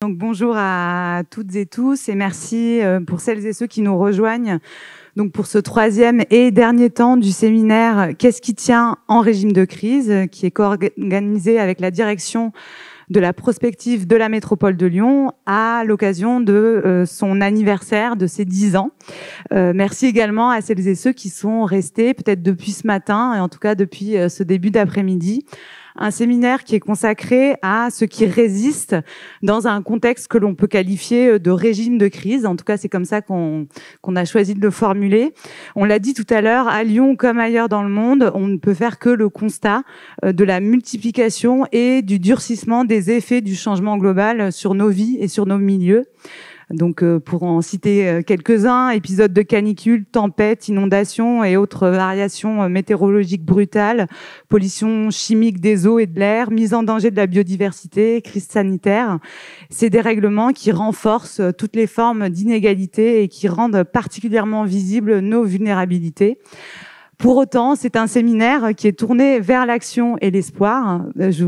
Donc, bonjour à toutes et tous et merci pour celles et ceux qui nous rejoignent donc pour ce troisième et dernier temps du séminaire « Qu'est-ce qui tient en régime de crise ?» qui est co-organisé avec la direction de la prospective de la métropole de Lyon à l'occasion de son anniversaire de ses 10 ans. Merci également à celles et ceux qui sont restés peut-être depuis ce matin et en tout cas depuis ce début d'après-midi. Un séminaire qui est consacré à ce qui résiste dans un contexte que l'on peut qualifier de régime de crise. En tout cas, c'est comme ça qu'on a choisi de le formuler. On l'a dit tout à l'heure, à Lyon comme ailleurs dans le monde, on ne peut faire que le constat de la multiplication et du durcissement des effets du changement global sur nos vies et sur nos milieux. Donc, pour en citer quelques-uns, épisodes de canicule, tempêtes, inondations et autres variations météorologiques brutales, pollution chimique des eaux et de l'air, mise en danger de la biodiversité, crise sanitaire. Ces dérèglements qui renforcent toutes les formes d'inégalité et qui rendent particulièrement visibles nos vulnérabilités. Pour autant, c'est un séminaire qui est tourné vers l'action et l'espoir, je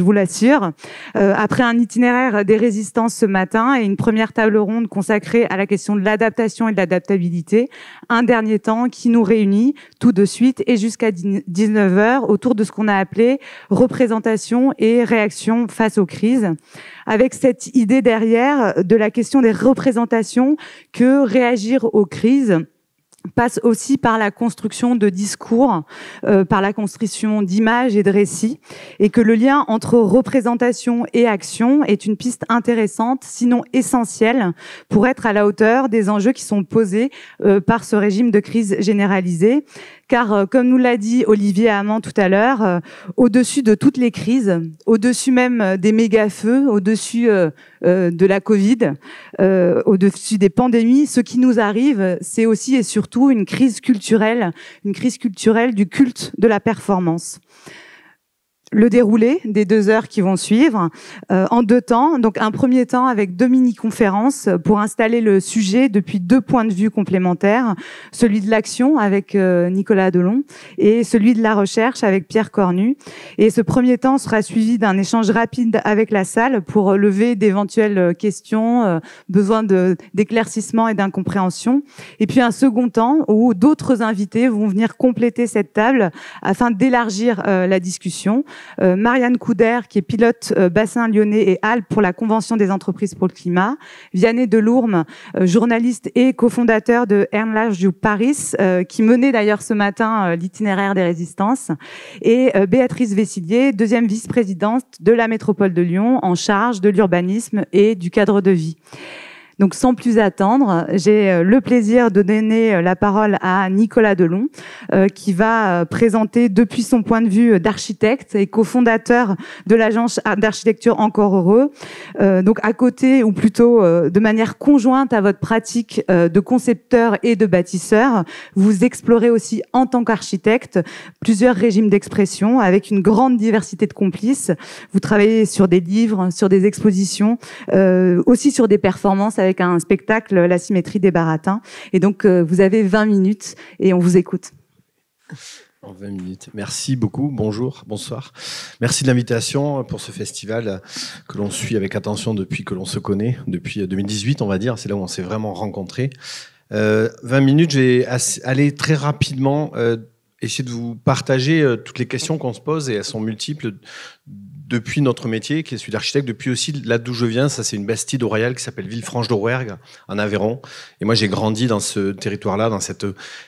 vous l'assure. Après un itinéraire des résistances ce matin et une première table ronde consacrée à la question de l'adaptation et de l'adaptabilité, un dernier temps qui nous réunit tout de suite et jusqu'à 19h autour de ce qu'on a appelé représentation et réaction face aux crises. Avec cette idée derrière de la question des représentations que réagir aux crises passe aussi par la construction de discours, par la construction d'images et de récits, et que le lien entre représentation et action est une piste intéressante, sinon essentielle, pour être à la hauteur des enjeux qui sont posés par ce régime de crise généralisée. Car, comme nous l'a dit Olivier Hamon tout à l'heure, au-dessus de toutes les crises, au-dessus même des méga-feux, au-dessus de la Covid, au-dessus des pandémies, ce qui nous arrive, c'est aussi et surtout une crise culturelle du culte de la performance. Le déroulé des 2 heures qui vont suivre en 2 temps. Donc un premier temps avec 2 mini-conférences pour installer le sujet depuis 2 points de vue complémentaires, celui de l'action avec Nicolas Delon et celui de la recherche avec Pierre Cornu. Et ce premier temps sera suivi d'un échange rapide avec la salle pour lever d'éventuelles questions, besoin d'éclaircissement et d'incompréhension. Et puis un second temps où d'autres invités vont venir compléter cette table afin d'élargir la discussion. Marianne Couder, qui est pilote bassin lyonnais et Alpes pour la Convention des entreprises pour le climat, Vianney Delourme, journaliste et cofondateur de Enlarge You Paris, qui menait d'ailleurs ce matin l'itinéraire des résistances, et Béatrice Vessillier, deuxième vice-présidente de la métropole de Lyon, en charge de l'urbanisme et du cadre de vie. Donc, sans plus attendre, j'ai le plaisir de donner la parole à Nicolas Delon, qui va présenter depuis son point de vue d'architecte et cofondateur de l'agence d'architecture Encore Heureux. Donc, à côté, ou plutôt de manière conjointe à votre pratique de concepteur et de bâtisseur, vous explorez aussi en tant qu'architecte plusieurs régimes d'expression avec une grande diversité de complices. Vous travaillez sur des livres, sur des expositions, aussi sur des performances avec un spectacle, La symétrie des baratins. Et donc, vous avez 20 minutes et on vous écoute. En 20 minutes. Merci beaucoup. Bonjour, bonsoir. Merci de l'invitation pour ce festival que l'on suit avec attention depuis que l'on se connaît, depuis 2018, on va dire. C'est là où on s'est vraiment rencontrés. 20 minutes, je vais aller très rapidement essayer de vous partager toutes les questions qu'on se pose, et elles sont multiples, depuis notre métier, qui est celui d'architecte, depuis aussi là d'où je viens. Ça, c'est une bastide au Royal qui s'appelle Villefranche-de-Rouergue, en Aveyron. Et moi, j'ai grandi dans ce territoire-là, dans cette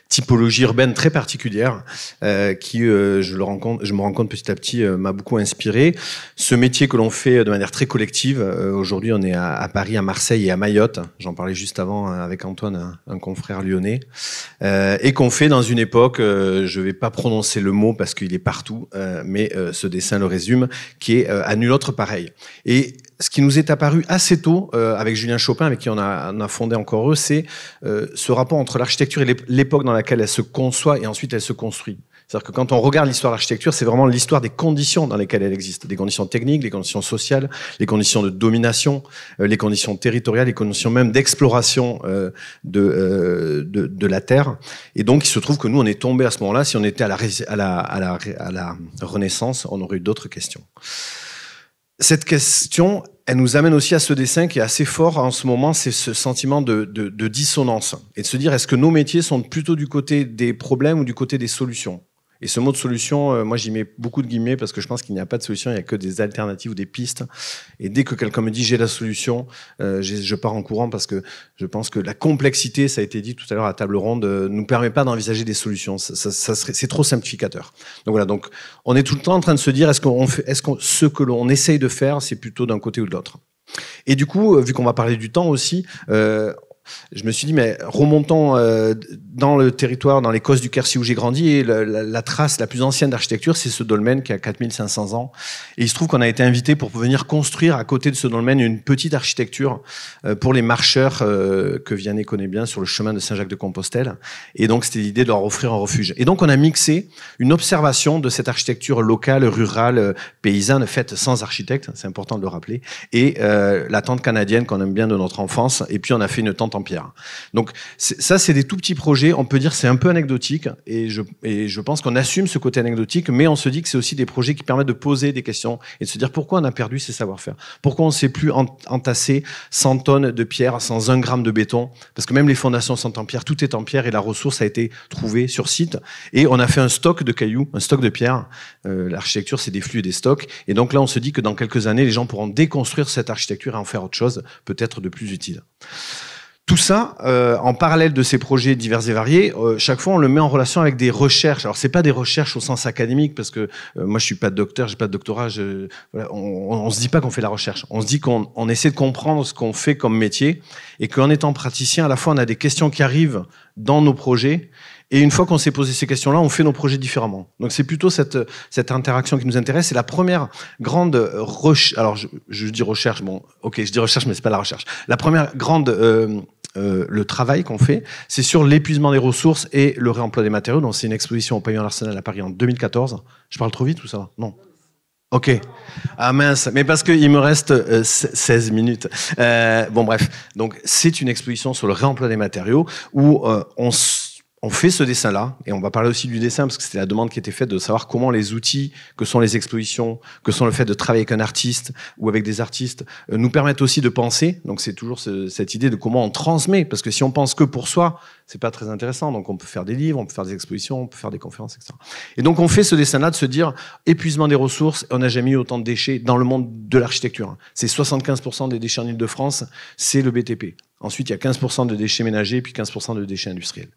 typologie urbaine très particulière, qui, je me rends compte petit à petit, m'a beaucoup inspiré. Ce métier que l'on fait de manière très collective. Aujourd'hui, on est à Paris, à Marseille et à Mayotte. J'en parlais juste avant avec Antoine, un confrère lyonnais. Et qu'on fait dans une époque, je vais pas prononcer le mot parce qu'il est partout, mais ce dessin le résume, qui est à nul autre pareil. Et ce qui nous est apparu assez tôt, avec Julien Chopin, avec qui on a fondé Encore Heureux, c'est ce rapport entre l'architecture et l'époque dans laquelle elle se conçoit et ensuite elle se construit. C'est-à-dire que quand on regarde l'histoire de l'architecture, c'est vraiment l'histoire des conditions dans lesquelles elle existe. Des conditions techniques, les conditions sociales, les conditions de domination, les conditions territoriales, les conditions même d'exploration de la Terre. Et donc, il se trouve que nous, on est tombé à ce moment-là. Si on était à la Renaissance, on aurait eu d'autres questions. cette question, elle nous amène aussi à ce dessin qui est assez fort en ce moment, c'est ce sentiment de dissonance. Et de se dire, est-ce que nos métiers sont plutôt du côté des problèmes ou du côté des solutions? Et ce mot de solution, moi j'y mets beaucoup de guillemets parce que je pense qu'il n'y a pas de solution, il n'y a que des alternatives ou des pistes. Et dès que quelqu'un me dit j'ai la solution, je pars en courant parce que je pense que la complexité, ça a été dit tout à l'heure à table ronde, nous permet pas d'envisager des solutions. C'est trop simplificateur. Donc voilà, donc on est tout le temps en train de se dire ce que l'on essaye de faire, c'est plutôt d'un côté ou de l'autre. Et du coup, vu qu'on va parler du temps aussi, je me suis dit, mais remontons dans le territoire, dans les Causses du Quercy où j'ai grandi, et la trace la plus ancienne d'architecture, c'est ce dolmen qui a 4500 ans. Et il se trouve qu'on a été invité pour venir construire à côté de ce dolmen une petite architecture pour les marcheurs que Vianney connaît bien sur le chemin de Saint-Jacques-de-Compostelle. Et donc, c'était l'idée de leur offrir un refuge. Et donc, on a mixé une observation de cette architecture locale, rurale, paysanne, faite sans architecte, c'est important de le rappeler, et la tente canadienne qu'on aime bien de notre enfance. Et puis, on a fait une tente en pierre. Donc ça, c'est des tout petits projets. On peut dire c'est un peu anecdotique et je pense qu'on assume ce côté anecdotique, mais on se dit que c'est aussi des projets qui permettent de poser des questions et de se dire pourquoi on a perdu ces savoir-faire. Pourquoi on ne sait plus entasser 100 tonnes de pierre sans 1 gramme de béton? Parce que même les fondations sont en pierre, tout est en pierre et la ressource a été trouvée sur site. Et on a fait un stock de cailloux, un stock de pierre. L'architecture, c'est des flux et des stocks. Et donc là, on se dit que dans quelques années, les gens pourront déconstruire cette architecture et en faire autre chose, peut-être de plus utile. Tout ça, en parallèle de ces projets divers et variés, chaque fois on le met en relation avec des recherches. Alors c'est pas des recherches au sens académique parce que moi je suis pas docteur, j'ai pas de doctorat. Voilà, on se dit pas qu'on fait la recherche. On se dit qu'on essaie de comprendre ce qu'on fait comme métier et qu'en étant praticien, à la fois on a des questions qui arrivent dans nos projets. Et une fois qu'on s'est posé ces questions-là, on fait nos projets différemment. Donc c'est plutôt cette interaction qui nous intéresse. C'est la première grande recherche. Alors je dis recherche, bon, ok, je dis recherche, mais c'est pas la recherche. La première grande le travail qu'on fait, c'est sur l'épuisement des ressources et le réemploi des matériaux. Donc c'est une exposition au Pavillon L'Arsenal à Paris en 2014. Je parle trop vite ou ça va? Non. Ok. Ah mince, mais parce qu'il me reste 16 minutes. Bon bref, donc c'est une exposition sur le réemploi des matériaux où on fait ce dessin-là, et on va parler aussi du dessin, parce que c'était la demande qui était faite de savoir comment les outils, que sont les expositions, que sont le fait de travailler avec un artiste ou avec des artistes, nous permettent aussi de penser. Donc c'est toujours cette idée de comment on transmet, parce que si on pense que pour soi, c'est pas très intéressant. Donc on peut faire des livres, on peut faire des expositions, on peut faire des conférences, etc. Et donc on fait ce dessin-là de se dire, épuisement des ressources, on n'a jamais eu autant de déchets dans le monde de l'architecture. C'est 75% des déchets en Île-de-France, c'est le BTP. Ensuite, il y a 15% de déchets ménagers, puis 15% de déchets industriels.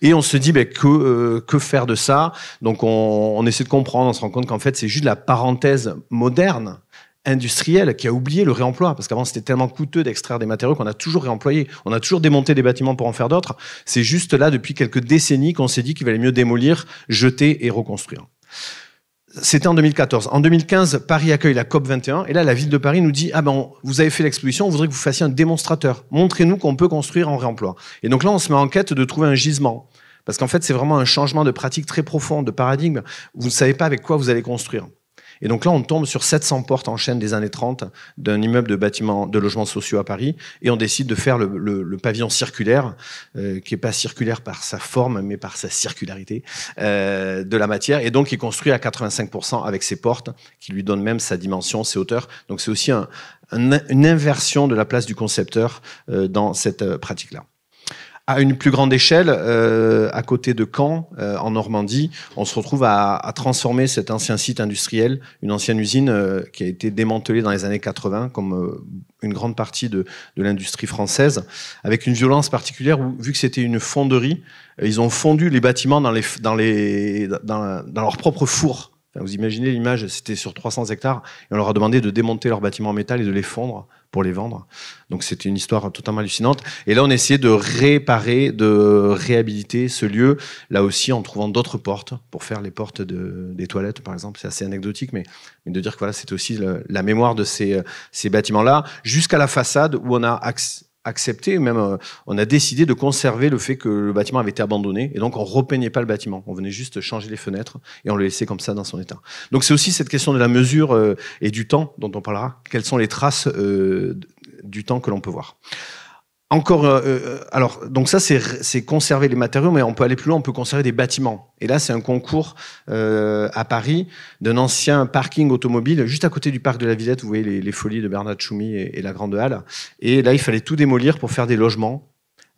Et on se dit, que faire de ça? Donc, on essaie de comprendre, on se rend compte qu'en fait, c'est juste la parenthèse moderne, industrielle, qui a oublié le réemploi. Parce qu'avant, c'était tellement coûteux d'extraire des matériaux qu'on a toujours réemployé. On a toujours démonté des bâtiments pour en faire d'autres. C'est juste là, depuis quelques décennies, qu'on s'est dit qu'il valait mieux démolir, jeter et reconstruire. C'était en 2014. En 2015, Paris accueille la COP 21. Et là, la ville de Paris nous dit, vous avez fait l'exposition, on voudrait que vous fassiez un démonstrateur. Montrez-nous qu'on peut construire en réemploi. Et donc là, on se met en quête de trouver un gisement. Parce qu'en fait, c'est vraiment un changement de pratique très profond, de paradigme. Vous ne savez pas avec quoi vous allez construire. Et donc là, on tombe sur 700 portes en chaîne des années 30 d'un immeuble de bâtiments, de logements sociaux à Paris. Et on décide de faire le pavillon circulaire, qui est pas circulaire par sa forme, mais par sa circularité, de la matière. Et donc, qui est construit à 85% avec ses portes, qui lui donnent même sa dimension, ses hauteurs. Donc, c'est aussi une inversion de la place du concepteur dans cette pratique-là. À une plus grande échelle, à côté de Caen, en Normandie, on se retrouve à transformer cet ancien site industriel, une ancienne usine qui a été démantelée dans les années 80, comme une grande partie de l'industrie française, avec une violence particulière où, vu que c'était une fonderie, ils ont fondu les bâtiments dans leur propre four. Enfin, vous imaginez l'image, c'était sur 300 hectares, et on leur a demandé de démonter leurs bâtiments en métal et de les fondre pour les vendre. Donc c'était une histoire totalement hallucinante. Et là, on essayait de réparer, de réhabiliter ce lieu, là aussi en trouvant d'autres portes, pour faire les portes des toilettes, par exemple. C'est assez anecdotique, mais de dire que voilà, c'était aussi la mémoire de ces bâtiments-là, jusqu'à la façade où on a accepté, même on a décidé de conserver le fait que le bâtiment avait été abandonné, et donc on repeignait pas le bâtiment, on venait juste changer les fenêtres et on le laissait comme ça dans son état. Donc c'est aussi cette question de la mesure et du temps dont on parlera. Quelles sont les traces du temps que l'on peut voir? Encore, alors, donc ça, c'est conserver les matériaux, mais on peut aller plus loin, on peut conserver des bâtiments. Et là, c'est un concours à Paris d'un ancien parking automobile, juste à côté du parc de la Villette. Vous voyez les folies de Bernard Tchoumi et la Grande Halle. Et là, il fallait tout démolir pour faire des logements.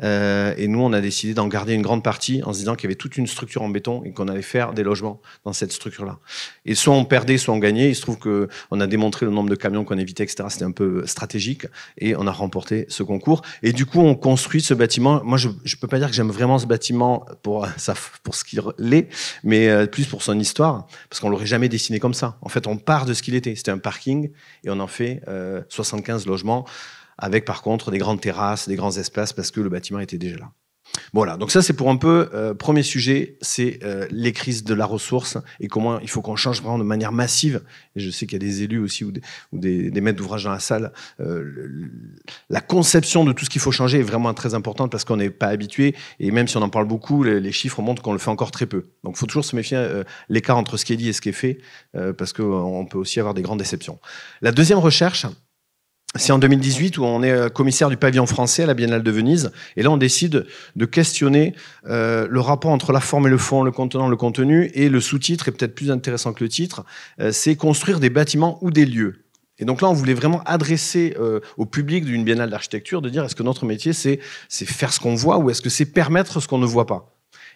Et nous, on a décidé d'en garder une grande partie en se disant qu'il y avait toute une structure en béton et qu'on allait faire des logements dans cette structure-là. Et soit on perdait, soit on gagnait. Il se trouve qu'on a démontré le nombre de camions qu'on évitait, etc. C'était un peu stratégique et on a remporté ce concours. Et du coup, on construit ce bâtiment. Moi, je peux pas dire que j'aime vraiment ce bâtiment pour ce qu'il est, mais plus pour son histoire, parce qu'on l'aurait jamais dessiné comme ça. En fait, on part de ce qu'il était. C'était un parking et on en fait 75 logements. Avec par contre des grandes terrasses, des grands espaces, parce que le bâtiment était déjà là. Voilà, donc ça c'est pour un peu, premier sujet, c'est les crises de la ressource et comment il faut qu'on change vraiment de manière massive. Et je sais qu'il y a des élus aussi ou des maîtres d'ouvrage dans la salle. La conception de tout ce qu'il faut changer est vraiment très importante parce qu'on n'est pas habitué et même si on en parle beaucoup, les chiffres montrent qu'on le fait encore très peu. Donc il faut toujours se méfier l'écart entre ce qui est dit et ce qui est fait parce qu'on peut aussi avoir des grandes déceptions. La deuxième recherche, c'est en 2018 où on est commissaire du pavillon français à la Biennale de Venise. Et là, on décide de questionner le rapport entre la forme et le fond, le contenant, le contenu. Et le sous-titre est peut-être plus intéressant que le titre. C'est construire des bâtiments ou des lieux. Et donc là, on voulait vraiment adresser au public d'une Biennale d'architecture de dire est-ce que notre métier, c'est faire ce qu'on voit ou est-ce que c'est permettre ce qu'on ne voit pas.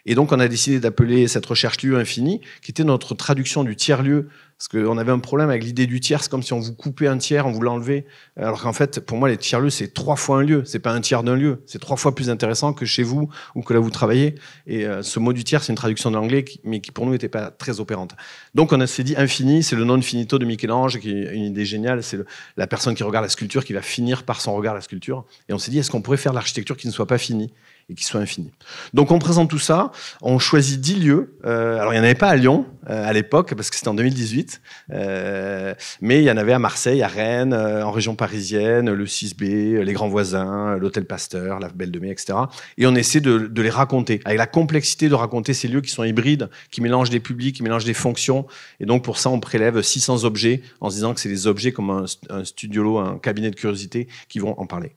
Et donc, on a décidé d'appeler cette recherche lieu infini, qui était notre traduction du tiers-lieu. Parce qu'on avait un problème avec l'idée du tiers, c'est comme si on vous coupait un tiers, on vous l'enlevait. Alors qu'en fait, pour moi, les tiers-lieux, c'est 3 fois un lieu. C'est pas un tiers d'un lieu. C'est 3 fois plus intéressant que chez vous ou que là où vous travaillez. Et ce mot du tiers, c'est une traduction de l'anglais, mais qui pour nous n'était pas très opérante. Donc on s'est dit infini, c'est le non finito de Michel-Ange, qui est une idée géniale. C'est la personne qui regarde la sculpture qui va finir par son regard la sculpture. Et on s'est dit, est-ce qu'on pourrait faire de l'architecture qui ne soit pas finie et qui soit infini. Donc on présente tout ça, on choisit 10 lieux. Alors il n'y en avait pas à Lyon à l'époque, parce que c'était en 2018, mais il y en avait à Marseille, à Rennes, en région parisienne, le 6B, les Grands Voisins, l'Hôtel Pasteur, la Belle de Mai, etc. Et on essaie de les raconter, avec la complexité de raconter ces lieux qui sont hybrides, qui mélangent des publics, qui mélangent des fonctions. Et donc pour ça, on prélève 600 objets, en se disant que c'est des objets comme un studiolo, un cabinet de curiosité, qui vont en parler.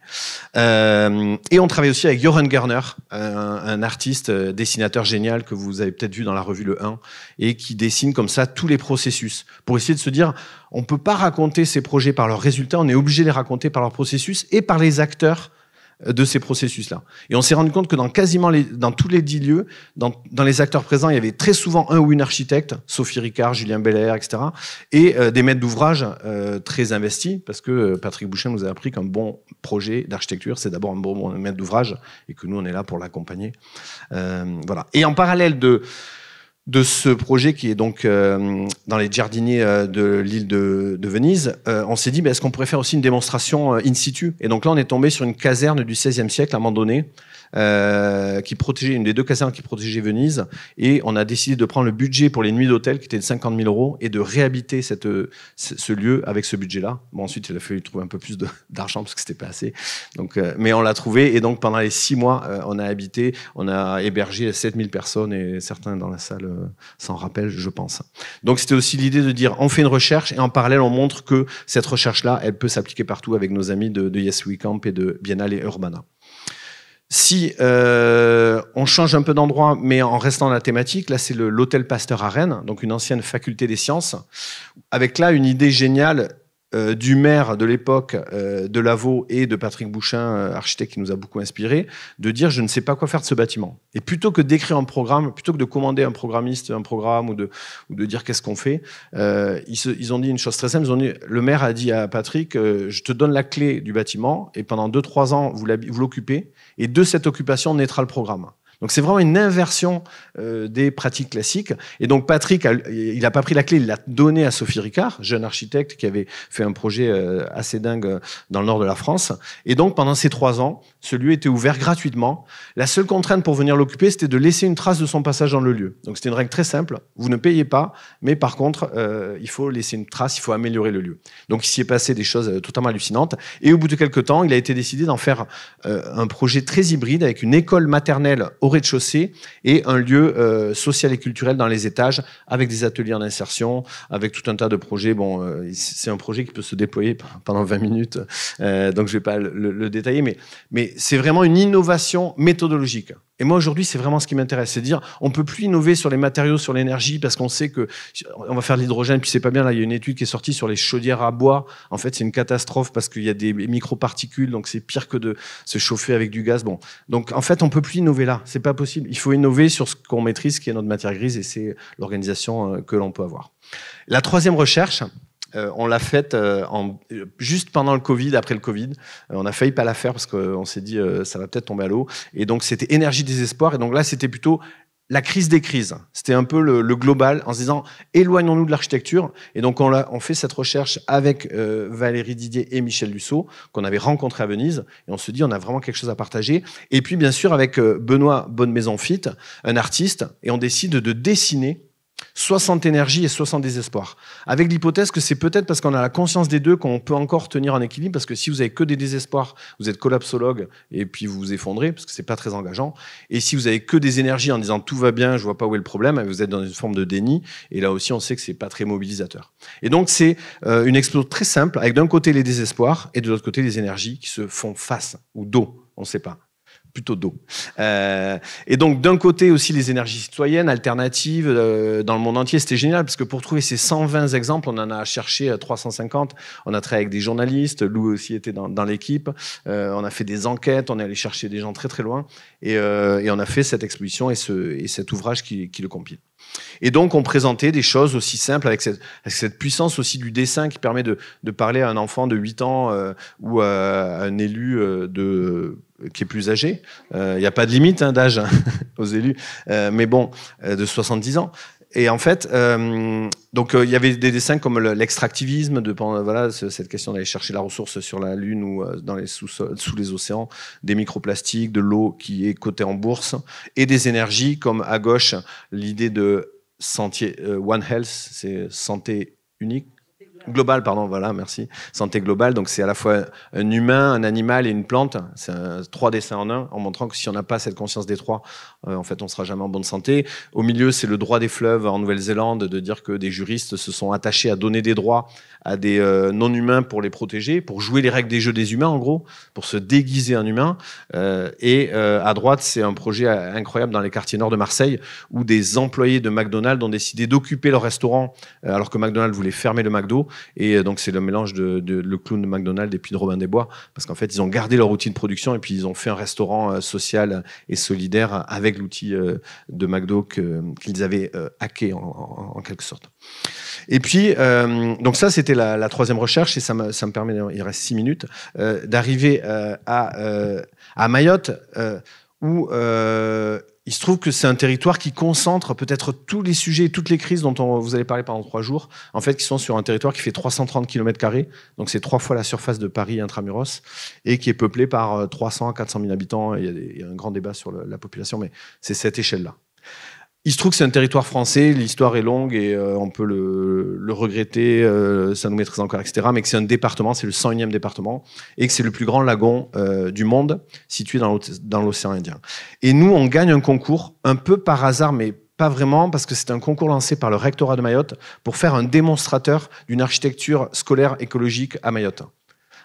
Et on travaille aussi avec Joran Gerner, un artiste, dessinateur génial que vous avez peut-être vu dans la revue Le 1 et qui dessine comme ça tous les processus pour essayer de se dire on peut pas raconter ces projets par leurs résultats, on est obligé de les raconter par leurs processus et par les acteurs de ces processus-là. Et on s'est rendu compte que dans tous les 10 lieux, dans les acteurs présents, il y avait très souvent un ou une architecte, Sophie Ricard, Julien Belair, etc., et des maîtres d'ouvrage très investis, parce que Patrick Bouchin nous a appris qu'un bon projet d'architecture, c'est d'abord un bon maître d'ouvrage, et que nous, on est là pour l'accompagner. Voilà. Et en parallèle de ce projet qui est donc dans les Giardini de l'île de Venise, on s'est dit, est-ce qu'on pourrait faire aussi une démonstration in situ? Et donc là, on est tombé sur une caserne du XVIe siècle à Mandonnet, qui protégeait, une des 2 casernes qui protégeait Venise, et on a décidé de prendre le budget pour les nuits d'hôtel qui était de 50 000 € et de réhabiter ce lieu avec ce budget-là. Bon, ensuite, il a fallu trouver un peu plus d'argent parce que c'était pas assez. Donc, mais on l'a trouvé, et donc pendant les 6 mois, on a hébergé 7000 personnes, et certains dans la salle s'en rappellent, je pense. Donc c'était aussi l'idée de dire, on fait une recherche et en parallèle, on montre que cette recherche-là, elle peut s'appliquer partout avec nos amis de Yes We Camp et de Biennale et Urbana. Si on change un peu d'endroit, mais en restant dans la thématique, là c'est l'Hôtel Pasteur à Rennes, donc une ancienne faculté des sciences, avec là une idée géniale du maire de l'époque, de Lavaux et de Patrick Bouchin, architecte qui nous a beaucoup inspiré, de dire je ne sais pas quoi faire de ce bâtiment. Et plutôt que d'écrire un programme, plutôt que de commander un programmiste un programme ou de dire qu'est-ce qu'on fait, ils ont dit une chose très simple. Le maire a dit à Patrick, je te donne la clé du bâtiment et pendant 2-3 ans vous l'occupez et de cette occupation naîtra le programme. Donc c'est vraiment une inversion des pratiques classiques. Et donc Patrick, il n'a pas pris la clé, il l'a donnée à Sophie Ricard, jeune architecte qui avait fait un projet assez dingue dans le nord de la France. Et donc pendant ces 3 ans, ce lieu était ouvert gratuitement. La seule contrainte pour venir l'occuper, c'était de laisser une trace de son passage dans le lieu. Donc c'était une règle très simple, vous ne payez pas, mais par contre, il faut laisser une trace, il faut améliorer le lieu. Donc il s'y est passé des choses totalement hallucinantes. Et au bout de quelques temps, il a été décidé d'en faire un projet très hybride avec une école maternelle rez-de-chaussée et un lieu social et culturel dans les étages avec des ateliers en insertion, avec tout un tas de projets. Bon, c'est un projet qui peut se déployer pendant 20 minutes, donc je vais pas le détailler, mais c'est vraiment une innovation méthodologique. Et moi, aujourd'hui, c'est vraiment ce qui m'intéresse. C'est de dire, on peut plus innover sur les matériaux, sur l'énergie, parce qu'on sait que on va faire de l'hydrogène, puis c'est pas bien. Là, il y a une étude qui est sortie sur les chaudières à bois. En fait, c'est une catastrophe parce qu'il y a des microparticules, donc c'est pire que de se chauffer avec du gaz. Bon. Donc, en fait, on peut plus innover là. C'est pas possible. Il faut innover sur ce qu'on maîtrise, qui est notre matière grise, et c'est l'organisation que l'on peut avoir. La troisième recherche, on l'a faite juste pendant le Covid, après le Covid. On a failli pas la faire parce qu'on s'est dit ça va peut-être tomber à l'eau. Et donc c'était énergie désespoir. Et donc là c'était plutôt la crise des crises. C'était un peu le global en se disant éloignons-nous de l'architecture. Et donc on fait cette recherche avec Valérie Didier et Michel Dussault qu'on avait rencontrés à Venise. Et on se dit on a vraiment quelque chose à partager. Et puis bien sûr avec Benoît Bonnemaison-Fit, un artiste, et on décide de dessiner 60 énergies et 60 désespoirs. Avec l'hypothèse que c'est peut-être parce qu'on a la conscience des deux qu'on peut encore tenir en équilibre, parce que si vous avez que des désespoirs, vous êtes collapsologue et puis vous vous effondrez, parce que c'est pas très engageant. Et si vous avez que des énergies en disant tout va bien, je vois pas où est le problème, vous êtes dans une forme de déni. Et là aussi, on sait que c'est pas très mobilisateur. Et donc, c'est une expo très simple, avec d'un côté les désespoirs et de l'autre côté les énergies qui se font face, ou dos, on sait pas. Plutôt d'eau. Et donc, d'un côté aussi, les énergies citoyennes, alternatives, dans le monde entier, c'était génial, parce que pour trouver ces 120 exemples, on en a cherché 350. On a travaillé avec des journalistes, Lou aussi était dans l'équipe. On a fait des enquêtes, on est allé chercher des gens très très loin, et on a fait cette exposition et cet ouvrage qui le compile. Et donc, on présentait des choses aussi simples avec cette puissance aussi du dessin qui permet de parler à un enfant de 8 ans ou à un élu qui est plus âgé. Il n'y a pas de limite d'âge aux élus, mais bon, de 70 ans. Et en fait, donc il y avait des dessins comme l'extractivisme, voilà, cette question d'aller chercher la ressource sur la Lune ou sous les océans, des microplastiques, de l'eau qui est cotée en bourse, et des énergies comme à gauche l'idée de One Health, c'est santé unique. Global, pardon, voilà, merci. Santé globale, donc c'est à la fois un humain, un animal et une plante. C'est 3 dessins en un, en montrant que si on n'a pas cette conscience des 3, en fait, on sera jamais en bonne santé. Au milieu, c'est le droit des fleuves en Nouvelle-Zélande, de dire que des juristes se sont attachés à donner des droits à des non-humains pour les protéger, pour jouer les règles des jeux des humains, en gros, pour se déguiser en humain. Et à droite, c'est un projet incroyable dans les quartiers nord de Marseille, où des employés de McDonald's ont décidé d'occuper leur restaurant, alors que McDonald's voulait fermer le McDo. Et donc, c'est le mélange de le clown de McDonald's et puis de Robin des Bois, parce qu'en fait, ils ont gardé leur outil de production et puis ils ont fait un restaurant social et solidaire avec l'outil de McDo qu'ils avaient hacké en quelque sorte. Et puis, donc ça, c'était la troisième recherche, et ça me permet, il reste 6 minutes, d'arriver à Mayotte, où il se trouve que c'est un territoire qui concentre peut-être tous les sujets et toutes les crises dont vous allez parler pendant 3 jours, en fait, qui sont sur un territoire qui fait 330 km², donc c'est 3 fois la surface de Paris intramuros, et qui est peuplé par 300 à 400 000 habitants. Il y a un grand débat sur la population, mais c'est cette échelle-là. Il se trouve que c'est un territoire français, l'histoire est longue et on peut le regretter, ça nous maîtrise encore, etc. Mais que c'est un département, c'est le 101e département, et que c'est le plus grand lagon du monde, situé dans l'océan Indien. Et nous, on gagne un concours, un peu par hasard, mais pas vraiment, parce que c'est un concours lancé par le rectorat de Mayotte pour faire un démonstrateur d'une architecture scolaire écologique à Mayotte,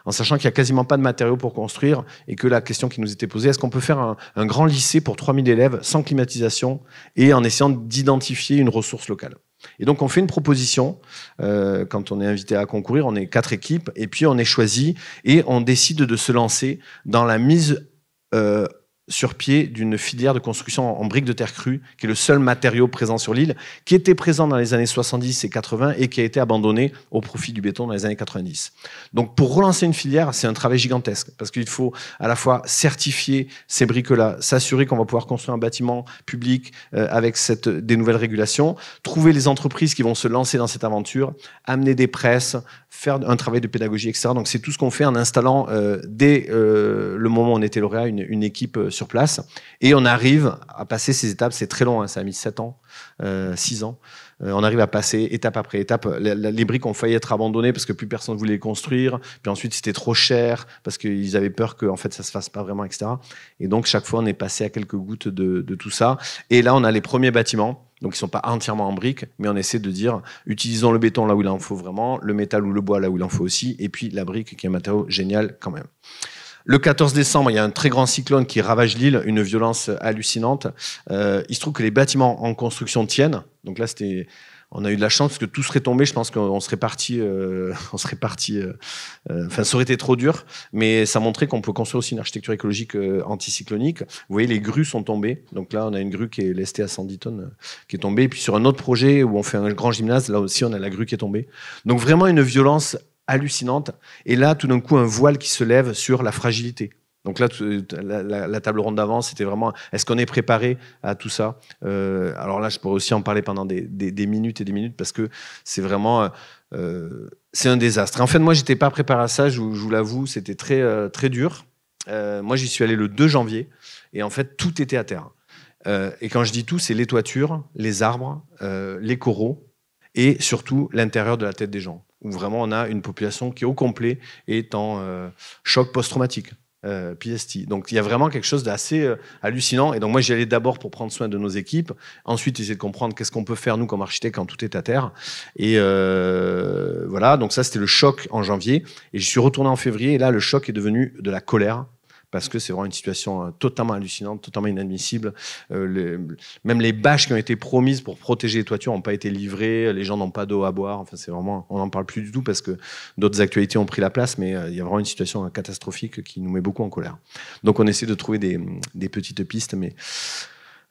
en sachant qu'il n'y a quasiment pas de matériaux pour construire, et que la question qui nous était posée, est-ce qu'on peut faire un grand lycée pour 3000 élèves sans climatisation, et en essayant d'identifier une ressource locale. Et donc on fait une proposition, quand on est invité à concourir, on est 4 équipes, et puis on est choisi, et on décide de se lancer dans la mise sur pied d'une filière de construction en briques de terre crue, qui est le seul matériau présent sur l'île, qui était présent dans les années 70 et 80 et qui a été abandonné au profit du béton dans les années 90. Donc pour relancer une filière, c'est un travail gigantesque, parce qu'il faut à la fois certifier ces briques-là, s'assurer qu'on va pouvoir construire un bâtiment public avec des nouvelles régulations, trouver les entreprises qui vont se lancer dans cette aventure, amener des presses, faire un travail de pédagogie, etc. Donc c'est tout ce qu'on fait en installant, dès le moment où on était lauréat, une équipe sur place. Et on arrive à passer ces étapes, c'est très long, hein, ça a mis 7 ans, 6 ans. On arrive à passer étape après étape. Les briques ont failli être abandonnées parce que plus personne voulait les construire. Puis ensuite, c'était trop cher parce qu'ils avaient peur que en fait, ça se fasse pas vraiment, etc. Et donc, chaque fois, on est passé à quelques gouttes de tout ça. Et là, on a les premiers bâtiments. Donc, ils sont pas entièrement en briques, mais on essaie de dire, utilisons le béton là où il en faut vraiment, le métal ou le bois là où il en faut aussi, et puis la brique qui est un matériau génial quand même. Le 14 décembre, il y a un très grand cyclone qui ravage l'île, une violence hallucinante. Il se trouve que les bâtiments en construction tiennent. Donc là, on a eu de la chance parce que tout serait tombé. Je pense qu'on serait parti, enfin, ça aurait été trop dur. Mais ça montrait qu'on peut construire aussi une architecture écologique anticyclonique. Vous voyez, les grues sont tombées. Donc là, on a une grue qui est lestée à 110 tonnes, qui est tombée. Et puis sur un autre projet où on fait un grand gymnase, là aussi, on a la grue qui est tombée. Donc vraiment une violence hallucinante. Et là, tout d'un coup, un voile qui se lève sur la fragilité. Donc là, la table ronde d'avant, c'était vraiment, est-ce qu'on est préparé à tout ça? Alors là, je pourrais aussi en parler pendant des minutes et des minutes parce que c'est vraiment, c'est un désastre. Et en fait, moi, j'étais pas préparé à ça, je vous l'avoue, c'était très, très dur. Moi, j'y suis allé le 2 janvier et en fait, tout était à terre. Et quand je dis tout, c'est les toitures, les arbres, les coraux et surtout l'intérieur de la tête des gens, où vraiment on a une population qui au complet est en choc post-traumatique. PST. Donc il y a vraiment quelque chose d'assez hallucinant. Et donc moi j'y allais d'abord pour prendre soin de nos équipes, ensuite essayer de comprendre qu'est-ce qu'on peut faire nous comme architectes quand tout est à terre. Et voilà, donc ça c'était le choc en janvier. Et je suis retourné en février et là le choc est devenu de la colère. Parce que c'est vraiment une situation totalement hallucinante, totalement inadmissible. Même les bâches qui ont été promises pour protéger les toitures n'ont pas été livrées, les gens n'ont pas d'eau à boire. Enfin, c'est vraiment, on n'en parle plus du tout parce que d'autres actualités ont pris la place, mais il y a vraiment une situation catastrophique qui nous met beaucoup en colère. Donc on essaie de trouver des petites pistes, mais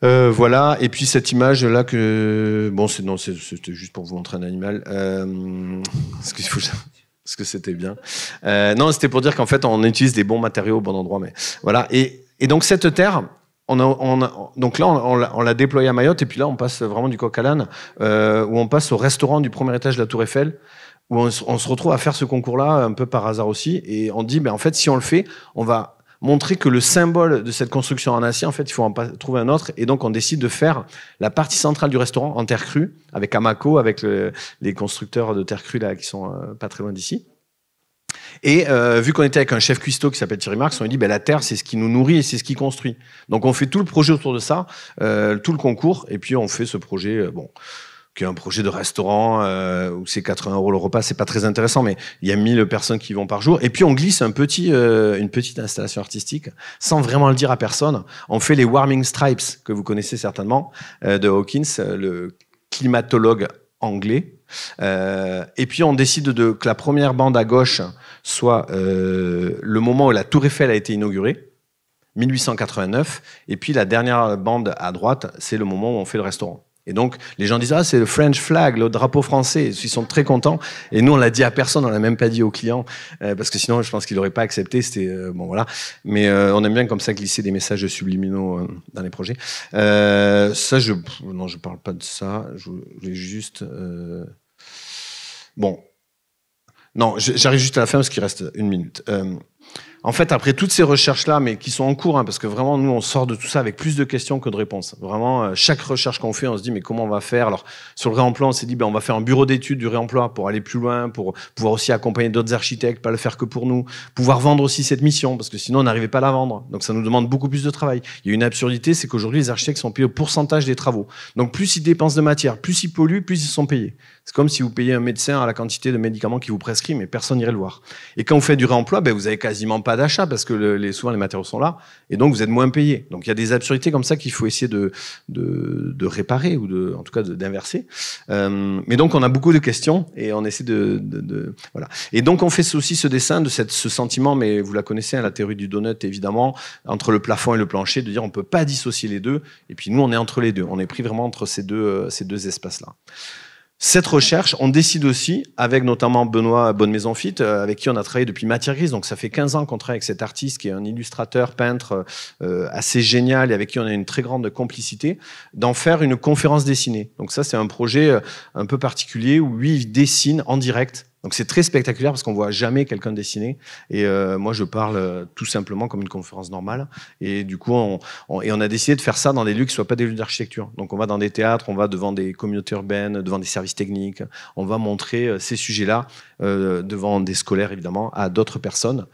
voilà. Et puis cette image là que bon, c'était juste pour vous montrer un animal. Parce qu'il faut. Parce que c'était bien. Non, c'était pour dire qu'en fait, on utilise des bons matériaux au bon endroit. Mais voilà. Et donc cette terre, donc là, on l'a déployée à Mayotte, et puis là, on passe vraiment du coq à l'âne, où on passe au restaurant du premier étage de la Tour Eiffel, où on se retrouve à faire ce concours-là un peu par hasard aussi, et on dit, ben en fait, si on le fait, on va montrer que le symbole de cette construction en acier, en fait, il faut en trouver un autre. Et donc, on décide de faire la partie centrale du restaurant en terre crue, avec Amaco, avec les constructeurs de terre crue là, qui sont pas très loin d'ici. Et vu qu'on était avec un chef cuistot qui s'appelle Thierry Marx, on a dit, ben, la terre, c'est ce qui nous nourrit et c'est ce qui construit. Donc, on fait tout le projet autour de ça, tout le concours, et puis on fait ce projet, qui est un projet de restaurant où c'est 80 € le repas, c'est pas très intéressant, mais il y a 1000 personnes qui y vont par jour. Et puis on glisse une petite installation artistique, sans vraiment le dire à personne. On fait les Warming Stripes, que vous connaissez certainement, de Hawkins, le climatologue anglais. Et puis on décide que la première bande à gauche soit le moment où la Tour Eiffel a été inaugurée, 1889. Et puis la dernière bande à droite, c'est le moment où on fait le restaurant. Et donc, les gens disent, ah, c'est le French flag, le drapeau français. Ils sont très contents. Et nous, on l'a dit à personne, on l'a même pas dit aux clients, parce que sinon, je pense qu'ils n'auraient pas accepté. C'était, bon, voilà. Mais on aime bien comme ça glisser des messages subliminaux dans les projets. Ça, non, je parle pas de ça. Je voulais juste, bon. Non, j'arrive juste à la fin parce qu'il reste 1 minute. En fait, après toutes ces recherches-là, mais qui sont en cours, parce que vraiment, nous, on sort de tout ça avec plus de questions que de réponses. Vraiment, chaque recherche qu'on fait, on se dit, mais comment on va faire? Alors, sur le réemploi, on s'est dit, on va faire un bureau d'études du réemploi pour aller plus loin, pour pouvoir aussi accompagner d'autres architectes, pas le faire que pour nous, pouvoir vendre aussi cette mission, parce que sinon, on n'arrivait pas à la vendre. Donc, ça nous demande beaucoup plus de travail. Il y a une absurdité, c'est qu'aujourd'hui, les architectes sont payés au pourcentage des travaux. Donc, plus ils dépensent de matière, plus ils polluent, plus ils sont payés. C'est comme si vous payez un médecin à la quantité de médicaments qu'il vous prescrit, mais personne n'irait le voir. Et quand vous faites du réemploi, vous avez quasiment pas d'achat parce que souvent les matériaux sont là, et donc vous êtes moins payé. Donc il y a des absurdités comme ça qu'il faut essayer de réparer ou en tout cas d'inverser. Mais donc on a beaucoup de questions et on essaie voilà. Et donc on fait aussi ce dessin de ce sentiment, mais vous la connaissez, la théorie du donut évidemment, entre le plafond et le plancher, de dire on peut pas dissocier les deux. Et puis nous on est entre les deux, on est pris vraiment entre ces deux espaces-là. Cette recherche, on décide aussi, avec notamment Benoît Bonnemaison-Fit, avec qui on a travaillé depuis Matière Grise, donc ça fait 15 ans qu'on travaille avec cet artiste qui est un illustrateur, peintre assez génial et avec qui on a une très grande complicité, d'en faire une conférence dessinée. Donc ça, c'est un projet un peu particulier où lui, il dessine en direct Donc c'est très spectaculaire parce qu'on voit jamais quelqu'un dessiner. Et moi, je parle tout simplement comme une conférence normale. Et du coup, on a décidé de faire ça dans des lieux qui ne soient pas des lieux d'architecture. Donc on va dans des théâtres, on va devant des communautés urbaines, devant des services techniques. On va montrer ces sujets-là devant des scolaires, évidemment, à d'autres personnes.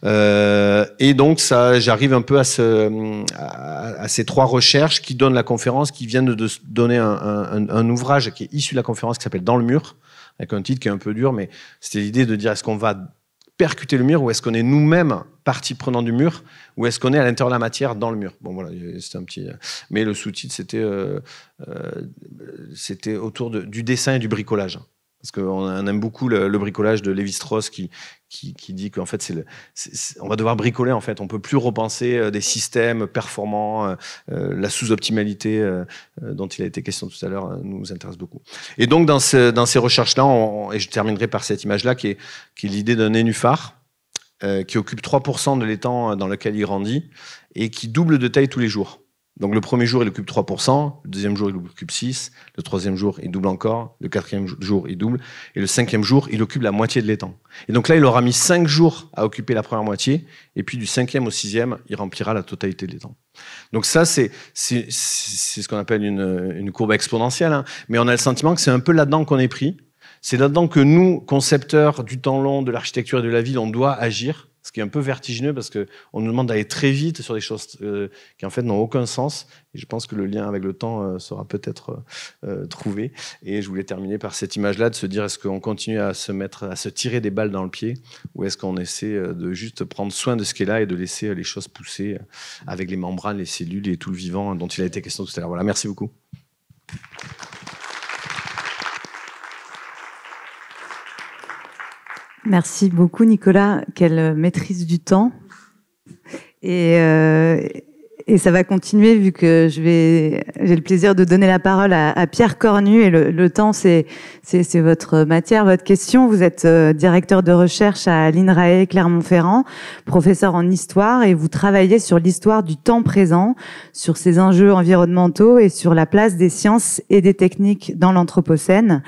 Et donc, j'arrive un peu à ces 3 recherches qui donnent la conférence, qui viennent de donner un ouvrage qui est issu de la conférence qui s'appelle Dans le mur, avec un titre qui est un peu dur, mais c'était l'idée de dire est-ce qu'on va percuter le mur ou est-ce qu'on est nous-mêmes partie prenante du mur ou est-ce qu'on est à l'intérieur de la matière dans le mur. Bon voilà, c'était un petit. Mais le sous-titre c'était autour du dessin et du bricolage. Parce qu'on aime beaucoup le bricolage de Lévi-Strauss qui dit qu'en fait, on va devoir bricoler. En fait, on peut plus repenser des systèmes performants. La sous-optimalité dont il a été question tout à l'heure nous intéresse beaucoup. Et donc, dans ces recherches-là, et je terminerai par cette image-là, qui est l'idée d'un nénuphar qui occupe 3% de l'étang dans lequel il grandit et qui double de taille tous les jours. Donc le premier jour, il occupe 3%, le deuxième jour, il occupe 6%, le troisième jour, il double encore, le quatrième jour, il double, et le cinquième jour, il occupe la moitié de l'étang. Et donc là, il aura mis 5 jours à occuper la première moitié, et puis du 5e au 6e, il remplira la totalité de l'étang. Donc ça, c'est ce qu'on appelle une courbe exponentielle, hein, mais on a le sentiment que c'est un peu là-dedans qu'on est pris. C'est là-dedans que nous, concepteurs du temps long, de l'architecture et de la ville, on doit agir. Ce qui est un peu vertigineux parce qu'on nous demande d'aller très vite sur des choses qui en fait n'ont aucun sens. Et je pense que le lien avec le temps sera peut-être trouvé. Et je voulais terminer par cette image-là, de se dire est-ce qu'on continue à se tirer des balles dans le pied ou est-ce qu'on essaie de juste prendre soin de ce qui est là et de laisser les choses pousser avec les membranes, les cellules et tout le vivant dont il a été question tout à l'heure. Voilà, merci beaucoup. Merci beaucoup, Nicolas. Quelle maîtrise du temps. Et ça va continuer vu que j'ai le plaisir de donner la parole à Pierre Cornu. Et le temps, c'est votre matière, votre question. Vous êtes directeur de recherche à l'INRAE Clermont-Ferrand, professeur en histoire, et vous travaillez sur l'histoire du temps présent, sur ses enjeux environnementaux et sur la place des sciences et des techniques dans l'Anthropocène.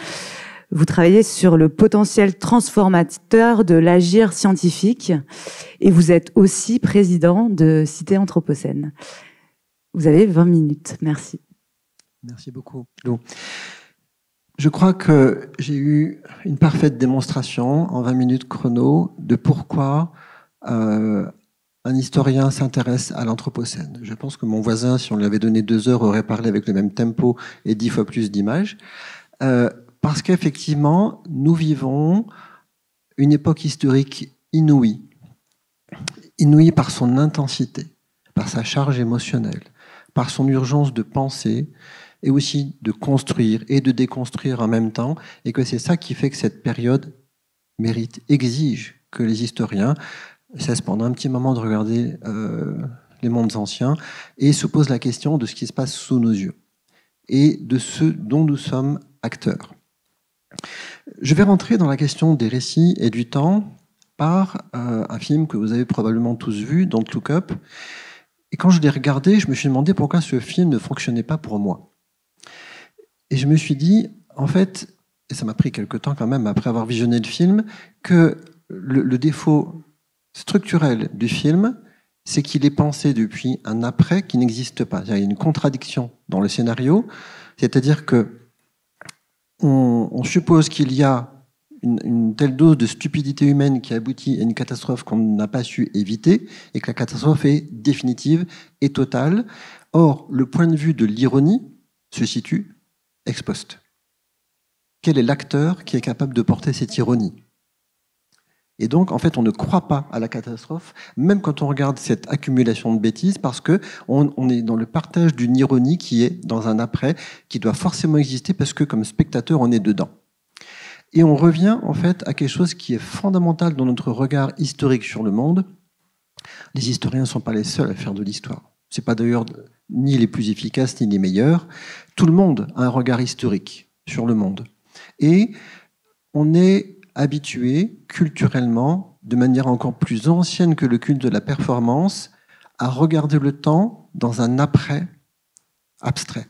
Vous travaillez sur le potentiel transformateur de l'agir scientifique et vous êtes aussi président de Cité Anthropocène. Vous avez 20 minutes. Merci. Merci beaucoup. Je crois que j'ai eu une parfaite démonstration en 20 minutes chrono de pourquoi un historien s'intéresse à l'Anthropocène. Je pense que mon voisin, si on lui avait donné 2 heures, aurait parlé avec le même tempo et 10 fois plus d'images. Parce qu'effectivement, nous vivons une époque historique inouïe. Inouïe par son intensité, par sa charge émotionnelle, par son urgence de penser et aussi de construire et de déconstruire en même temps. Et que c'est ça qui fait que cette période exige que les historiens cessent pendant un petit moment de regarder les mondes anciens et se posent la question de ce qui se passe sous nos yeux et de ce dont nous sommes acteurs. Je vais rentrer dans la question des récits et du temps par un film que vous avez probablement tous vu, Don't Look Up. Et quand je l'ai regardé, je me suis demandé pourquoi ce film ne fonctionnait pas pour moi. Et je me suis dit, en fait, et ça m'a pris quelque temps quand même après avoir visionné le film, que le défaut structurel du film, c'est qu'il est pensé depuis un après qui n'existe pas. Il y a une contradiction dans le scénario, c'est-à-dire que on suppose qu'il y a une telle dose de stupidité humaine qui aboutit à une catastrophe qu'on n'a pas su éviter et que la catastrophe est définitive et totale. Or, le point de vue de l'ironie se situe ex post. Quel est l'acteur qui est capable de porter cette ironie ? Et donc, en fait, on ne croit pas à la catastrophe, même quand on regarde cette accumulation de bêtises, parce qu'on est dans le partage d'une ironie qui est dans un après, qui doit forcément exister, parce que comme spectateur, on est dedans. Et on revient, en fait, à quelque chose qui est fondamental dans notre regard historique sur le monde. Les historiens ne sont pas les seuls à faire de l'histoire. Ce n'est pas d'ailleurs ni les plus efficaces, ni les meilleurs. Tout le monde a un regard historique sur le monde. Et on est habitué culturellement, de manière encore plus ancienne que le culte de la performance, à regarder le temps dans un après abstrait.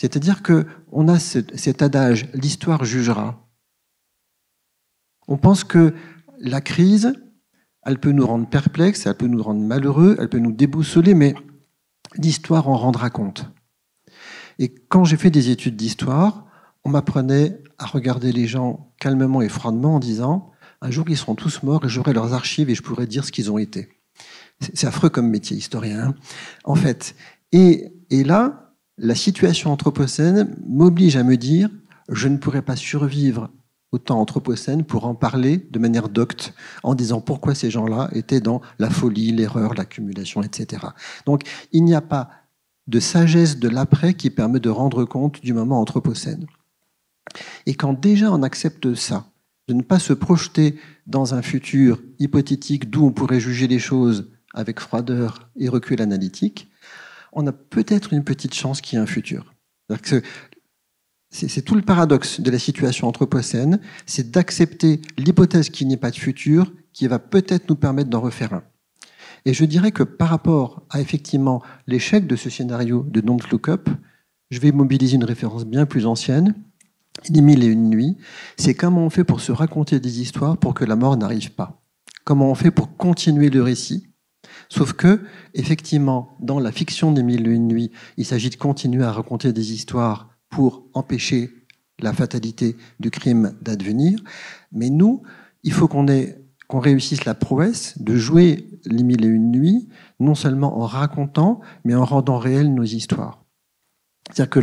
C'est-à-dire qu'on a cet adage « l'histoire jugera ». On pense que la crise, elle peut nous rendre perplexes, elle peut nous rendre malheureux, elle peut nous déboussoler, mais l'histoire en rendra compte. Et quand j'ai fait des études d'histoire, on m'apprenait à regarder les gens calmement et froidement en disant « un jour, ils seront tous morts et j'aurai leurs archives et je pourrai dire ce qu'ils ont été ». C'est affreux comme métier, historien, hein, en fait. Et là, la situation anthropocène m'oblige à me dire « je ne pourrais pas survivre au temps anthropocène pour en parler de manière docte, en disant pourquoi ces gens-là étaient dans la folie, l'erreur, l'accumulation, etc. » Donc, il n'y a pas de sagesse de l'après qui permet de rendre compte du moment anthropocène. Et quand déjà on accepte ça, de ne pas se projeter dans un futur hypothétique d'où on pourrait juger les choses avec froideur et recul analytique, on a peut-être une petite chance qu'il y ait un futur. C'est tout le paradoxe de la situation anthropocène, c'est d'accepter l'hypothèse qu'il n'y ait pas de futur qui va peut-être nous permettre d'en refaire un. Et je dirais que par rapport à effectivement l'échec de ce scénario de Don't Look Up, je vais mobiliser une référence bien plus ancienne, Les Mille et une nuits, c'est comment on fait pour se raconter des histoires pour que la mort n'arrive pas. Comment on fait pour continuer le récit. Sauf que, effectivement, dans la fiction des Mille et une nuits, il s'agit de continuer à raconter des histoires pour empêcher la fatalité du crime d'advenir. Mais nous, il faut qu'on réussisse la prouesse de jouer les Mille et une nuits, non seulement en racontant, mais en rendant réelles nos histoires. C'est-à-dire que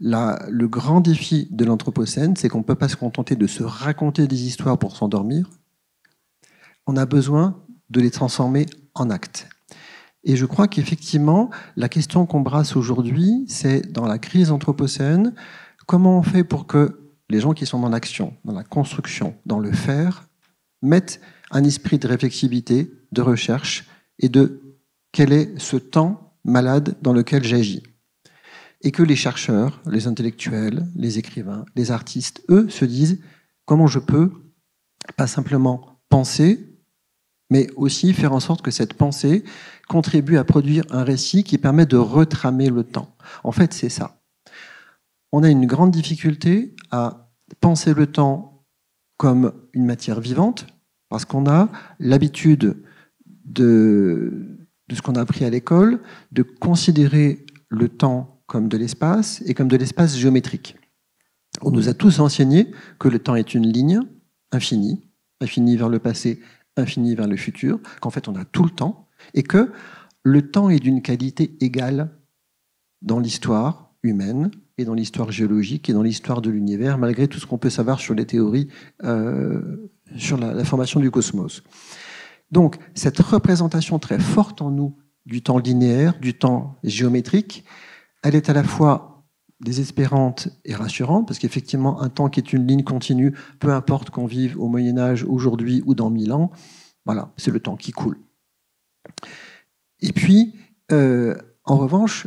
le grand défi de l'Anthropocène, c'est qu'on ne peut pas se contenter de se raconter des histoires pour s'endormir. On a besoin de les transformer en actes. Et je crois qu'effectivement, la question qu'on brasse aujourd'hui, c'est dans la crise anthropocène, comment on fait pour que les gens qui sont dans l'action, dans la construction, dans le faire, mettent un esprit de réflexivité, de recherche et de quel est ce temps malade dans lequel j'agis. Et que les chercheurs, les intellectuels, les écrivains, les artistes, eux, se disent comment je peux pas simplement penser, mais aussi faire en sorte que cette pensée contribue à produire un récit qui permet de retramer le temps. En fait, c'est ça. On a une grande difficulté à penser le temps comme une matière vivante, parce qu'on a l'habitude de ce qu'on a appris à l'école, de considérer le temps comme de l'espace et comme de l'espace géométrique. On nous a tous enseigné que le temps est une ligne infinie, infinie vers le passé, infinie vers le futur, qu'en fait on a tout le temps, et que le temps est d'une qualité égale dans l'histoire humaine et dans l'histoire géologique et dans l'histoire de l'univers, malgré tout ce qu'on peut savoir sur les théories, sur la formation du cosmos. Donc, cette représentation très forte en nous du temps linéaire, du temps géométrique, elle est à la fois désespérante et rassurante, parce qu'effectivement, un temps qui est une ligne continue, peu importe qu'on vive au Moyen-Âge, aujourd'hui ou dans 1000 ans, voilà, c'est le temps qui coule. Et puis, en revanche,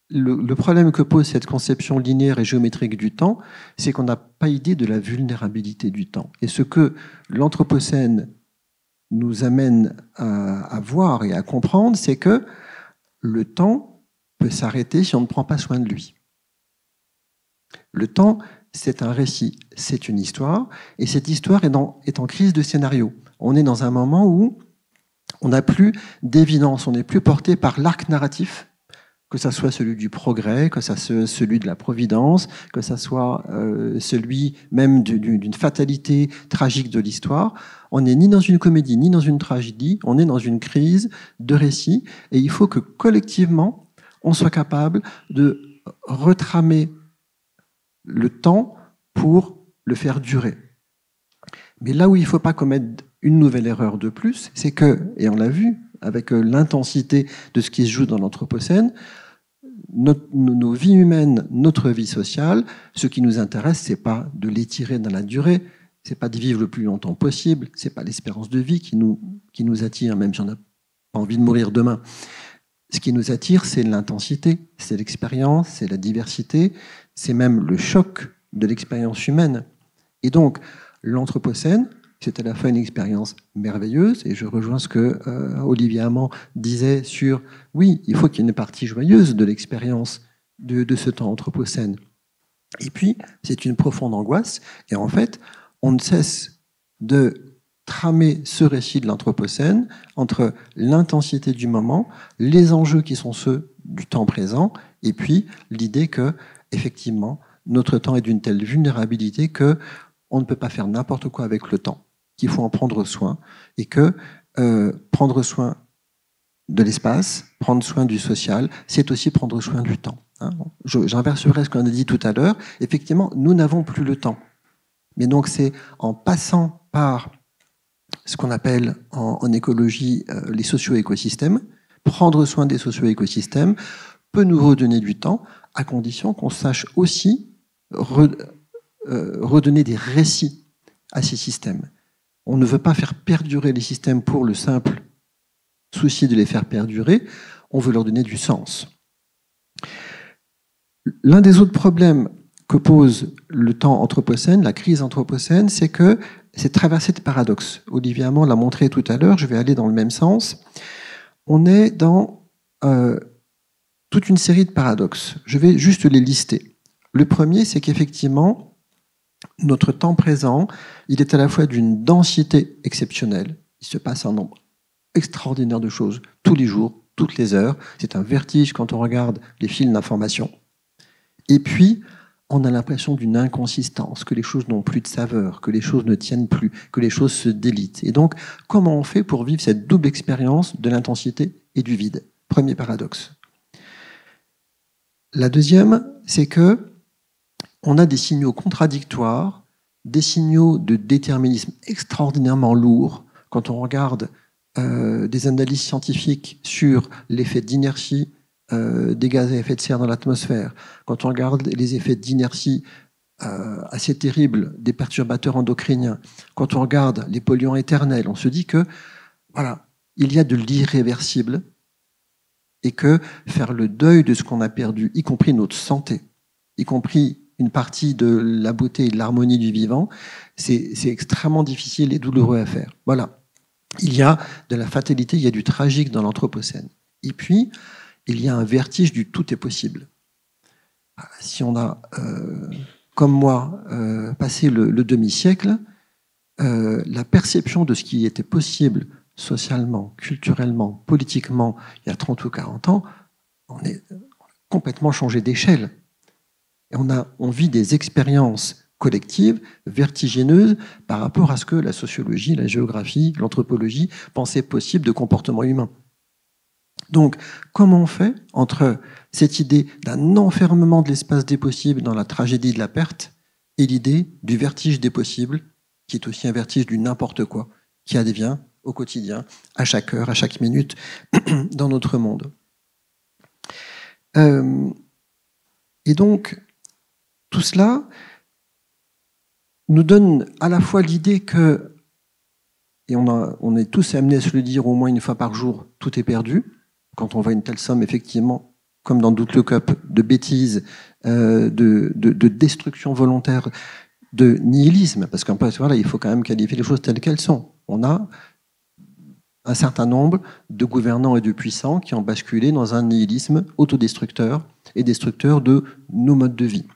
le problème que pose cette conception linéaire et géométrique du temps, c'est qu'on n'a pas idée de la vulnérabilité du temps. Et ce que l'Anthropocène nous amène à voir et à comprendre, c'est que le temps peut s'arrêter si on ne prend pas soin de lui. Le temps, c'est un récit, c'est une histoire, et cette histoire est en crise de scénario. On est dans un moment où on n'a plus d'évidence, on n'est plus porté par l'arc narratif, que ça soit celui du progrès, que ça soit celui de la providence, que ça soit celui même d'une fatalité tragique de l'histoire. On n'est ni dans une comédie, ni dans une tragédie, on est dans une crise de récit, et il faut que collectivement, on soit capable de retramer le temps pour le faire durer. Mais là où il ne faut pas commettre une nouvelle erreur de plus, c'est que, et on l'a vu avec l'intensité de ce qui se joue dans l'Anthropocène, nos vies humaines, notre vie sociale, ce qui nous intéresse, c'est pas de l'étirer dans la durée, c'est pas de vivre le plus longtemps possible, c'est pas l'espérance de vie qui nous attire, même si on n'a pas envie de mourir demain. Ce qui nous attire, c'est l'intensité, c'est l'expérience, c'est la diversité, c'est même le choc de l'expérience humaine. Et donc, l'Anthropocène, c'est à la fois une expérience merveilleuse, et je rejoins ce que Olivier Amand disait sur, oui, il faut qu'il y ait une partie joyeuse de l'expérience de ce temps anthropocène. Et puis, c'est une profonde angoisse, et en fait, on ne cesse de tramer ce récit de l'Anthropocène entre l'intensité du moment, les enjeux qui sont ceux du temps présent, et puis l'idée que, effectivement, notre temps est d'une telle vulnérabilité que on ne peut pas faire n'importe quoi avec le temps, qu'il faut en prendre soin, et que prendre soin de l'espace, prendre soin du social, c'est aussi prendre soin du temps. J'inverserai ce qu'on a dit tout à l'heure. Effectivement, nous n'avons plus le temps. Mais donc c'est en passant par ce qu'on appelle en écologie les socio-écosystèmes, prendre soin des socio-écosystèmes peut nous redonner du temps, à condition qu'on sache aussi redonner des récits à ces systèmes. On ne veut pas faire perdurer les systèmes pour le simple souci de les faire perdurer, on veut leur donner du sens. L'un des autres problèmes que pose le temps anthropocène, la crise anthropocène, c'est que c'est traversé de paradoxes. Olivier Hamon l'a montré tout à l'heure, je vais aller dans le même sens. On est dans toute une série de paradoxes. Je vais juste les lister. Le premier, c'est qu'effectivement, notre temps présent, il est à la fois d'une densité exceptionnelle. Il se passe un nombre extraordinaire de choses tous les jours, toutes les heures. C'est un vertige quand on regarde les fils d'information. Et puis, on a l'impression d'une inconsistance, que les choses n'ont plus de saveur, que les choses ne tiennent plus, que les choses se délitent. Et donc, comment on fait pour vivre cette double expérience de l'intensité et du vide? Premier paradoxe. La deuxième, c'est que on a des signaux contradictoires, des signaux de déterminisme extraordinairement lourds. Quand on regarde des analyses scientifiques sur l'effet d'inertie des gaz à effet de serre dans l'atmosphère, quand on regarde les effets d'inertie assez terribles des perturbateurs endocriniens, quand on regarde les polluants éternels, on se dit que voilà, il y a de l'irréversible et que faire le deuil de ce qu'on a perdu, y compris notre santé, y compris une partie de la beauté et de l'harmonie du vivant, c'est extrêmement difficile et douloureux à faire. Voilà. Il y a de la fatalité, il y a du tragique dans l'Anthropocène. Et puis, il y a un vertige du tout est possible. Si on a, comme moi, passé le demi-siècle, la perception de ce qui était possible socialement, culturellement, politiquement, il y a 30 ou 40 ans, on a complètement changé d'échelle. Et on vit des expériences collectives, vertigineuses, par rapport à ce que la sociologie, la géographie, l'anthropologie pensaient possible de comportement humain. Donc, comment on fait entre cette idée d'un enfermement de l'espace des possibles dans la tragédie de la perte et l'idée du vertige des possibles, qui est aussi un vertige du n'importe quoi, qui advient au quotidien, à chaque heure, à chaque minute, dans notre monde. Et donc, tout cela nous donne à la fois l'idée que, et on est tous amenés à se le dire au moins une fois par jour, tout est perdu. Quand on voit une telle somme, effectivement, comme dans Don't Look Up, de bêtises, de destruction volontaire, de nihilisme, parce qu'en plus, voilà, il faut quand même qualifier les choses telles qu'elles sont. On a un certain nombre de gouvernants et de puissants qui ont basculé dans un nihilisme autodestructeur et destructeur de nos modes de vie.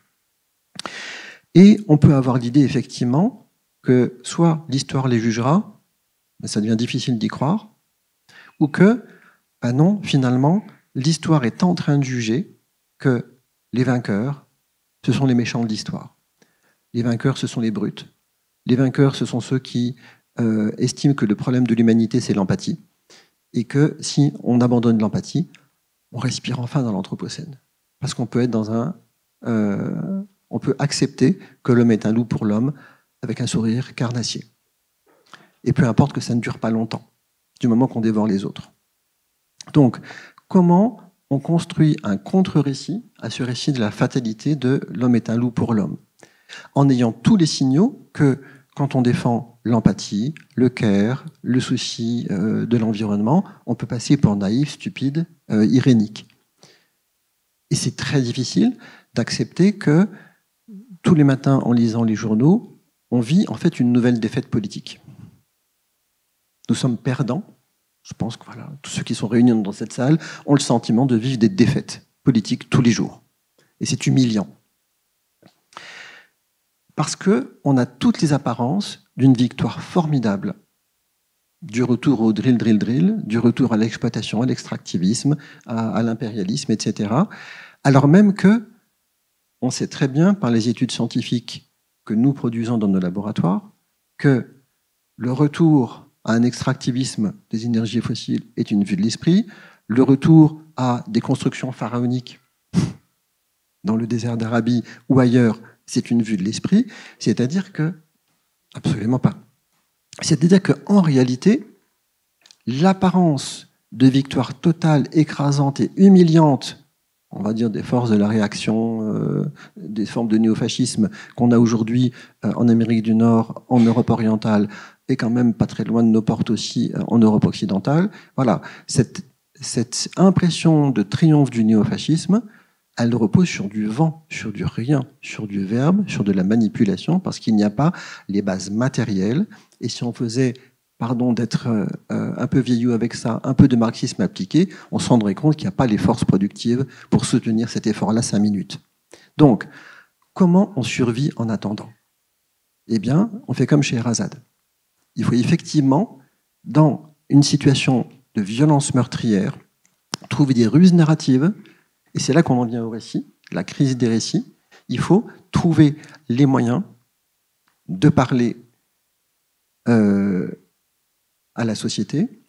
Et on peut avoir l'idée, effectivement, que soit l'histoire les jugera, mais ça devient difficile d'y croire, ou que, ben non, finalement, l'histoire est en train de juger que les vainqueurs, ce sont les méchants de l'histoire. Les vainqueurs, ce sont les brutes. Les vainqueurs, ce sont ceux qui estiment que le problème de l'humanité, c'est l'empathie, et que si on abandonne l'empathie, on respire enfin dans l'Anthropocène. Parce qu'on peut être dans on peut accepter que l'homme est un loup pour l'homme, avec un sourire carnassier. Et peu importe que ça ne dure pas longtemps, du moment qu'on dévore les autres. Donc, comment on construit un contre-récit à ce récit de la fatalité de l'homme est un loup pour l'homme, en ayant tous les signaux que, quand on défend l'empathie, le care, le souci de l'environnement, on peut passer pour naïf, stupide, irénique. Et c'est très difficile d'accepter que tous les matins, en lisant les journaux, on vit en fait une nouvelle défaite politique. Nous sommes perdants. Je pense que voilà, tous ceux qui sont réunis dans cette salle ont le sentiment de vivre des défaites politiques tous les jours. Et c'est humiliant. Parce qu'on a toutes les apparences d'une victoire formidable, du retour au drill, du retour à l'exploitation, à l'extractivisme, à l'impérialisme, etc. Alors même que on sait très bien par les études scientifiques que nous produisons dans nos laboratoires que le retour à un extractivisme des énergies fossiles est une vue de l'esprit, le retour à des constructions pharaoniques dans le désert d'Arabie ou ailleurs, c'est une vue de l'esprit, c'est-à-dire que, absolument pas. C'est-à-dire qu'en réalité, l'apparence de victoire totale, écrasante et humiliante, on va dire des forces de la réaction, des formes de néofascisme qu'on a aujourd'hui en Amérique du Nord, en Europe orientale, et quand même pas très loin de nos portes aussi en Europe occidentale. Voilà, cette impression de triomphe du néofascisme, elle repose sur du vent, sur du rien, sur du verbe, sur de la manipulation, parce qu'il n'y a pas les bases matérielles. Et si on faisait, pardon d'être un peu vieillot avec ça, un peu de marxisme appliqué, on se rendrait compte qu'il n'y a pas les forces productives pour soutenir cet effort-là 5 minutes. Donc, comment on survit en attendant? Eh bien, on fait comme chez Erazade. Il faut effectivement, dans une situation de violence meurtrière, trouver des ruses narratives. Et c'est là qu'on en vient au récit, la crise des récits. Il faut trouver les moyens de parler à la société,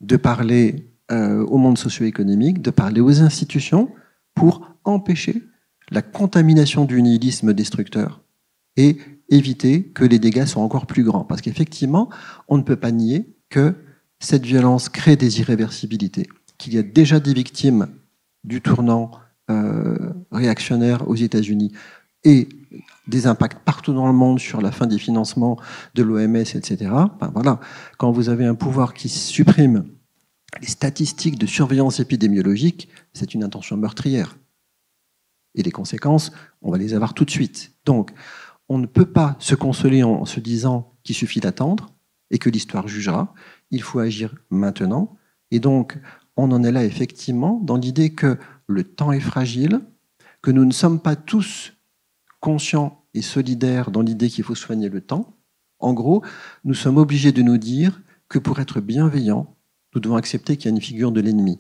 de parler au monde socio-économique, de parler aux institutions pour empêcher la contamination du nihilisme destructeur et éviter que les dégâts soient encore plus grands. Parce qu'effectivement, on ne peut pas nier que cette violence crée des irréversibilités, qu'il y a déjà des victimes du tournant réactionnaire aux États-Unis et des impacts partout dans le monde sur la fin des financements de l'OMS, etc. Ben voilà. Quand vous avez un pouvoir qui supprime les statistiques de surveillance épidémiologique, c'est une intention meurtrière. Et les conséquences, on va les avoir tout de suite. Donc, on ne peut pas se consoler en se disant qu'il suffit d'attendre et que l'histoire jugera. Il faut agir maintenant. Et donc, on en est là effectivement dans l'idée que le temps est fragile, que nous ne sommes pas tous conscients et solidaires dans l'idée qu'il faut soigner le temps. En gros, nous sommes obligés de nous dire que pour être bienveillants, nous devons accepter qu'il y a une figure de l'ennemi.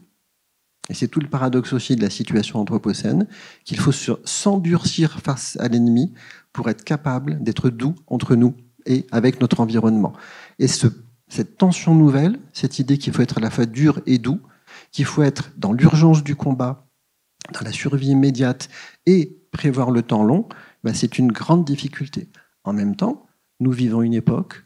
Et c'est tout le paradoxe aussi de la situation anthropocène, qu'il faut s'endurcir face à l'ennemi pour être capable d'être doux entre nous et avec notre environnement. Et cette tension nouvelle, cette idée qu'il faut être à la fois dur et doux, qu'il faut être dans l'urgence du combat, dans la survie immédiate et prévoir le temps long, ben c'est une grande difficulté. En même temps, nous vivons une époque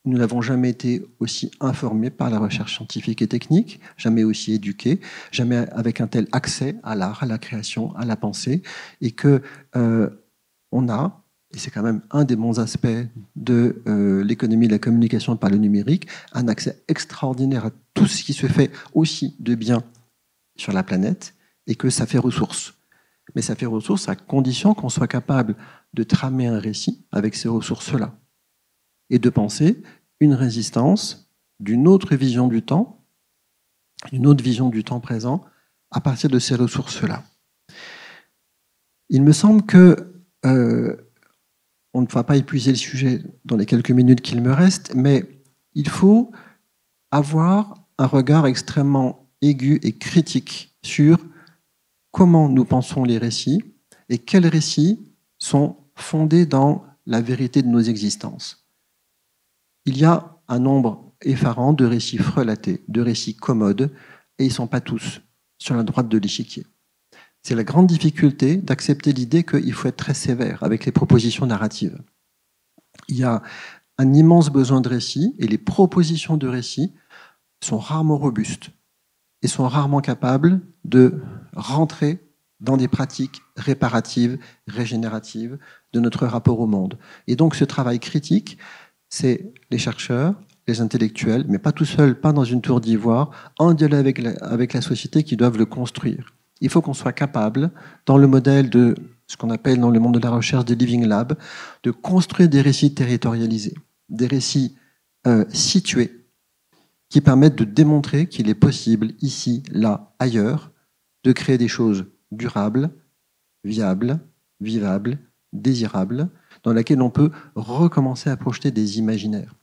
où nous n'avons jamais été aussi informés par la recherche scientifique et technique, jamais aussi éduqués, jamais avec un tel accès à l'art, à la création, à la pensée, et que on a, et c'est quand même un des bons aspects de l'économie de la communication par le numérique, un accès extraordinaire à tout ce qui se fait aussi de bien sur la planète, et que ça fait ressource. Mais ça fait ressource à condition qu'on soit capable de tramer un récit avec ces ressources-là, et de penser une résistance d'une autre vision du temps, une autre vision du temps présent, à partir de ces ressources-là. Il me semble que on ne va pas épuiser le sujet dans les quelques minutes qu'il me reste, mais il faut avoir un regard extrêmement aigu et critique sur comment nous pensons les récits et quels récits sont fondés dans la vérité de nos existences. Il y a un nombre effarant de récits frelatés, de récits commodes, et ils ne sont pas tous sur la droite de l'échiquier. C'est la grande difficulté d'accepter l'idée qu'il faut être très sévère avec les propositions narratives. Il y a un immense besoin de récits, et les propositions de récits sont rarement robustes et sont rarement capables de rentrer dans des pratiques réparatives, régénératives de notre rapport au monde. Et donc ce travail critique, c'est les chercheurs, les intellectuels, mais pas tout seuls, pas dans une tour d'ivoire, en dialogue avec la société qui doivent le construire. Il faut qu'on soit capable, dans le modèle de ce qu'on appelle dans le monde de la recherche des Living Labs, de construire des récits territorialisés, des récits situés, qui permettent de démontrer qu'il est possible, ici, là, ailleurs, de créer des choses durables, viables, vivables, désirables, dans laquelle on peut recommencer à projeter des imaginaires.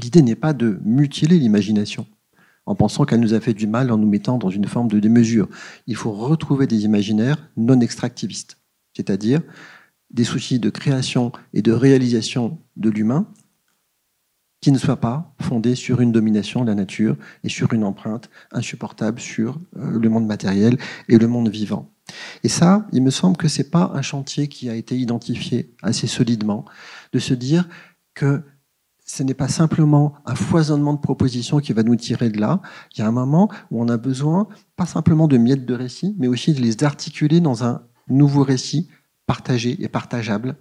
L'idée n'est pas de mutiler l'imagination en pensant qu'elle nous a fait du mal en nous mettant dans une forme de démesure. Il faut retrouver des imaginaires non extractivistes, c'est-à-dire des soucis de création et de réalisation de l'humain qui ne soient pas fondés sur une domination de la nature et sur une empreinte insupportable sur le monde matériel et le monde vivant. Et ça, il me semble que ce n'est pas un chantier qui a été identifié assez solidement, de se dire que ce n'est pas simplement un foisonnement de propositions qui va nous tirer de là. Il y a un moment où on a besoin, pas simplement de miettes de récits, mais aussi de les articuler dans un nouveau récit partagé et partageable,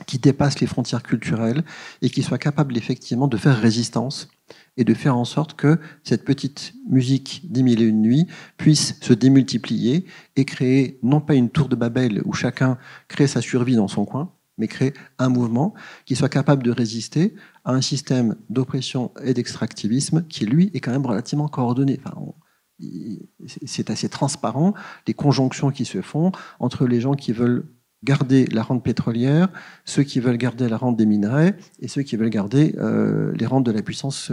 qui dépasse les frontières culturelles et qui soit capable effectivement de faire résistance et de faire en sorte que cette petite musique des mille et une nuits puisse se démultiplier et créer non pas une tour de Babel où chacun crée sa survie dans son coin, mais créer un mouvement qui soit capable de résister à un système d'oppression et d'extractivisme qui, lui, est quand même relativement coordonné. Enfin, c'est assez transparent, les conjonctions qui se font entre les gens qui veulent garder la rente pétrolière, ceux qui veulent garder la rente des minerais et ceux qui veulent garder les rentes de la puissance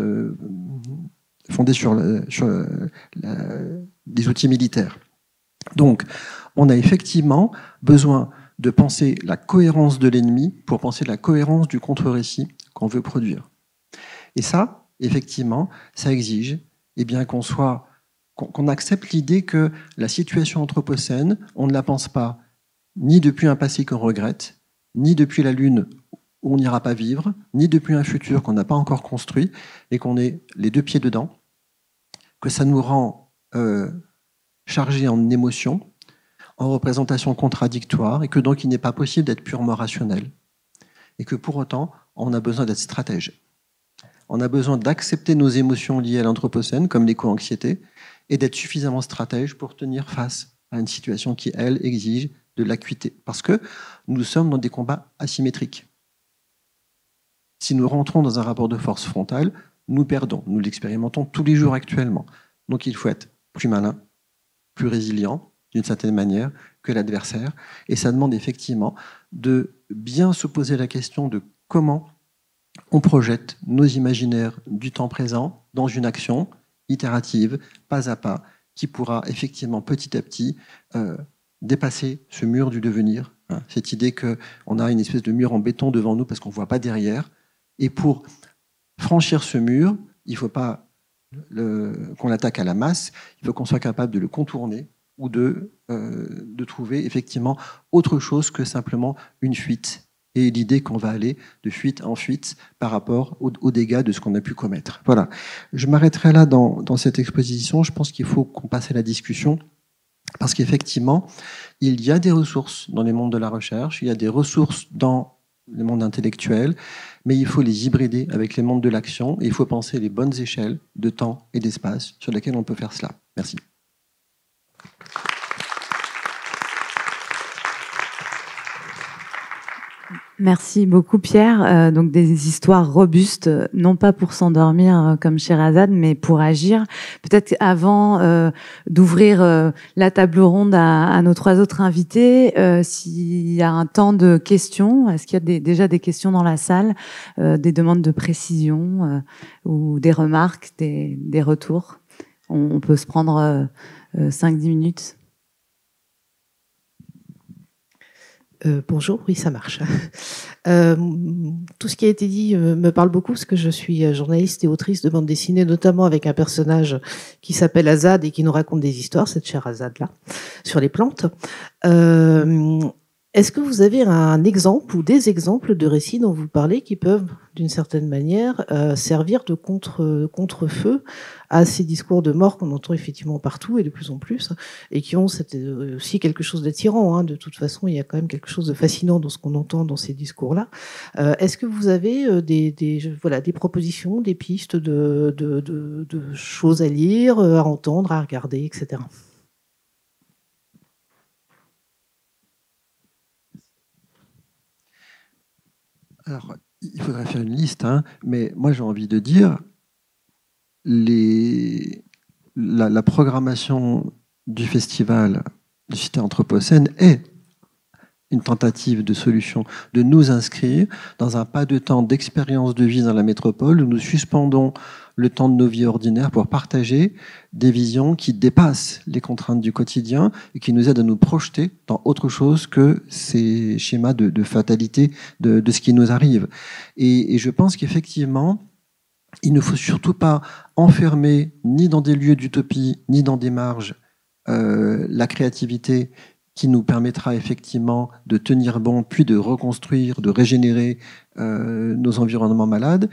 fondées sur des outils militaires. Donc, on a effectivement besoin de penser la cohérence de l'ennemi pour penser la cohérence du contre-récit qu'on veut produire. Et ça, effectivement, ça exige bien qu'on accepte l'idée que la situation anthropocène, on ne la pense pas ni depuis un passé qu'on regrette, ni depuis la Lune où on n'ira pas vivre, ni depuis un futur qu'on n'a pas encore construit, et qu'on est les deux pieds dedans, que ça nous rend chargés en émotions, en représentations contradictoires, et que donc il n'est pas possible d'être purement rationnel. Et que pour autant, on a besoin d'être stratège. On a besoin d'accepter nos émotions liées à l'anthropocène, comme l'éco-anxiété, et d'être suffisamment stratège pour tenir face à une situation qui, elle, exige de l'acuité. Parce que nous sommes dans des combats asymétriques. Si nous rentrons dans un rapport de force frontale, nous perdons. Nous l'expérimentons tous les jours actuellement. Donc il faut être plus malin, plus résilient, d'une certaine manière, que l'adversaire. Et ça demande effectivement de bien se poser la question de comment on projette nos imaginaires du temps présent dans une action itérative, pas à pas, qui pourra effectivement petit à petit dépasser ce mur du devenir. Cette idée qu'on a une espèce de mur en béton devant nous parce qu'on ne voit pas derrière. Et pour franchir ce mur, il ne faut pas qu'on l'attaque à la masse, il faut qu'on soit capable de le contourner ou de trouver effectivement autre chose que simplement une fuite. Et l'idée qu'on va aller de fuite en fuite par rapport aux dégâts de ce qu'on a pu commettre. Voilà. Je m'arrêterai là dans cette exposition. Je pense qu'il faut qu'on passe à la discussion. Parce qu'effectivement, il y a des ressources dans les mondes de la recherche, il y a des ressources dans les mondes intellectuels, mais il faut les hybrider avec les mondes de l'action et il faut penser les bonnes échelles de temps et d'espace sur lesquelles on peut faire cela. Merci. Merci beaucoup Pierre. Donc des histoires robustes, non pas pour s'endormir comme Sherazade, mais pour agir. Peut-être avant d'ouvrir la table ronde à nos trois autres invités, s'il y a un temps de questions, est-ce qu'il y a déjà des questions dans la salle, des demandes de précision ou des remarques, des retours? On peut se prendre 5-10 minutes. Bonjour, oui, ça marche. Tout ce qui a été dit me parle beaucoup parce que je suis journaliste et autrice de bande dessinée, notamment avec un personnage qui s'appelle Azad et qui nous raconte des histoires, cette chère Azad-là, sur les plantes. Est-ce que vous avez un exemple ou des exemples de récits dont vous parlez qui peuvent, d'une certaine manière, servir de contre-feu à ces discours de mort qu'on entend effectivement partout et de plus en plus, et qui ont aussi quelque chose d'attirant, hein. De toute façon, il y a quand même quelque chose de fascinant dans ce qu'on entend dans ces discours-là. Est-ce que vous avez des propositions, des pistes de choses à lire, à entendre, à regarder, etc. Alors, il faudrait faire une liste, hein, mais moi j'ai envie de dire la programmation du festival de Cité Anthropocène est une tentative de solution, de nous inscrire dans un pas de temps d'expérience de vie dans la métropole où nous suspendons le temps de nos vies ordinaires pour partager des visions qui dépassent les contraintes du quotidien et qui nous aident à nous projeter dans autre chose que ces schémas de fatalité de ce qui nous arrive. Et je pense qu'effectivement, il ne faut surtout pas enfermer ni dans des lieux d'utopie, ni dans des marges la créativité qui nous permettra effectivement de tenir bon, puis de reconstruire, de régénérer nos environnements malades,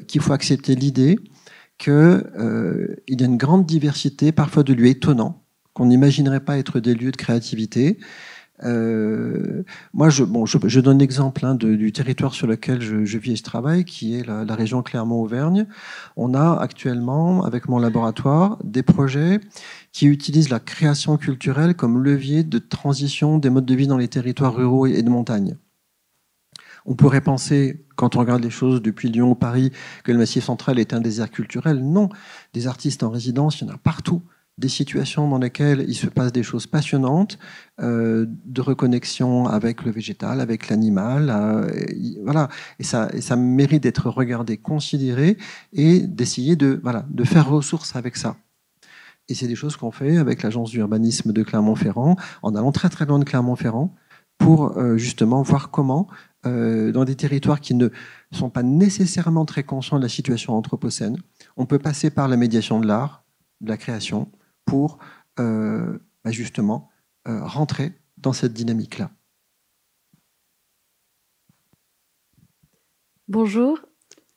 qu'il faut accepter l'idée qu'il y a une grande diversité, parfois de lieux étonnants, qu'on n'imaginerait pas être des lieux de créativité. Moi, je donne l'exemple du territoire sur lequel je vis et je travaille, qui est la région Clermont-Auvergne. On a actuellement, avec mon laboratoire, des projets qui utilisent la création culturelle comme levier de transition des modes de vie dans les territoires ruraux et de montagne. On pourrait penser, quand on regarde les choses depuis Lyon ou Paris, que le Massif central est un désert culturel. Non, des artistes en résidence, il y en a partout. Des situations dans lesquelles il se passe des choses passionnantes, de reconnexion avec le végétal, avec l'animal. Voilà. Et ça mérite d'être regardé, considéré et d'essayer de faire ressource avec ça. Et c'est des choses qu'on fait avec l'agence d'urbanisme de Clermont-Ferrand, en allant très très loin de Clermont-Ferrand, pour justement voir comment, dans des territoires qui ne sont pas nécessairement très conscients de la situation anthropocène, on peut passer par la médiation de l'art, de la création, pour justement rentrer dans cette dynamique-là. Bonjour.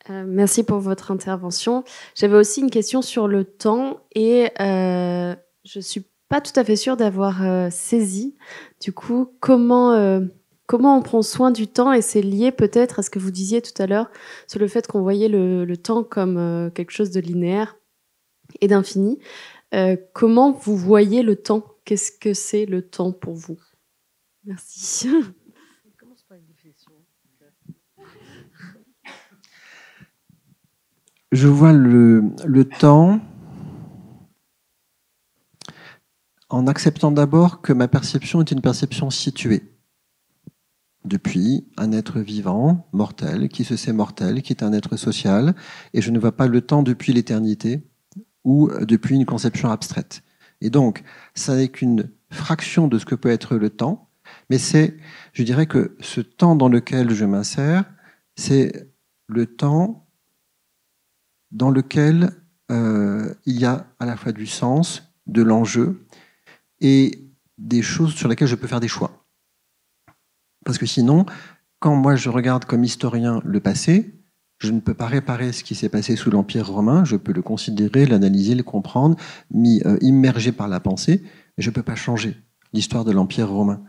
Merci pour votre intervention. J'avais aussi une question sur le temps et je suis pas tout à fait sûre d'avoir saisi. Du coup, comment on prend soin du temps, et c'est lié peut-être à ce que vous disiez tout à l'heure sur le fait qu'on voyait le temps comme quelque chose de linéaire et d'infini. Comment vous voyez le temps? Qu'est-ce que c'est le temps pour vous? Merci. Je vois le temps en acceptant d'abord que ma perception est une perception située. Depuis un être vivant, mortel, qui se sait mortel, qui est un être social, et je ne vois pas le temps depuis l'éternité ou depuis une conception abstraite. Et donc, ça n'est qu'une fraction de ce que peut être le temps, mais je dirais que ce temps dans lequel je m'insère, c'est le temps dans lequel il y a à la fois du sens, de l'enjeu et des choses sur lesquelles je peux faire des choix. Parce que sinon, quand moi je regarde comme historien le passé, je ne peux pas réparer ce qui s'est passé sous l'Empire romain, je peux le considérer, l'analyser, le comprendre, m'y immerger par la pensée, mais je ne peux pas changer l'histoire de l'Empire romain.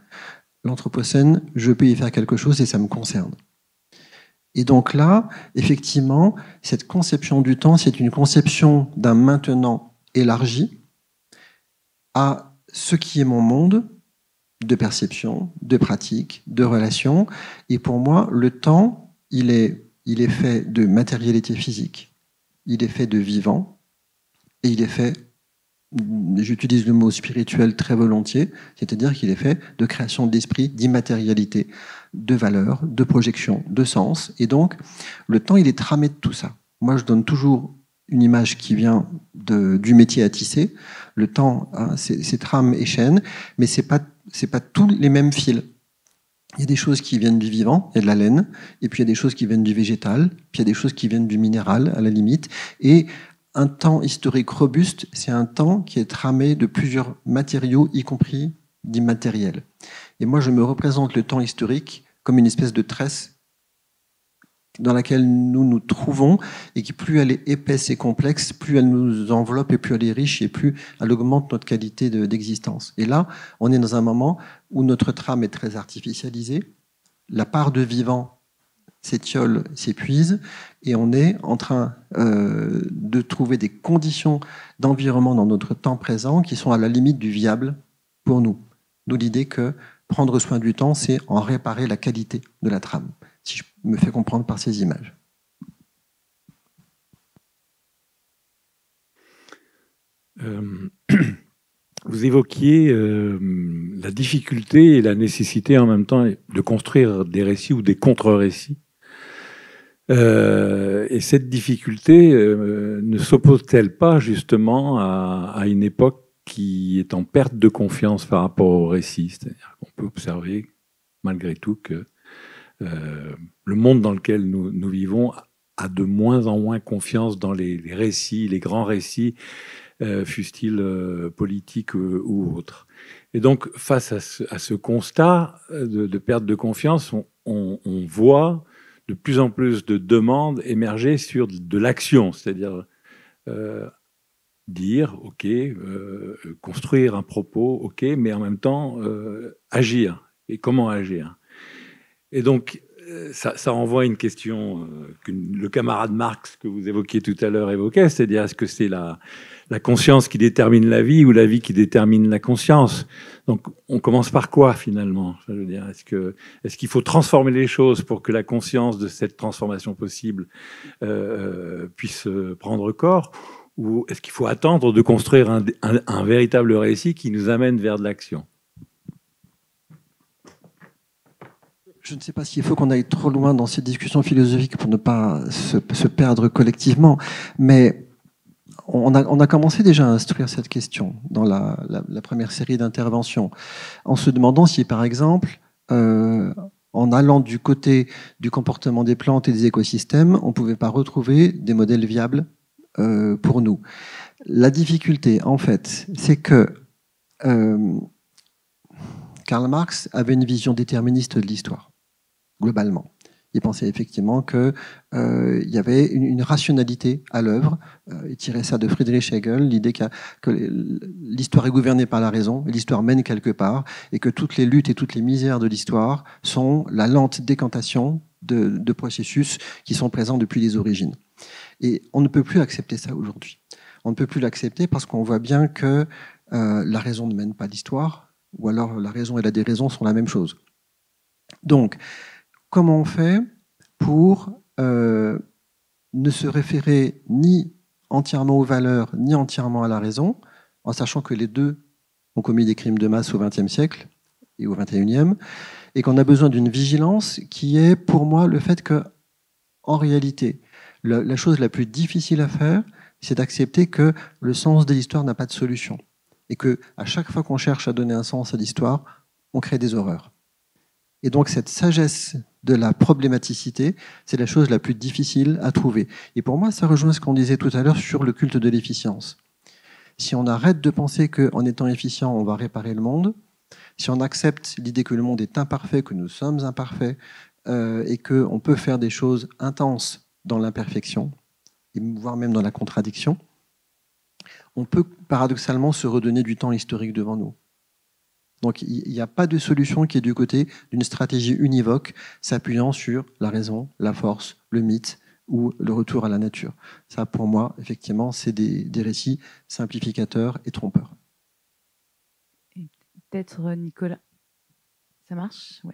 L'Anthropocène, je peux y faire quelque chose et ça me concerne. Et donc là, effectivement, cette conception du temps, c'est une conception d'un maintenant élargi à ce qui est mon monde de perception, de pratique, de relation. Et pour moi, le temps, il est fait de matérialité physique, il est fait de vivant, et il est fait, j'utilise le mot spirituel très volontiers, c'est-à-dire qu'il est fait de création d'esprit, d'immatérialité, de valeur, de projection, de sens. Et donc, le temps, il est tramé de tout ça. Moi, je donne toujours une image qui vient du métier à tisser. Le temps, hein, c'est trame et chaîne, mais c'est pas tous les mêmes fils. Il y a des choses qui viennent du vivant, il y a de la laine, et puis il y a des choses qui viennent du végétal, puis il y a des choses qui viennent du minéral, à la limite. Et un temps historique robuste, c'est un temps qui est tramé de plusieurs matériaux, y compris d'immatériel. Et moi, je me représente le temps historique comme une espèce de tresse dans laquelle nous nous trouvons, et qui, plus elle est épaisse et complexe, plus elle nous enveloppe, et plus elle est riche, et plus elle augmente notre qualité d'existence. Et là, on est dans un moment où notre trame est très artificialisée, la part de vivant s'étiole, s'épuise, et on est en train de trouver des conditions d'environnement dans notre temps présent qui sont à la limite du viable pour nous. D'où l'idée que prendre soin du temps, c'est en réparer la qualité de la trame, si je me fais comprendre par ces images. Vous évoquiez la difficulté et la nécessité en même temps de construire des récits ou des contre-récits. Et cette difficulté ne s'oppose-t-elle pas justement à une époque qui est en perte de confiance par rapport au récit? C'est-à-dire qu'on peut observer malgré tout que le monde dans lequel nous vivons a de moins en moins confiance dans les récits, les grands récits, fussent-ils politiques ou autres. Et donc, face à ce constat de perte de confiance, on voit de plus en plus de demandes émerger sur de l'action, c'est-à-dire dire, OK, construire un propos, OK, mais en même temps agir. Et comment agir? Et donc, ça renvoie à une question que le camarade Marx que vous évoquiez tout à l'heure évoquait, c'est-à-dire est-ce que c'est la conscience qui détermine la vie ou la vie qui détermine la conscience? Donc, on commence par quoi finalement? Je veux dire, est-ce qu'il faut transformer les choses pour que la conscience de cette transformation possible puisse prendre corps? Ou est-ce qu'il faut attendre de construire un véritable récit qui nous amène vers de l'action? Je ne sais pas s'il faut qu'on aille trop loin dans cette discussion philosophique pour ne pas se perdre collectivement, mais on a commencé déjà à instruire cette question dans la première série d'interventions, en se demandant si, par exemple, en allant du côté du comportement des plantes et des écosystèmes, on ne pouvait pas retrouver des modèles viables pour nous. La difficulté, en fait, c'est que Karl Marx avait une vision déterministe de l'histoire, globalement. Il pensait effectivement qu'il y avait une rationalité à l'œuvre. Il tirait ça de Friedrich Hegel, l'idée que l'histoire est gouvernée par la raison, l'histoire mène quelque part, et que toutes les luttes et toutes les misères de l'histoire sont la lente décantation de processus qui sont présents depuis les origines. Et on ne peut plus accepter ça aujourd'hui. On ne peut plus l'accepter parce qu'on voit bien que la raison ne mène pas l'histoire, ou alors la raison et la déraison sont la même chose. Donc, comment on fait pour ne se référer ni entièrement aux valeurs, ni entièrement à la raison, en sachant que les deux ont commis des crimes de masse au XXe siècle et au XXIe, et qu'on a besoin d'une vigilance qui est, pour moi, le fait que, en réalité, la chose la plus difficile à faire, c'est d'accepter que le sens de l'histoire n'a pas de solution, et que à chaque fois qu'on cherche à donner un sens à l'histoire, on crée des horreurs. Et donc cette sagesse de la problématicité, c'est la chose la plus difficile à trouver. Et pour moi, ça rejoint ce qu'on disait tout à l'heure sur le culte de l'efficience. Si on arrête de penser qu'en étant efficient, on va réparer le monde, si on accepte l'idée que le monde est imparfait, que nous sommes imparfaits, et qu'on peut faire des choses intenses dans l'imperfection, et voire même dans la contradiction, on peut paradoxalement se redonner du temps historique devant nous. Donc il n'y a pas de solution qui est du côté d'une stratégie univoque s'appuyant sur la raison, la force, le mythe ou le retour à la nature. Ça, pour moi, effectivement, c'est des récits simplificateurs et trompeurs. Peut-être Nicolas, ça marche? Oui.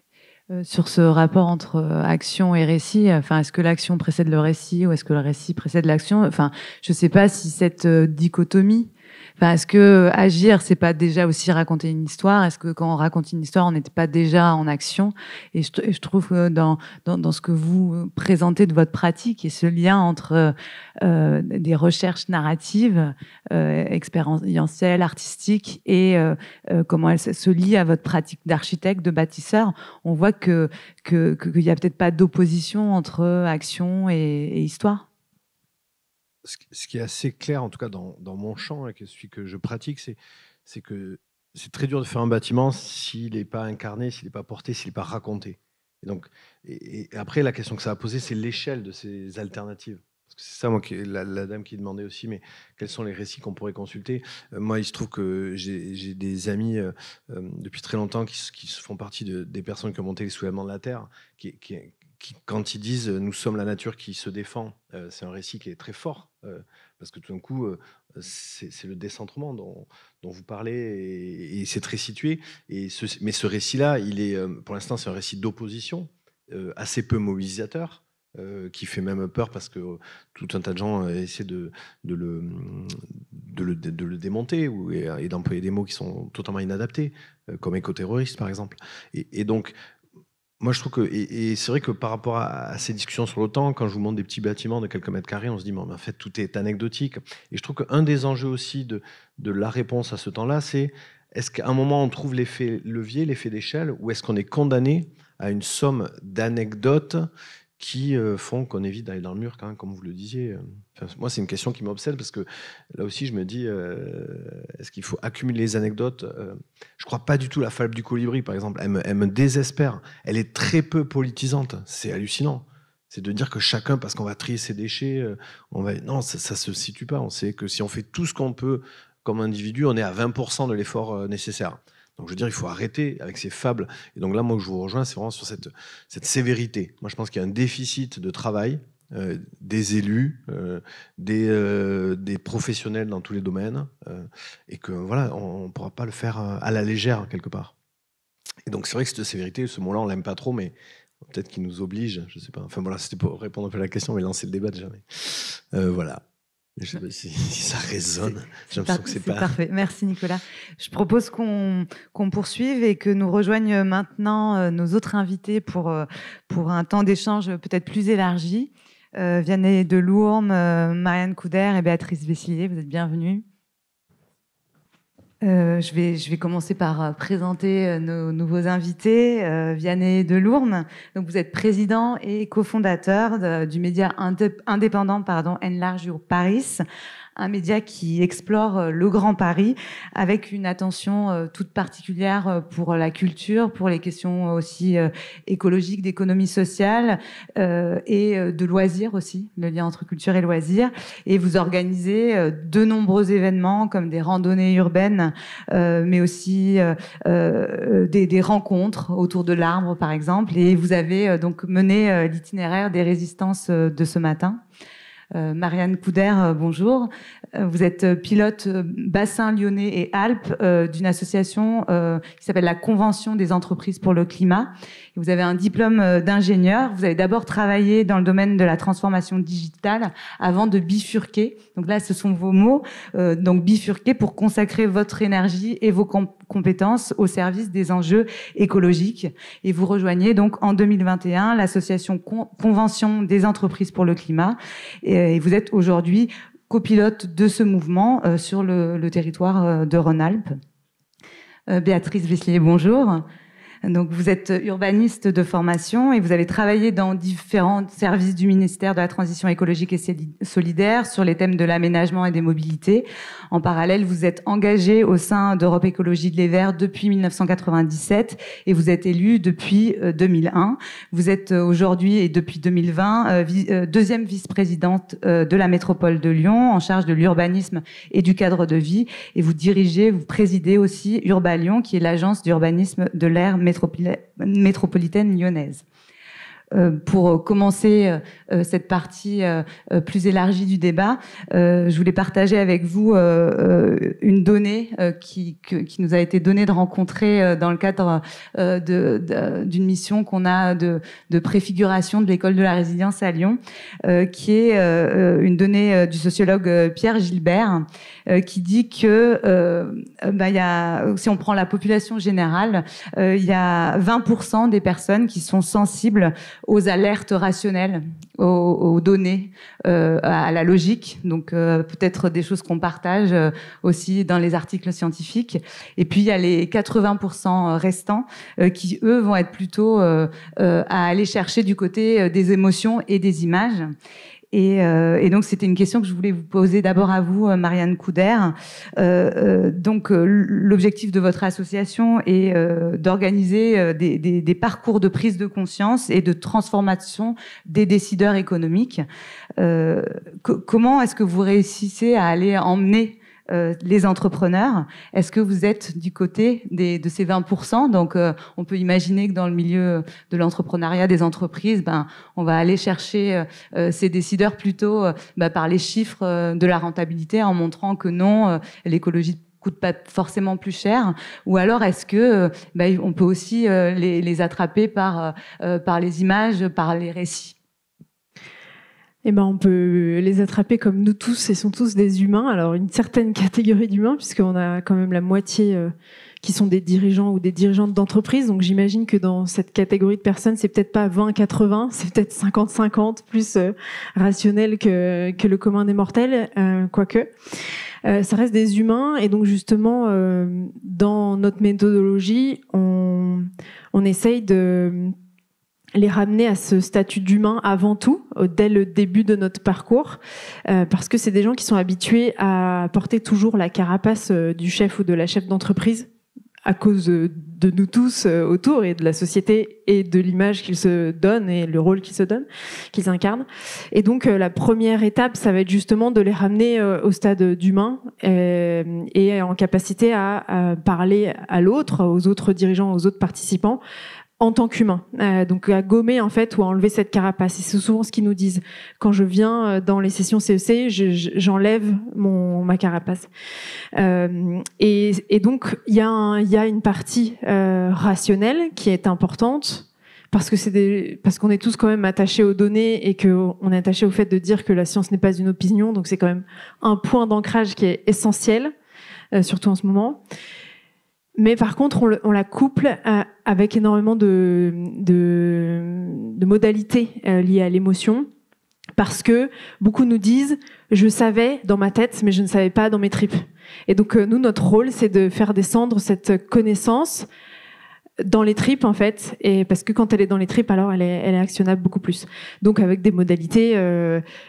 Sur ce rapport entre action et récit, enfin, est-ce que l'action précède le récit ou est-ce que le récit précède l'action? Enfin, je ne sais pas si cette dichotomie, enfin, est-ce que agir, c'est pas déjà aussi raconter une histoire? Est-ce que quand on raconte une histoire, on n'était pas déjà en action? Et je trouve que dans ce que vous présentez de votre pratique et ce lien entre des recherches narratives, expérientielles, artistiques et comment elles se lient à votre pratique d'architecte, de bâtisseur, on voit qu'il y a peut-être pas d'opposition entre action et histoire. Ce qui est assez clair, en tout cas dans mon champ, et celui que je pratique, c'est que c'est très dur de faire un bâtiment s'il n'est pas incarné, s'il n'est pas porté, s'il n'est pas raconté. Et donc, et après, la question que ça a posée, c'est l'échelle de ces alternatives. Parce que c'est ça, moi, la dame qui demandait aussi, mais quels sont les récits qu'on pourrait consulter? Moi, il se trouve que j'ai des amis depuis très longtemps qui font partie des personnes qui ont monté les soulèvements de la Terre, qui, quand ils disent « nous sommes la nature qui se défend », c'est un récit qui est très fort, parce que tout d'un coup, c'est le décentrement dont vous parlez, et c'est très situé. Mais ce récit-là, pour l'instant, c'est un récit d'opposition, assez peu mobilisateur, qui fait même peur parce que tout un tas de gens essaient de le démonter et d'employer des mots qui sont totalement inadaptés, comme éco-terroriste par exemple. Et donc, moi je trouve que, et c'est vrai que par rapport à ces discussions sur l'OTAN, quand je vous montre des petits bâtiments de quelques mètres carrés, on se dit, mais en fait tout est anecdotique. Et je trouve qu'un des enjeux aussi de la réponse à ce temps-là, c'est est-ce qu'à un moment on trouve l'effet levier, l'effet d'échelle, ou est-ce qu'on est condamné à une somme d'anecdotes qui font qu'on évite d'aller dans le mur, quand même, comme vous le disiez. Enfin, moi, c'est une question qui m'obsède parce que là aussi, je me dis, est-ce qu'il faut accumuler les anecdotes Je crois pas du tout la fable du colibri, par exemple. Elle me désespère. Elle est très peu politisante. C'est hallucinant. C'est de dire que chacun, parce qu'on va trier ses déchets, non, ça se situe pas. On sait que si on fait tout ce qu'on peut comme individu, on est à 20% de l'effort nécessaire. Donc, je veux dire, il faut arrêter avec ces fables. Et donc là, moi, où je vous rejoins, c'est vraiment sur cette sévérité. Moi, je pense qu'il y a un déficit de travail des élus, des professionnels dans tous les domaines, et que voilà, on ne pourra pas le faire à la légère, quelque part. Et donc, c'est vrai que cette sévérité, ce mot-là, on l'aime pas trop, mais peut-être qu'il nous oblige, je sais pas. Enfin, voilà, c'était pour répondre un peu à la question, mais lancer le débat déjà. Voilà. Je sais pas si ça résonne. J'ai l'impression que c'est pas... parfait. Merci Nicolas. Je propose qu'on poursuive et que nous rejoignent maintenant nos autres invités pour un temps d'échange peut-être plus élargi. Vianney Delourme, Marianne Couder et Béatrice Vessillier, vous êtes bienvenus. Je vais commencer par présenter nos nouveaux invités. Vianney Delourme, donc vous êtes président et cofondateur du média indépendant Enlarge Your Paris, un média qui explore le Grand Paris avec une attention toute particulière pour la culture, pour les questions aussi écologiques, d'économie sociale et de loisirs aussi, le lien entre culture et loisirs. Et vous organisez de nombreux événements comme des randonnées urbaines, mais aussi des rencontres autour de l'arbre, par exemple. Et vous avez donc mené l'itinéraire des résistances de ce matin. Marianne Couder, bonjour. Vous êtes pilote bassin lyonnais et Alpes d'une association qui s'appelle la Convention des entreprises pour le climat. Et vous avez un diplôme d'ingénieur. Vous avez d'abord travaillé dans le domaine de la transformation digitale avant de bifurquer. Donc là, ce sont vos mots. Donc bifurquer pour consacrer votre énergie et vos compétences au service des enjeux écologiques. Et vous rejoignez donc en 2021 l'association Convention des entreprises pour le climat. Et vous êtes aujourd'hui copilote de ce mouvement sur le territoire de Rhône-Alpes. Béatrice Vessillier, bonjour. Donc, vous êtes urbaniste de formation et vous avez travaillé dans différents services du ministère de la Transition écologique et solidaire sur les thèmes de l'aménagement et des mobilités. En parallèle, vous êtes engagé au sein d'Europe Écologie Les Verts depuis 1997 et vous êtes élu depuis 2001. Vous êtes aujourd'hui et depuis 2020 deuxième vice-présidente de la métropole de Lyon en charge de l'urbanisme et du cadre de vie et vous présidez aussi Urbalion qui est l'agence d'urbanisme de l'aire métropolitaine lyonnaise. Pour commencer cette partie plus élargie du débat, je voulais partager avec vous une donnée qui nous a été donnée de rencontrer dans le cadre d'une mission qu'on a de préfiguration de l'école de la résilience à Lyon, qui est une donnée du sociologue Pierre Gilbert, qui dit que si on prend la population générale, il y a 20% des personnes qui sont sensibles aux alertes rationnelles, aux données, à la logique. Donc peut-être des choses qu'on partage aussi dans les articles scientifiques. Et puis il y a les 80% restants qui, eux, vont être plutôt à aller chercher du côté des émotions et des images. Et donc c'était une question que je voulais vous poser d'abord à vous, Marianne Couder. Donc l'objectif de votre association est d'organiser des parcours de prise de conscience et de transformation des décideurs économiques. Comment est-ce que vous réussissez à aller emmener les entrepreneurs? Est-ce que vous êtes du côté de ces 20%? Donc, on peut imaginer que dans le milieu de l'entrepreneuriat des entreprises, on va aller chercher ces décideurs plutôt par les chiffres de la rentabilité en montrant que non, l'écologie coûte pas forcément plus cher, ou alors est-ce que on peut aussi les attraper par les images, par les récits? Eh ben, on peut les attraper comme nous tous, et sont tous des humains. Alors, une certaine catégorie d'humains, puisqu'on a quand même la moitié qui sont des dirigeants ou des dirigeantes d'entreprise. Donc, j'imagine que dans cette catégorie de personnes, c'est peut-être pas 20-80, c'est peut-être 50-50, plus rationnel que le commun des mortels, quoique. Ça reste des humains, et donc justement, dans notre méthodologie, on essaye de les ramener à ce statut d'humain avant tout, dès le début de notre parcours, parce que c'est des gens qui sont habitués à porter toujours la carapace du chef ou de la chef d'entreprise, à cause de nous tous autour, et de la société, et de l'image qu'ils se donnent, et le rôle qu'ils se donnent, qu'ils incarnent. Et donc, la première étape, ça va être justement de les ramener au stade d'humain, et en capacité à parler à l'autre, aux autres dirigeants, aux autres participants, en tant qu'humain. Donc à gommer en fait, ou à enlever cette carapace. Et c'est souvent ce qu'ils nous disent. Quand je viens dans les sessions CEC, j'enlève ma carapace. Et donc il y a une partie rationnelle qui est importante, parce qu'on est tous quand même attachés aux données, et qu'on est attachés au fait de dire que la science n'est pas une opinion. Donc c'est quand même un point d'ancrage qui est essentiel, surtout en ce moment. Mais par contre, on la couple avec énormément de modalités liées à l'émotion, parce que beaucoup nous disent « je savais dans ma tête, mais je ne savais pas dans mes tripes ». Et donc, nous, notre rôle, c'est de faire descendre cette connaissance dans les tripes, en fait, et parce que quand elle est dans les tripes, alors elle est actionnable beaucoup plus. Donc, avec des modalités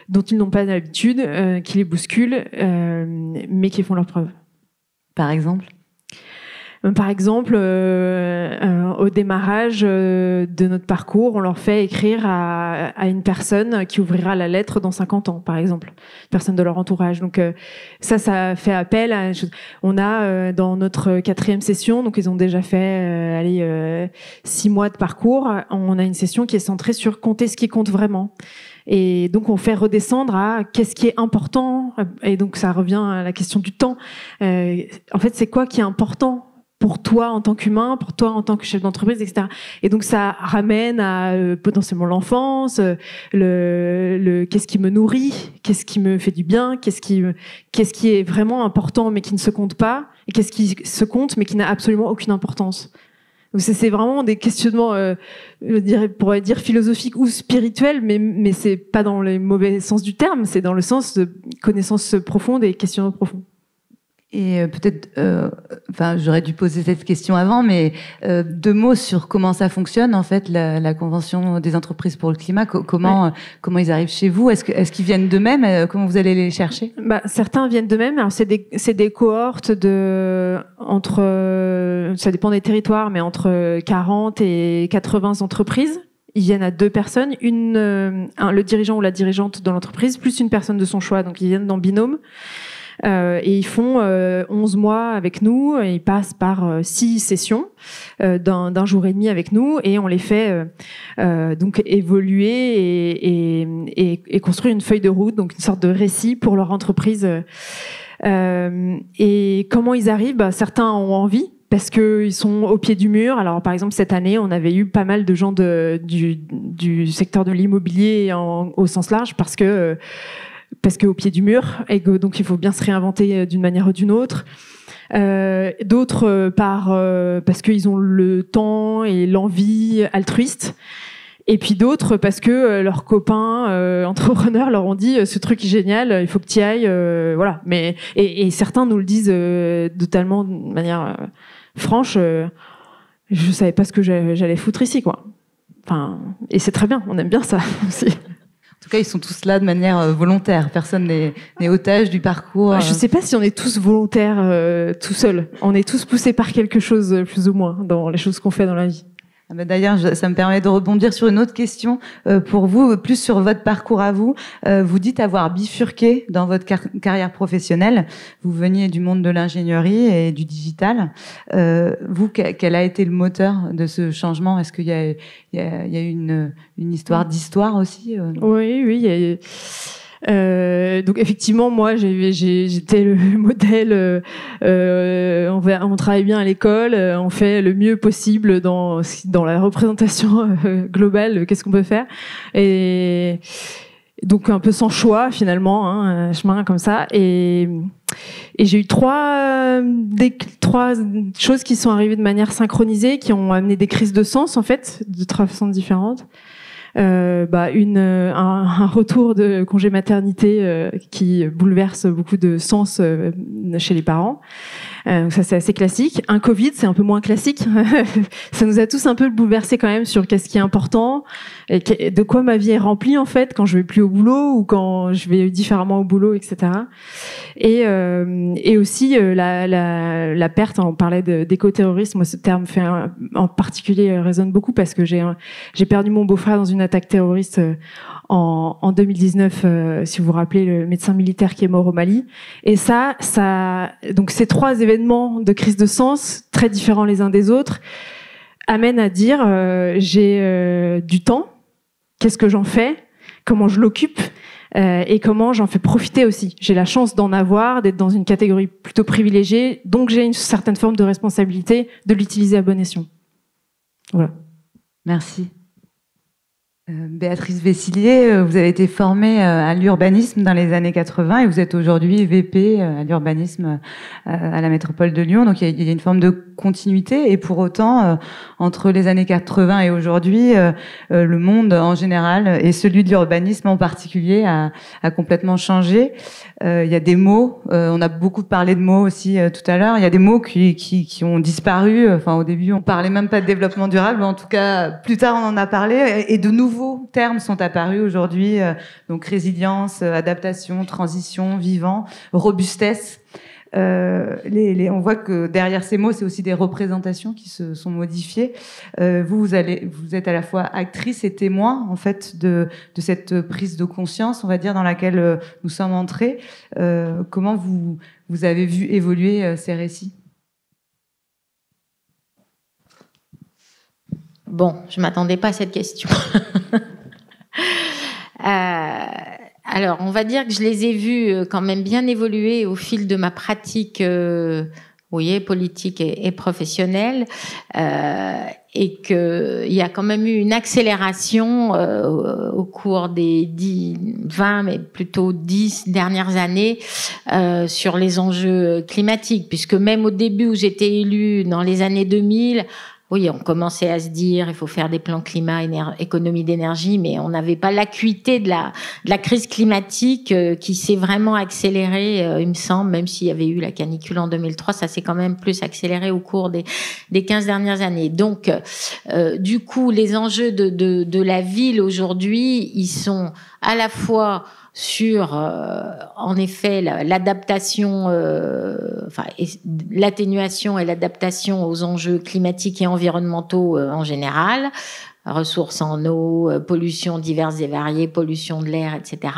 dont ils n'ont pas l'habitude, qui les bousculent, mais qui font leur preuve. Par exemple ? Par exemple, au démarrage de notre parcours, on leur fait écrire à une personne qui ouvrira la lettre dans 50 ans, par exemple, une personne de leur entourage. Donc ça fait appel à... On a dans notre 4e session, donc ils ont déjà fait 6 mois de parcours, on a une session qui est centrée sur compter ce qui compte vraiment. Et donc on fait redescendre à qu'est-ce qui est important, et donc ça revient à la question du temps. En fait, c'est quoi qui est important pour toi en tant qu'humain, pour toi en tant que chef d'entreprise, etc. Et donc ça ramène à potentiellement l'enfance, le qu'est-ce qui me nourrit, qu'est-ce qui me fait du bien, qu'est-ce qui est vraiment important mais qui ne se compte pas, et qu'est-ce qui se compte mais qui n'a absolument aucune importance. Donc c'est vraiment des questionnements, je pourrais dire philosophiques ou spirituels, mais c'est pas dans le mauvais sens du terme, c'est dans le sens de connaissance profonde et questionnement profond. Et peut-être, j'aurais dû poser cette question avant, mais 2 mots sur comment ça fonctionne en fait, la Convention des entreprises pour le climat. Comment ils arrivent chez vous ? Est-ce qu'ils viennent d'eux-mêmes ? Comment vous allez les chercher ? Certains viennent d'eux-mêmes. Alors c'est des cohortes ça dépend des territoires, mais entre 40 et 80 entreprises. Ils viennent à 2 personnes, le dirigeant ou la dirigeante de l'entreprise, plus une personne de son choix. Donc ils viennent en binôme. Et ils font 11 mois avec nous, et ils passent par 6 sessions d'un jour et demi avec nous, et on les fait donc évoluer et construire une feuille de route, donc une sorte de récit pour leur entreprise. Et comment ils arrivent ? Certains ont envie, parce qu'ils sont au pied du mur. Alors, par exemple, cette année, on avait eu pas mal de gens du secteur de l'immobilier au sens large, parce que au pied du mur, et que donc il faut bien se réinventer d'une manière ou d'une autre. D'autres parce qu'ils ont le temps et l'envie altruiste. Et puis d'autres parce que leurs copains entrepreneurs leur ont dit ce truc est génial, il faut que tu y ailles, voilà. Mais et certains nous le disent totalement de manière franche. Je savais pas ce que j'allais foutre ici, quoi. Enfin, et c'est très bien, on aime bien ça aussi. En tout cas, ils sont tous là de manière volontaire. Personne n'est otage du parcours. Je ne sais pas si on est tous volontaires tout seuls. On est tous poussés par quelque chose, plus ou moins, dans les choses qu'on fait dans la vie. D'ailleurs, ça me permet de rebondir sur une autre question pour vous, plus sur votre parcours à vous. Vous dites avoir bifurqué dans votre carrière professionnelle. Vous veniez du monde de l'ingénierie et du digital. Vous, quel a été le moteur de ce changement ? Est-ce qu'il y a eu une histoire d'histoire aussi ? Oui, il y a eu... donc effectivement, moi j'étais le modèle. On travaille bien à l'école, on fait le mieux possible dans la représentation globale. Qu'est-ce qu'on peut faire ? Et donc un peu sans choix finalement, hein, un chemin comme ça. Et j'ai eu trois choses qui sont arrivées de manière synchronisée, qui ont amené des crises de sens en fait, de 3 façons différentes. Un retour de congé maternité qui bouleverse beaucoup de sens chez les parents. Ça c'est assez classique. Un Covid, c'est un peu moins classique. Ça nous a tous un peu bouleversé quand même sur qu'est-ce qui est important et de quoi ma vie est remplie en fait quand je vais plus au boulot ou quand je vais différemment au boulot, etc. Et aussi la perte. On parlait d'écoterrorisme. Moi, ce terme en particulier résonne beaucoup parce que j'ai perdu mon beau-frère dans une attaque terroriste en 2019, si vous vous rappelez, le médecin militaire qui est mort au Mali. Et donc ces 3 événements de crise de sens, très différents les uns des autres, amènent à dire j'ai du temps, qu'est-ce que j'en fais, comment je l'occupe et comment j'en fais profiter aussi. J'ai la chance d'en avoir, d'être dans une catégorie plutôt privilégiée, donc j'ai une certaine forme de responsabilité de l'utiliser à bon escient. Voilà. Merci. Béatrice Vessillier, vous avez été formée à l'urbanisme dans les années 80 et vous êtes aujourd'hui VP à l'urbanisme à la métropole de Lyon. Donc il y a une forme de continuité et pour autant, entre les années 80 et aujourd'hui, le monde en général et celui de l'urbanisme en particulier a complètement changé. Il y a des mots, on a beaucoup parlé de mots aussi tout à l'heure, il y a des mots qui ont disparu. Enfin, au début, on parlait même pas de développement durable, mais en tout cas, plus tard, on en a parlé et de nouveaux termes sont apparus aujourd'hui, donc résilience, adaptation, transition, vivant, robustesse. On voit que derrière ces mots, c'est aussi des représentations qui se sont modifiées. Vous êtes à la fois actrice et témoin en fait de cette prise de conscience, on va dire, dans laquelle nous sommes entrés. Comment vous avez vu évoluer ces récits? Bon, je m'attendais pas à cette question. Alors, on va dire que je les ai vus quand même bien évoluer au fil de ma pratique, politique et professionnelle, et qu'il y a quand même eu une accélération au cours des 20, mais plutôt 10 dernières années sur les enjeux climatiques, puisque même au début où j'étais élue dans les années 2000, oui, on commençait à se dire il faut faire des plans climat, économie d'énergie, mais on n'avait pas l'acuité de la crise climatique qui s'est vraiment accélérée, il me semble, même s'il y avait eu la canicule en 2003, ça s'est quand même plus accéléré au cours des 15 dernières années. Donc, du coup, les enjeux de la ville aujourd'hui, ils sont à la fois sur, en effet, l'adaptation, l'atténuation et l'adaptation aux enjeux climatiques et environnementaux en général, ressources en eau, pollution diverses et variées, pollution de l'air, etc.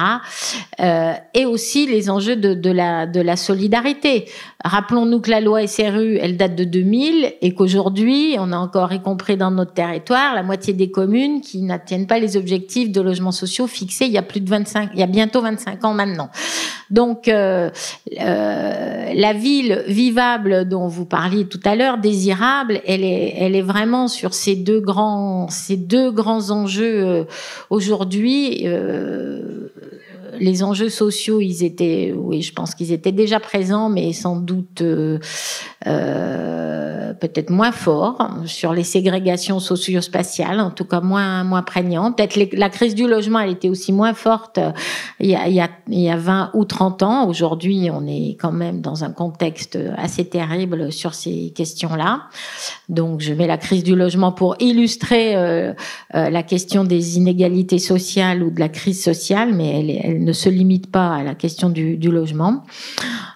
Et aussi les enjeux de la solidarité. Rappelons-nous que la loi SRU, elle date de 2000 et qu'aujourd'hui, on a encore, y compris dans notre territoire, la moitié des communes qui n'atteignent pas les objectifs de logements sociaux fixés il y a bientôt 25 ans maintenant. Donc, la ville vivable dont vous parliez tout à l'heure, désirable, elle est vraiment sur ces deux grands enjeux aujourd'hui. Les enjeux sociaux, je pense qu'ils étaient déjà présents, mais sans doute peut-être moins forts sur les ségrégations socio-spatiales, en tout cas moins prégnantes. Peut-être la crise du logement, elle était aussi moins forte il y a 20 ou 30 ans. Aujourd'hui, on est quand même dans un contexte assez terrible sur ces questions-là. Donc, je mets la crise du logement pour illustrer la question des inégalités sociales ou de la crise sociale, mais elle ne se limite pas à la question du logement.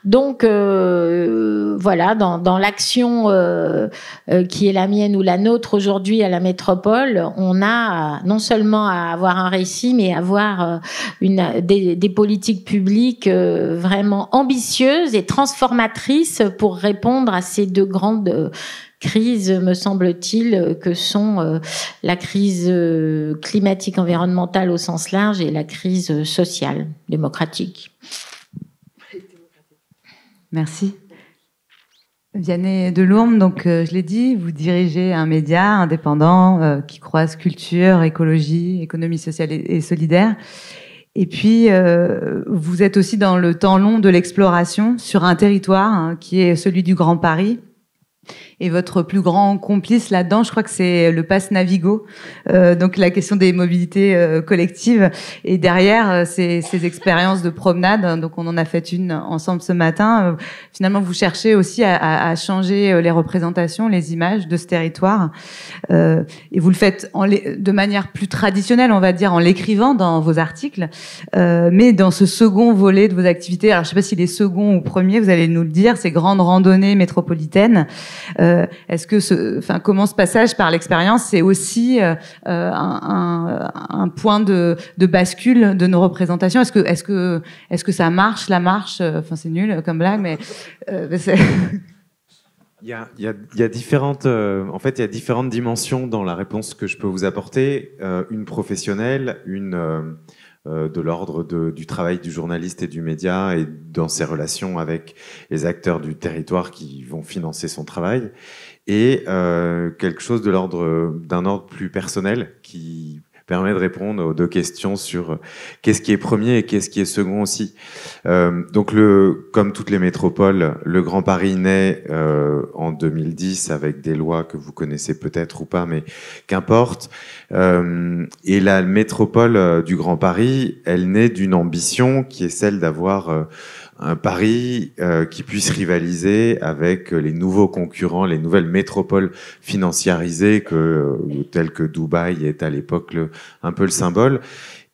Donc, voilà, dans l'action qui est la mienne ou la nôtre aujourd'hui à la métropole, on a non seulement à avoir un récit, mais à avoir des politiques publiques vraiment ambitieuses et transformatrices pour répondre à ces deux grandes crises, me semble-t-il, que sont la crise climatique environnementale au sens large et la crise sociale démocratique. Merci. Vianney Delourme, donc je l'ai dit, vous dirigez un média indépendant qui croise culture, écologie, économie sociale et solidaire. Et puis, vous êtes aussi dans le temps long de l'exploration sur un territoire qui est celui du Grand Paris. Et votre plus grand complice là-dedans, je crois que c'est le Pass Navigo, donc la question des mobilités collectives. Et derrière, ces expériences de promenade, donc on en a fait une ensemble ce matin, finalement vous cherchez aussi à changer les représentations, les images de ce territoire. Et vous le faites de manière plus traditionnelle, on va dire, en l'écrivant dans vos articles. Mais dans ce second volet de vos activités, alors je ne sais pas s'il est second ou premier, vous allez nous le dire, ces grandes randonnées métropolitaines. Est-ce que comment ce passage par l'expérience, c'est aussi un point de bascule de nos représentations? Est-ce que ça marche, la marche? Enfin, c'est nul comme blague, mais il y a différentes, en fait, il y a différentes dimensions dans la réponse que je peux vous apporter. Une professionnelle, une de l'ordre du travail du journaliste et du média et dans ses relations avec les acteurs du territoire qui vont financer son travail, et quelque chose d'un ordre plus personnel qui permet de répondre aux deux questions sur qu'est-ce qui est premier et qu'est-ce qui est second aussi. Donc, comme toutes les métropoles, le Grand Paris naît en 2010 avec des lois que vous connaissez peut-être ou pas, mais qu'importe. Et la métropole du Grand Paris, elle naît d'une ambition qui est celle d'avoir un Paris qui puisse rivaliser avec les nouveaux concurrents, les nouvelles métropoles financiarisées telles que Dubaï est à l'époque un peu le symbole.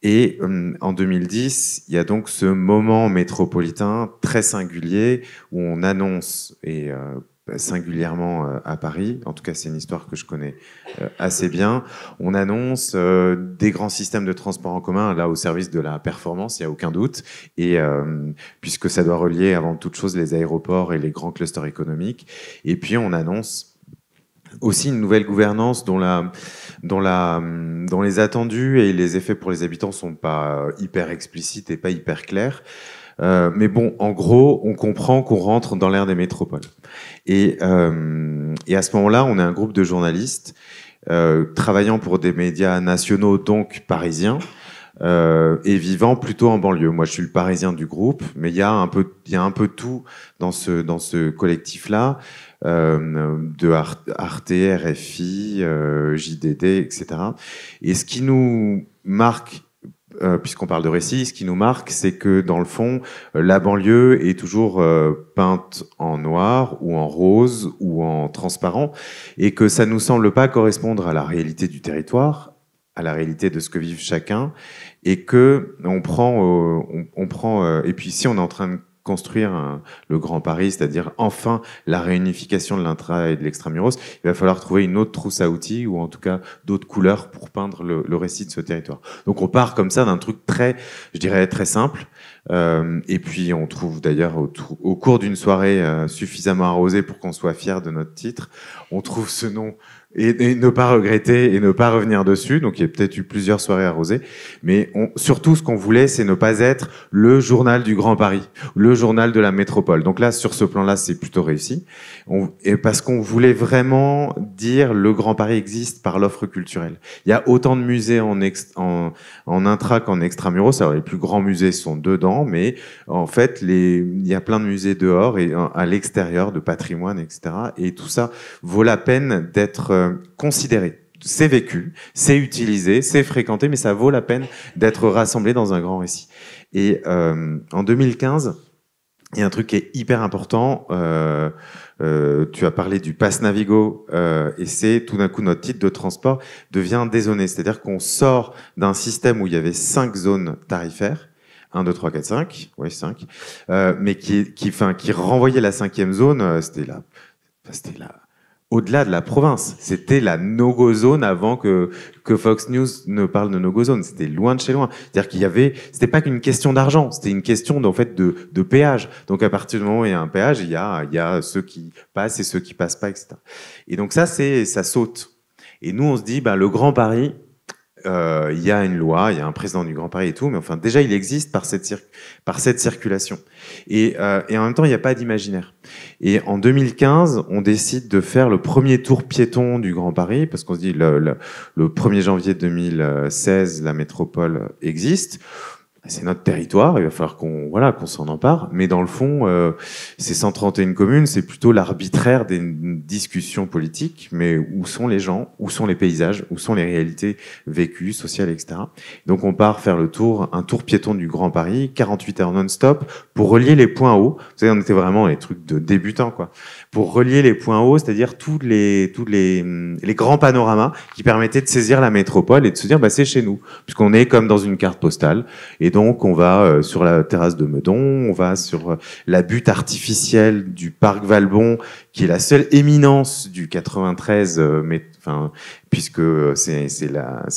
Et en 2010, il y a donc ce moment métropolitain très singulier où on annonce, et singulièrement à Paris, en tout cas c'est une histoire que je connais assez bien, on annonce des grands systèmes de transport en commun là au service de la performance, il n'y a aucun doute, et puisque ça doit relier avant toute chose les aéroports et les grands clusters économiques, et puis on annonce aussi une nouvelle gouvernance dont les attendus et les effets pour les habitants sont pas hyper explicites et pas hyper clairs. Mais bon, en gros, on comprend qu'on rentre dans l'ère des métropoles. Et à ce moment-là, on est un groupe de journalistes travaillant pour des médias nationaux, donc parisiens, et vivant plutôt en banlieue. Moi, je suis le Parisien du groupe, mais il y a un peu tout dans ce collectif-là, de Arte, RFI, JDD, etc. Et ce qui nous marque, puisqu'on parle de récit, ce qui nous marque, c'est que dans le fond, la banlieue est toujours peinte en noir ou en rose ou en transparent, et que ça nous semble pas correspondre à la réalité du territoire, à la réalité de ce que vivent chacun, et que on prend, et puis si on est en train de construire le Grand Paris, c'est-à-dire enfin la réunification de l'intra et de l'extramuros, il va falloir trouver une autre trousse à outils, ou en tout cas d'autres couleurs pour peindre le récit de ce territoire. Donc on part comme ça d'un truc je dirais très simple, et puis on trouve d'ailleurs au cours d'une soirée suffisamment arrosée pour qu'on soit fier de notre titre, on trouve ce nom et ne pas regretter et ne pas revenir dessus. Donc il y a peut-être eu plusieurs soirées arrosées, mais surtout ce qu'on voulait, c'est ne pas être le journal du Grand Paris, le journal de la métropole. Donc là, sur ce plan-là, c'est plutôt réussi, et parce qu'on voulait vraiment dire le Grand Paris existe par l'offre culturelle. Il y a autant de musées en intra qu'en extramuros. Alors les plus grands musées sont dedans, mais en fait il y a plein de musées dehors et à l'extérieur, de patrimoine, etc. Et tout ça vaut la peine d'être considéré. C'est vécu, c'est utilisé, c'est fréquenté, mais ça vaut la peine d'être rassemblé dans un grand récit. Et en 2015, il y a un truc qui est hyper important. Tu as parlé du Pass Navigo, et c'est tout d'un coup notre titre de transport devient dézoné. C'est-à-dire qu'on sort d'un système où il y avait 5 zones tarifaires, 1, 2, 3, 4, 5, oui 5, mais qui renvoyait la 5e zone, c'était au-delà de la province. C'était la no-go zone avant que Fox News ne parle de no-go zone. C'était loin de chez loin. C'est-à-dire c'était pas qu'une question d'argent, c'était une question de péage. Donc à partir du moment où il y a un péage, il y a ceux qui passent et ceux qui passent pas, etc. Et donc ça saute. Et nous on se dit, le Grand Paris, il y a une loi, il y a un président du Grand Paris et tout, mais enfin déjà il existe par cette circulation. Et en même temps il n'y a pas d'imaginaire. Et en 2015, on décide de faire le premier tour piéton du Grand Paris, parce qu'on se dit le 1er janvier 2016, la métropole existe. c'est notre territoire, il va falloir qu'on s'en empare. Mais dans le fond, ces 131 communes, c'est plutôt l'arbitraire des discussions politiques. Mais où sont les gens, où sont les paysages, où sont les réalités vécues, sociales, etc. Donc on part faire un tour piéton du Grand Paris, 48 heures non-stop, pour relier les points hauts. Vous savez, on était vraiment les trucs de débutants, quoi. Pour relier les points hauts, c'est-à-dire tous les grands panoramas qui permettaient de saisir la métropole et de se dire, bah, c'est chez nous, puisqu'on est comme dans une carte postale. Et donc, on va sur la terrasse de Meudon, on va sur la butte artificielle du parc Valbon, qui est la seule éminence du 93, puisque c'est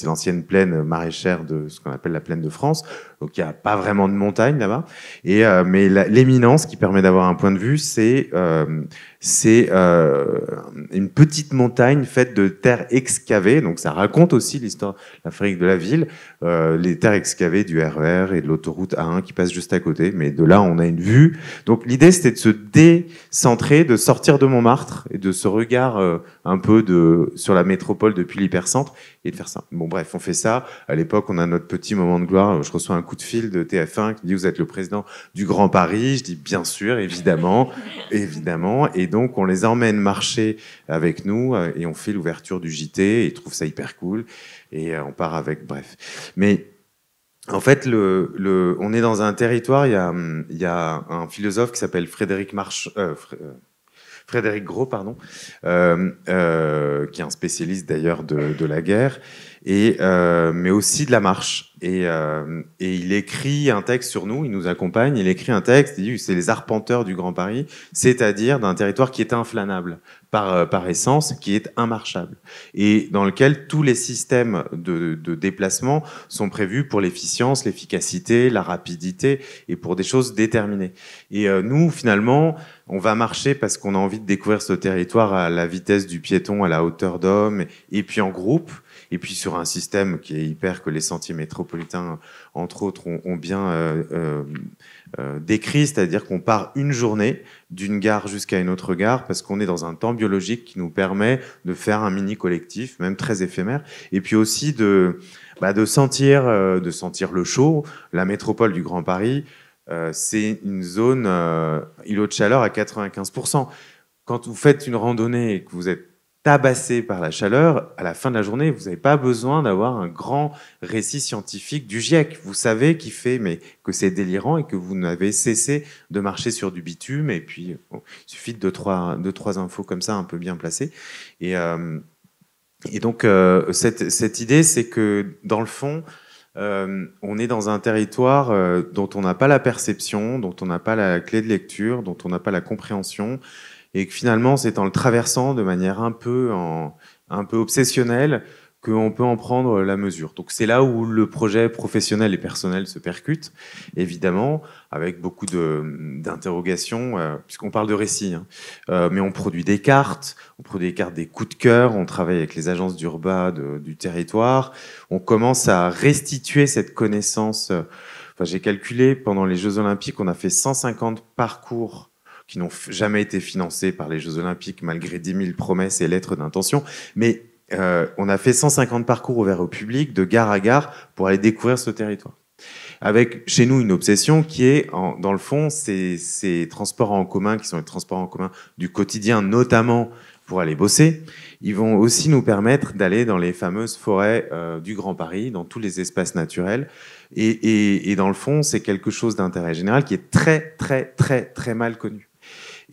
l'ancienne plaine maraîchère de ce qu'on appelle la plaine de France. Donc, il n'y a pas vraiment de montagne là-bas. Mais l'éminence qui permet d'avoir un point de vue, c'est une petite montagne faite de terres excavées. Donc, ça raconte aussi l'histoire de la fabrique de la ville. Les terres excavées du RER et de l'autoroute A1 qui passe juste à côté. Mais de là, on a une vue. Donc, l'idée, c'était de se décentrer, de sortir de Montmartre et de ce regard un peu sur la métropole depuis l'hypercentre et de faire ça. Bon, bref, on fait ça. À l'époque, on a notre petit moment de gloire. Je reçois un coup de fil de TF1 qui me dit « Vous êtes le président du Grand Paris ?» Je dis « Bien sûr, évidemment, évidemment. » Et donc, on les emmène marcher avec nous et on fait l'ouverture du JT. Et ils trouvent ça hyper cool. Et on part avec, bref. Mais en fait, on est dans un territoire, il y a un philosophe qui s'appelle Frédéric Gros, pardon, qui est un spécialiste d'ailleurs de la guerre, mais aussi de la marche. Et il écrit un texte sur nous, il nous accompagne, il écrit un texte, il dit c'est les arpenteurs du Grand Paris, c'est-à-dire d'un territoire qui est inflanable par essence, qui est immarchable, et dans lequel tous les systèmes de déplacement sont prévus pour l'efficience, l'efficacité, la rapidité, et pour des choses déterminées. Et nous, finalement, on va marcher parce qu'on a envie de découvrir ce territoire à la vitesse du piéton, à la hauteur d'homme, et puis en groupe, et puis sur un système qui est hyper, que les sentiers métropolitains, entre autres, ont bien décrit, c'est-à-dire qu'on part une journée d'une gare jusqu'à une autre gare, parce qu'on est dans un temps biologique qui nous permet de faire un mini-collectif, même très éphémère, et puis aussi de sentir le chaud. La métropole du Grand Paris, c'est une zone îlot de chaleur à 95%. Quand vous faites une randonnée et que vous êtes tabassé par la chaleur, à la fin de la journée, vous n'avez pas besoin d'avoir un grand récit scientifique du GIEC. Vous savez que c'est délirant et que vous n'avez cessé de marcher sur du bitume. Et puis, il suffit de deux, trois infos comme ça, un peu bien placées. Et donc, cette idée, c'est que, dans le fond, on est dans un territoire dont on n'a pas la perception, dont on n'a pas la clé de lecture, dont on n'a pas la compréhension, et que finalement, c'est en le traversant de manière un peu obsessionnelle qu'on peut en prendre la mesure. Donc c'est là où le projet professionnel et personnel se percute, évidemment, avec beaucoup d'interrogations, puisqu'on parle de récits, mais on produit des cartes, des coups de cœur, on travaille avec les agences d'Urba du territoire, on commence à restituer cette connaissance. Enfin, j'ai calculé, pendant les Jeux Olympiques, on a fait 150 parcours qui n'ont jamais été financés par les Jeux Olympiques, malgré 10 000 promesses et lettres d'intention, mais on a fait 150 parcours ouverts au public, de gare à gare, pour aller découvrir ce territoire. Avec, chez nous, une obsession qui est, dans le fond, ces transports en commun, qui sont les transports en commun du quotidien, notamment pour aller bosser, ils vont aussi nous permettre d'aller dans les fameuses forêts du Grand Paris, dans tous les espaces naturels. Et dans le fond, c'est quelque chose d'intérêt général qui est très, très, très, très mal connu.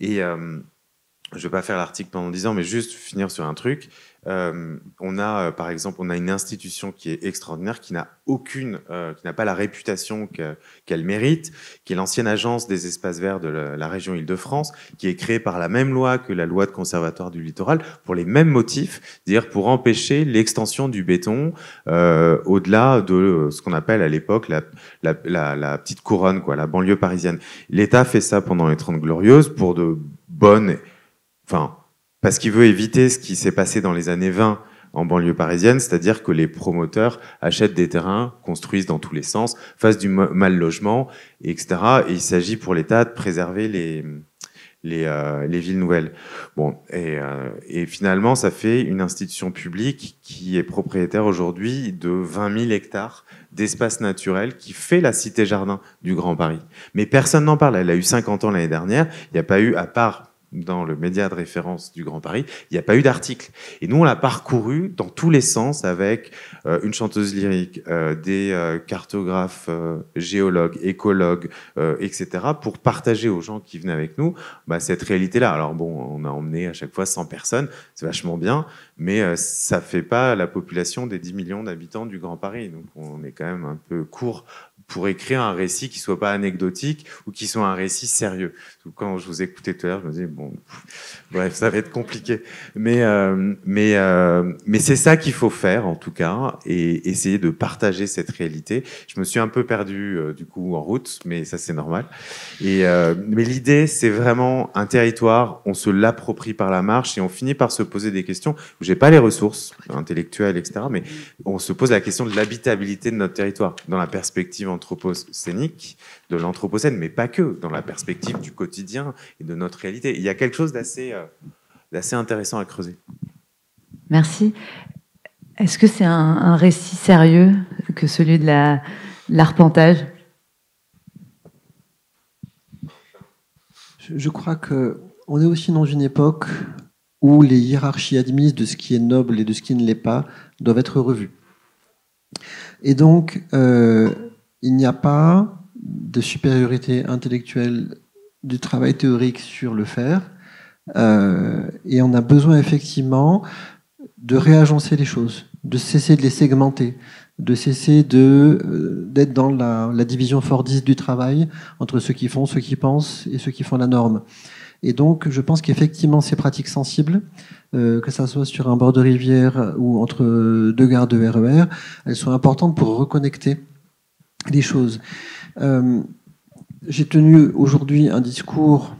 Et je ne vais pas faire l'article pendant 10 ans, mais juste finir sur un truc. On a, par exemple, une institution qui est extraordinaire, qui n'a pas la réputation qu'elle mérite, qui est l'ancienne agence des espaces verts de la région Île-de-France, qui est créée par la même loi que la loi de conservatoire du littoral, pour les mêmes motifs, c'est-à-dire pour empêcher l'extension du béton au-delà de ce qu'on appelle à l'époque la petite couronne, quoi, la banlieue parisienne. L'État fait ça pendant les 30 Glorieuses pour de bonnes... parce qu'il veut éviter ce qui s'est passé dans les années 20 en banlieue parisienne, c'est-à-dire que les promoteurs achètent des terrains, construisent dans tous les sens, fassent du mal logement, etc. Et il s'agit pour l'État de préserver les villes nouvelles. Bon, et finalement, ça fait une institution publique qui est propriétaire aujourd'hui de 20 000 hectares d'espace naturel qui fait la cité-jardin du Grand Paris. Mais personne n'en parle. Elle a eu 50 ans l'année dernière. Il n'y a pas eu, à part dans le média de référence du Grand Paris, il n'y a pas eu d'article. Et nous, on l'a parcouru dans tous les sens avec une chanteuse lyrique, des cartographes, géologues, écologues, etc., pour partager aux gens qui venaient avec nous cette réalité-là. Alors bon, on a emmené à chaque fois 100 personnes, c'est vachement bien, mais ça ne fait pas la population des 10 millions d'habitants du Grand Paris. Donc on est quand même un peu court pour écrire un récit qui soit pas anecdotique ou qui soit un récit sérieux. Quand je vous écoutais tout à l'heure, je me disais bon, bref, ça va être compliqué. Mais c'est ça qu'il faut faire en tout cas, et essayer de partager cette réalité. Je me suis un peu perdu du coup en route, mais ça c'est normal. Mais l'idée, c'est vraiment un territoire, on se l'approprie par la marche et on finit par se poser des questions où j'ai pas les ressources intellectuelles, etc. Mais on se pose la question de l'habitabilité de notre territoire dans la perspective anthropocénique de l'anthropocène, mais pas que, dans la perspective du quotidien et de notre réalité. Il y a quelque chose d'assez intéressant à creuser. Merci. Est-ce que c'est un récit sérieux que celui de l'arpentage ? Je crois qu'on est aussi dans une époque où les hiérarchies admises de ce qui est noble et de ce qui ne l'est pas doivent être revues. Et donc, il n'y a pas de supériorité intellectuelle du travail théorique sur le faire. Et on a besoin effectivement de réagencer les choses, de cesser de les segmenter, de cesser d'être dans la division fordiste du travail entre ceux qui font, ceux qui pensent et ceux qui font la norme. Et donc, je pense qu'effectivement, ces pratiques sensibles, que ça soit sur un bord de rivière ou entre deux gares de RER, elles sont importantes pour reconnecter les choses. J'ai tenu aujourd'hui un discours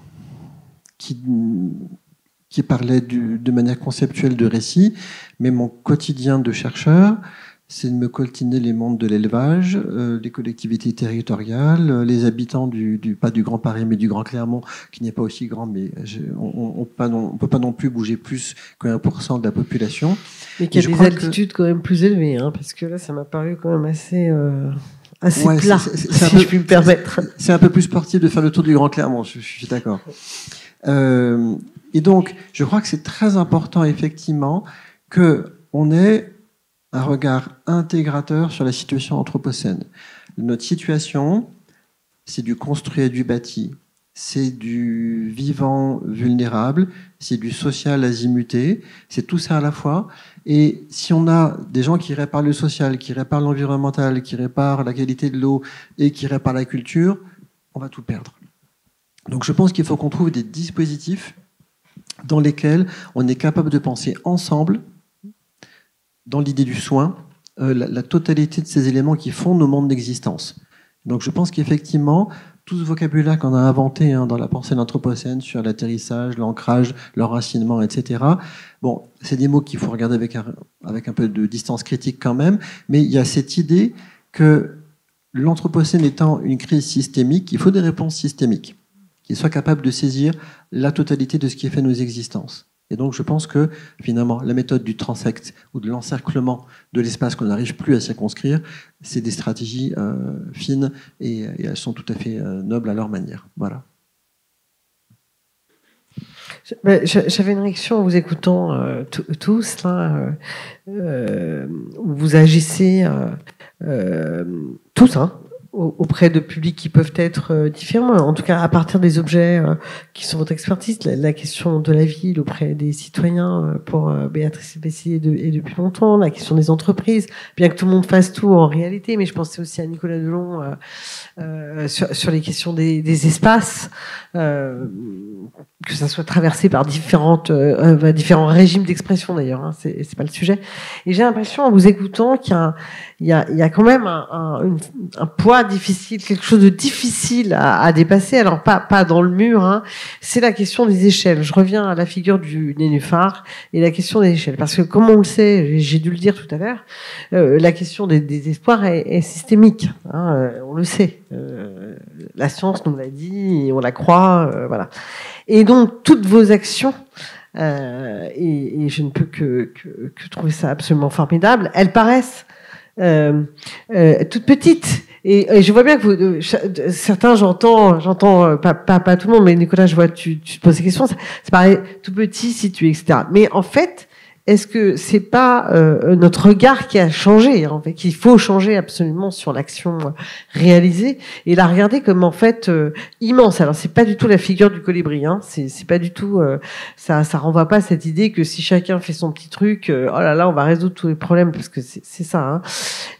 qui parlait de manière conceptuelle de récit, mais mon quotidien de chercheur, c'est de me coltiner les mondes de l'élevage, les collectivités territoriales, les habitants pas du Grand Paris, mais du Grand Clermont, qui n'est pas aussi grand, mais on peut pas non plus bouger plus que 1% de la population. Mais qu'il y a des altitudes quand même plus élevées, hein, parce que là, ça m'a paru quand même assez plat, si je puis me permettre. C'est un peu plus sportif de faire le tour du Grand Clermont, je suis d'accord. Et donc, je crois que c'est très important, effectivement, qu'on ait un regard intégrateur sur la situation anthropocène. Notre situation, c'est du construit et du bâti, c'est du vivant vulnérable, c'est du social azimuté, c'est tout ça à la fois. Et si on a des gens qui réparent le social, qui réparent l'environnemental, qui réparent la qualité de l'eau et qui réparent la culture, on va tout perdre. Donc je pense qu'il faut qu'on trouve des dispositifs dans lesquels on est capable de penser ensemble, dans l'idée du soin, la totalité de ces éléments qui font nos mondes d'existence. Donc je pense qu'effectivement, tout ce vocabulaire qu'on a inventé dans la pensée de l'anthropocène sur l'atterrissage, l'ancrage, l'enracinement, etc., bon, c'est des mots qu'il faut regarder avec un peu de distance critique quand même, mais il y a cette idée que l'anthropocène étant une crise systémique, il faut des réponses systémiques, qui soient capables de saisir la totalité de ce qui fait nos existences. Et donc je pense que finalement la méthode du transect ou de l'encerclement de l'espace qu'on n'arrive plus à circonscrire, c'est des stratégies fines et elles sont tout à fait nobles à leur manière. Voilà. J'avais une réaction en vous écoutant tous là, où vous agissez tous, auprès de publics qui peuvent être différents, en tout cas à partir des objets qui sont votre expertise, la question de la ville auprès des citoyens pour Béatrice Bessier et depuis longtemps, la question des entreprises, bien que tout le monde fasse tout en réalité, mais je pensais aussi à Nicolas Delon sur les questions des espaces, que ça soit traversé par différents régimes d'expression d'ailleurs, c'est pas le sujet. Et j'ai l'impression en vous écoutant qu'il y a quand même un poids difficile, quelque chose de difficile à dépasser. Alors pas dans le mur, c'est la question des échelles. Je reviens à la figure du nénuphar et la question des échelles, parce que comme on le sait, j'ai dû le dire tout à l'heure, la question des espoirs est systémique. On le sait. La science nous l'a dit, on la croit, voilà. Et donc, toutes vos actions, et je ne peux que trouver ça absolument formidable, elles paraissent toutes petites. Et je vois bien que vous, certains, j'entends, pas tout le monde, mais Nicolas, je vois, tu te poses des questions, ça paraît tout petit, situé, etc. Mais en fait, est-ce que c'est pas notre regard qui a changé, en fait, qu'il faut changer absolument sur l'action réalisée, et la regarder comme en fait immense. Alors c'est pas du tout la figure du colibri, hein. C'est pas du tout, ça renvoie pas à cette idée que si chacun fait son petit truc, oh là là, on va résoudre tous les problèmes, parce que c'est ça. Hein.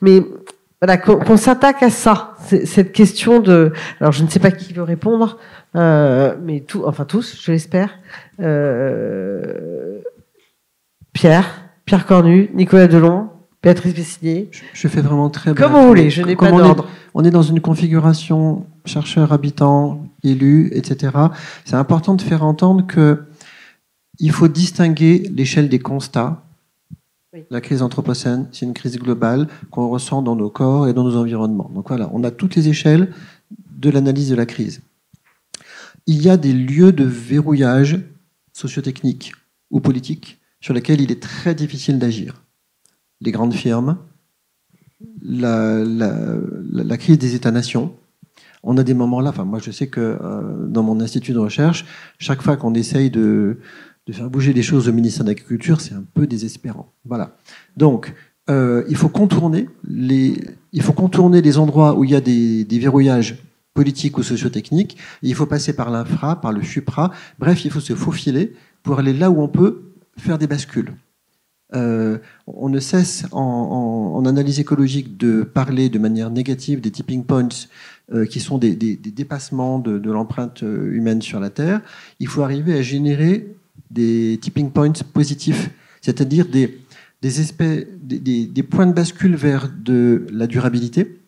Mais voilà, qu'on s'attaque à ça, cette question de. Alors je ne sais pas qui veut répondre, mais tous, je l'espère. Pierre Cornu, Nicolas Delon, Béatrice Bessigné. Je fais vraiment très bien. Comme vous voulez, je n'ai pas d'ordre. On est dans une configuration chercheurs, habitants, élus, etc. C'est important de faire entendre qu'il faut distinguer l'échelle des constats. Oui. La crise anthropocène, c'est une crise globale qu'on ressent dans nos corps et dans nos environnements. Donc voilà, on a toutes les échelles de l'analyse de la crise. Il y a des lieux de verrouillage sociotechnique ou politique sur lesquels il est très difficile d'agir. Les grandes firmes, la crise des États-nations. On a des moments là, moi je sais que dans mon institut de recherche, chaque fois qu'on essaye de faire bouger les choses au ministère de l'Agriculture, c'est un peu désespérant. Voilà. Donc, il faut contourner les endroits où il y a des verrouillages politiques ou sociotechniques. Il faut passer par l'infra, par le supra. Bref, il faut se faufiler pour aller là où on peut faire des bascules. On ne cesse en analyse écologique de parler de manière négative des tipping points qui sont des dépassements de l'empreinte humaine sur la Terre. Il faut arriver à générer des tipping points positifs, c'est-à-dire des points de bascule vers de la durabilité.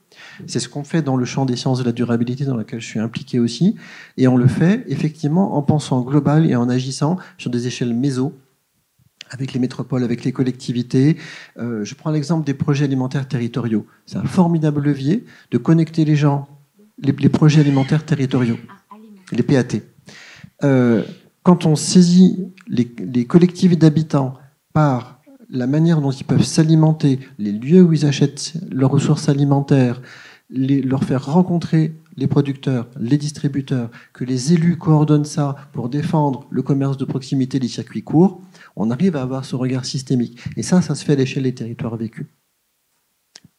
C'est ce qu'on fait dans le champ des sciences de la durabilité dans lequel je suis impliqué aussi. Et on le fait effectivement en pensant global et en agissant sur des échelles méso, avec les métropoles, avec les collectivités. Je prends l'exemple des projets alimentaires territoriaux. C'est un formidable levier de connecter les gens, les projets alimentaires territoriaux, les PAT. Quand on saisit les collectifs d'habitants par la manière dont ils peuvent s'alimenter, les lieux où ils achètent leurs ressources alimentaires, leur faire rencontrer les producteurs, les distributeurs, que les élus coordonnent ça pour défendre le commerce de proximité, les circuits courts, on arrive à avoir ce regard systémique. Et ça se fait à l'échelle des territoires vécus.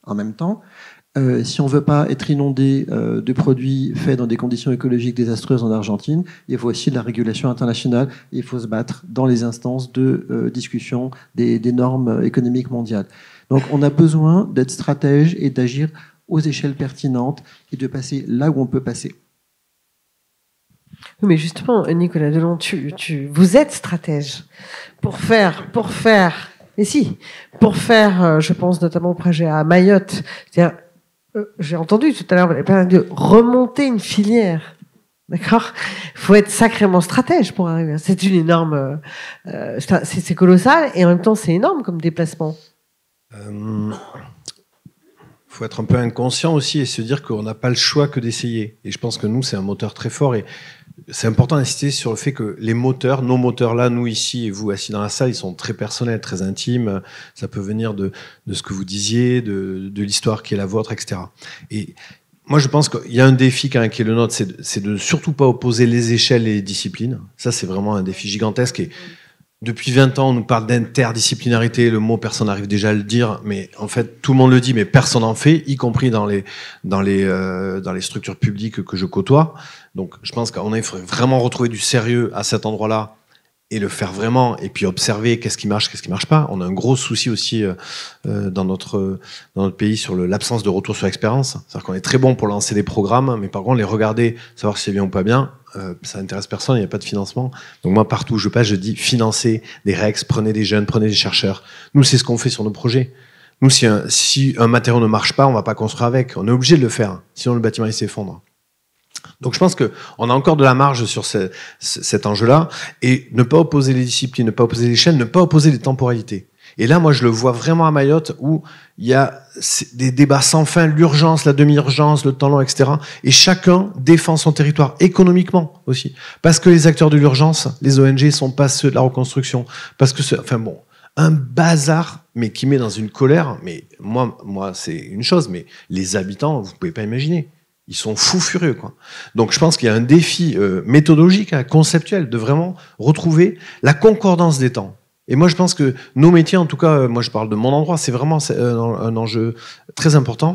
En même temps, si on ne veut pas être inondé de produits faits dans des conditions écologiques désastreuses en Argentine, il faut aussi de la régulation internationale. Il faut se battre dans les instances de discussion des normes économiques mondiales. Donc on a besoin d'être stratège et d'agir aux échelles pertinentes et de passer là où on peut passer. Oui, mais justement, Nicolas Delon, vous êtes stratège pour faire, je pense notamment au projet à Mayotte. C'est-à-dire, j'ai entendu tout à l'heure, vous avez parlé de remonter une filière. D'accord ? Il faut être sacrément stratège pour arriver. C'est une énorme, c'est colossal et en même temps c'est énorme comme déplacement. Il faut être un peu inconscient aussi et se dire qu'on n'a pas le choix que d'essayer. Et je pense que nous, c'est un moteur très fort. Et c'est important d'insister sur le fait que les moteurs, nos moteurs là, nous ici et vous assis dans la salle, ils sont très personnels, très intimes. Ça peut venir de ce que vous disiez, de l'histoire qui est la vôtre, etc. Et moi, je pense qu'il y a un défi quand même qui est le nôtre, c'est de surtout pas opposer les échelles et les disciplines. Ça, c'est vraiment un défi gigantesque. Et depuis 20 ans, on nous parle d'interdisciplinarité. Le mot, personne n'arrive déjà à le dire, mais en fait, tout le monde le dit, mais personne n'en fait, y compris dans les structures publiques que je côtoie. Donc, je pense qu'on a vraiment retrouver du sérieux à cet endroit-là et le faire vraiment, et puis observer qu'est-ce qui marche pas. On a un gros souci aussi dans notre pays sur l'absence de retour sur expérience. C'est-à-dire qu'on est très bon pour lancer des programmes, mais par contre, les regarder, savoir si c'est bien ou pas bien, ça n'intéresse personne, il n'y a pas de financement. Donc moi, partout où je passe, je dis financez des REX, prenez des jeunes, prenez des chercheurs. Nous, c'est ce qu'on fait sur nos projets. Nous, si un matériau ne marche pas, on ne va pas construire avec. On est obligé de le faire, sinon le bâtiment il s'effondre. Donc je pense qu'on a encore de la marge sur cet enjeu-là, et ne pas opposer les disciplines, ne pas opposer les chaînes, ne pas opposer les temporalités. Et là, moi, je le vois vraiment à Mayotte où il y a des débats sans fin, l'urgence, la demi-urgence, le temps long, etc. Et chacun défend son territoire économiquement aussi. Parce que les acteurs de l'urgence, les ONG, sont pas ceux de la reconstruction. Parce que, enfin bon, un bazar, mais qui met dans une colère. Mais moi, c'est une chose, mais les habitants, vous pouvez pas imaginer. Ils sont fous furieux, quoi. Donc, je pense qu'il y a un défi méthodologique, conceptuel, de vraiment retrouver la concordance des temps. Et moi, je pense que nos métiers, en tout cas, moi, je parle de mon endroit, c'est vraiment un enjeu très important.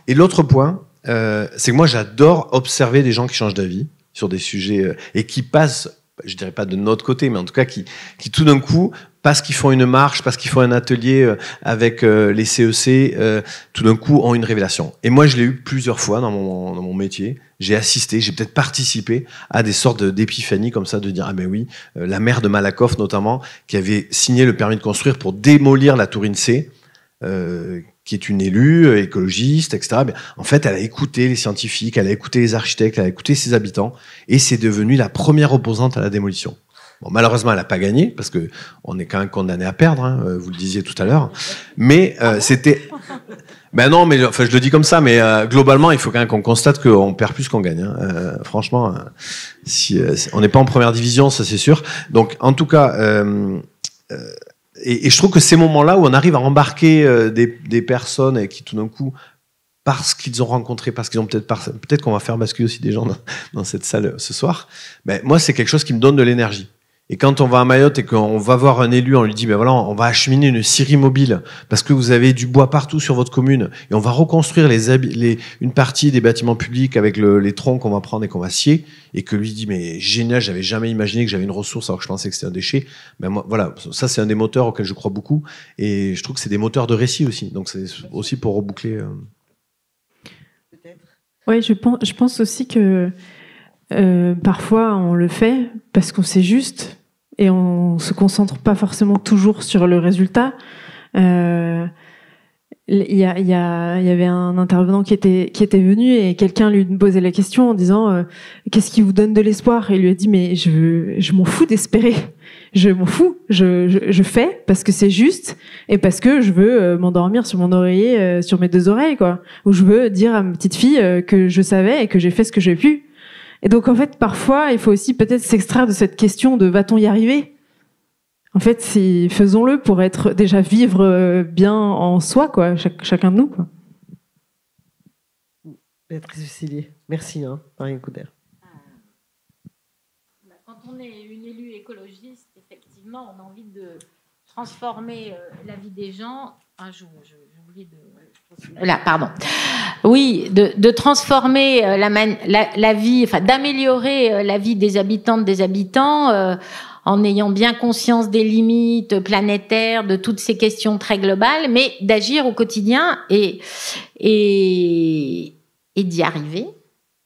Et l'autre point, c'est que moi, j'adore observer des gens qui changent d'avis sur des sujets et qui passent, je dirais pas de notre côté, mais en tout cas qui tout d'un coup, parce qu'ils font une marche, parce qu'ils font un atelier avec les CEC, tout d'un coup ont une révélation. Et moi, je l'ai eu plusieurs fois dans mon métier. J'ai assisté, j'ai peut-être participé à des sortes d'épiphanies comme ça, de dire, ah ben oui, la maire de Malakoff notamment, qui avait signé le permis de construire pour démolir la Tourine C, qui est une élue écologiste, etc. Mais en fait, elle a écouté les scientifiques, elle a écouté les architectes, elle a écouté ses habitants, et c'est devenu la première opposante à la démolition. Bon, malheureusement, elle n'a pas gagné, parce que on est quand même condamné à perdre, hein, vous le disiez tout à l'heure. Mais c'était... Ben non, mais enfin, je le dis comme ça, mais globalement, il faut quand même qu'on constate qu'on perd plus qu'on gagne. Hein. Franchement, si on n'est pas en première division, ça c'est sûr. Donc, en tout cas, et je trouve que ces moments-là où on arrive à embarquer des personnes et qui tout d'un coup, parce qu'ils ont rencontré, parce qu'ils ont peut-être qu'on va faire basculer aussi des gens dans cette salle ce soir. Ben moi, c'est quelque chose qui me donne de l'énergie. Et quand on va à Mayotte et qu'on va voir un élu, on lui dit, ben voilà, on va acheminer une scierie mobile parce que vous avez du bois partout sur votre commune et on va reconstruire une partie des bâtiments publics avec les troncs qu'on va prendre et qu'on va scier, et que lui dit, mais génial, j'avais jamais imaginé que j'avais une ressource alors que je pensais que c'était un déchet. Ben moi, voilà, ça c'est un des moteurs auxquels je crois beaucoup, et je trouve que c'est des moteurs de récit aussi. Donc c'est aussi pour reboucler. Oui, je pense aussi que parfois on le fait parce qu'on sait juste et on se concentre pas forcément toujours sur le résultat. Il y avait un intervenant qui était venu et quelqu'un lui posait la question en disant qu'est-ce qui vous donne de l'espoir, et il lui a dit mais je m'en fous d'espérer, je m'en fous, je fais parce que c'est juste et parce que je veux m'endormir sur mon oreiller, sur mes deux oreilles, quoi, ou je veux dire à ma petite fille que je savais et que j'ai fait ce que j'ai pu. Et donc, en fait, parfois, il faut aussi peut-être s'extraire de cette question de va-t-on y arriver ? En fait, faisons-le pour déjà vivre bien en soi, quoi, chacun de nous, quoi. Béatrice Cécilier, merci, Marianne Couder. Quand on est une élue écologiste, effectivement, on a envie de transformer la vie des gens. J'ai oublié de... Là, pardon. Oui, de transformer la vie, enfin d'améliorer la vie des habitantes, des habitants, en ayant bien conscience des limites planétaires, de toutes ces questions très globales, mais d'agir au quotidien et d'y arriver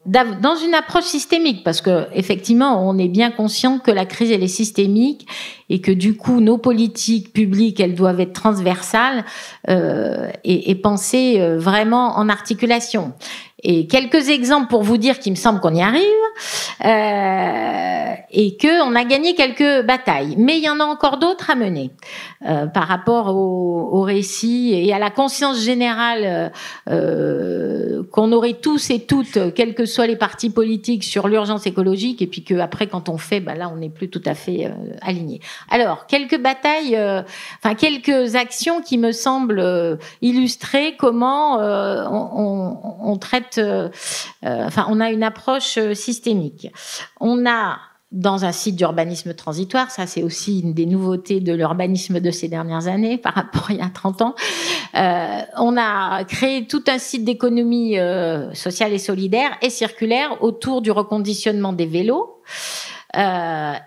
dans une approche systémique, parce que effectivement, on est bien conscient que la crise elle est systémique et que du coup, nos politiques publiques elles doivent être transversales et pensées vraiment en articulation. Et quelques exemples pour vous dire qu'il me semble qu'on y arrive et qu'on a gagné quelques batailles. Mais il y en a encore d'autres à mener par rapport au récit et à la conscience générale qu'on aurait tous et toutes, quels que soient les partis politiques, sur l'urgence écologique, et puis qu'après, quand on fait, là, on n'est plus tout à fait alignés. Alors, quelques batailles, quelques actions qui me semblent illustrer comment on traite on a une approche systémique. On a, dans un site d'urbanisme transitoire, ça c'est aussi une des nouveautés de l'urbanisme de ces dernières années par rapport à il y a 30 ans, on a créé tout un site d'économie sociale et solidaire et circulaire autour du reconditionnement des vélos.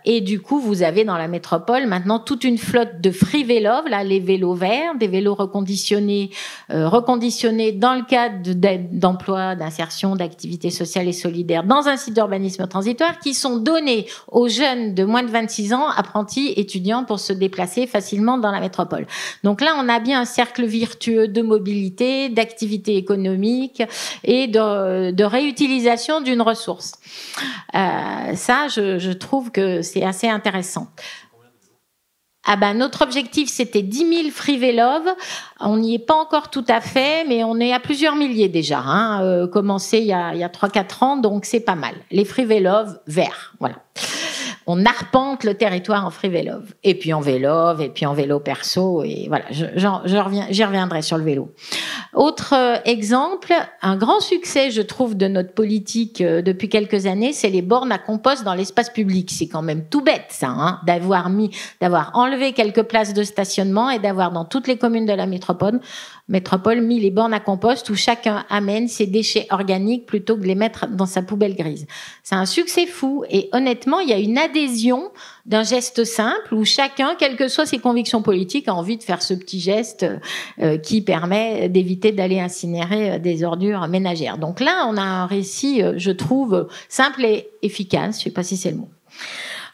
Et du coup, vous avez dans la métropole maintenant toute une flotte de free vélos, là, les vélos verts, des vélos reconditionnés dans le cadre d'emploi, d'insertion, d'activités sociales et solidaires dans un site d'urbanisme transitoire, qui sont donnés aux jeunes de moins de 26 ans, apprentis, étudiants, pour se déplacer facilement dans la métropole. Donc là, on a bien un cercle vertueux de mobilité, d'activité économique et de réutilisation d'une ressource. Ça, je trouve que c'est assez intéressant. Notre objectif, c'était 10 000 Free Vélove. On n'y est pas encore tout à fait, mais on est à plusieurs milliers déjà. Commencé il y a 3-4 ans, donc c'est pas mal. Les Free Vélove verts, voilà. On arpente le territoire en Free Vélove, et puis en Vélove, et puis en vélo perso, et voilà. J'y reviendrai sur le vélo. Autre exemple, un grand succès, je trouve, de notre politique depuis quelques années, c'est les bornes à compost dans l'espace public. C'est quand même tout bête, ça, d'avoir enlevé quelques places de stationnement et d'avoir dans toutes les communes de la métropole mis les bornes à compost où chacun amène ses déchets organiques plutôt que de les mettre dans sa poubelle grise. C'est un succès fou, et honnêtement, il y a une adhésion d'un geste simple où chacun, quelles que soient ses convictions politiques, a envie de faire ce petit geste qui permet d'éviter d'aller incinérer des ordures ménagères. Donc là, on a un récit, je trouve, simple et efficace. Je ne sais pas si c'est le mot.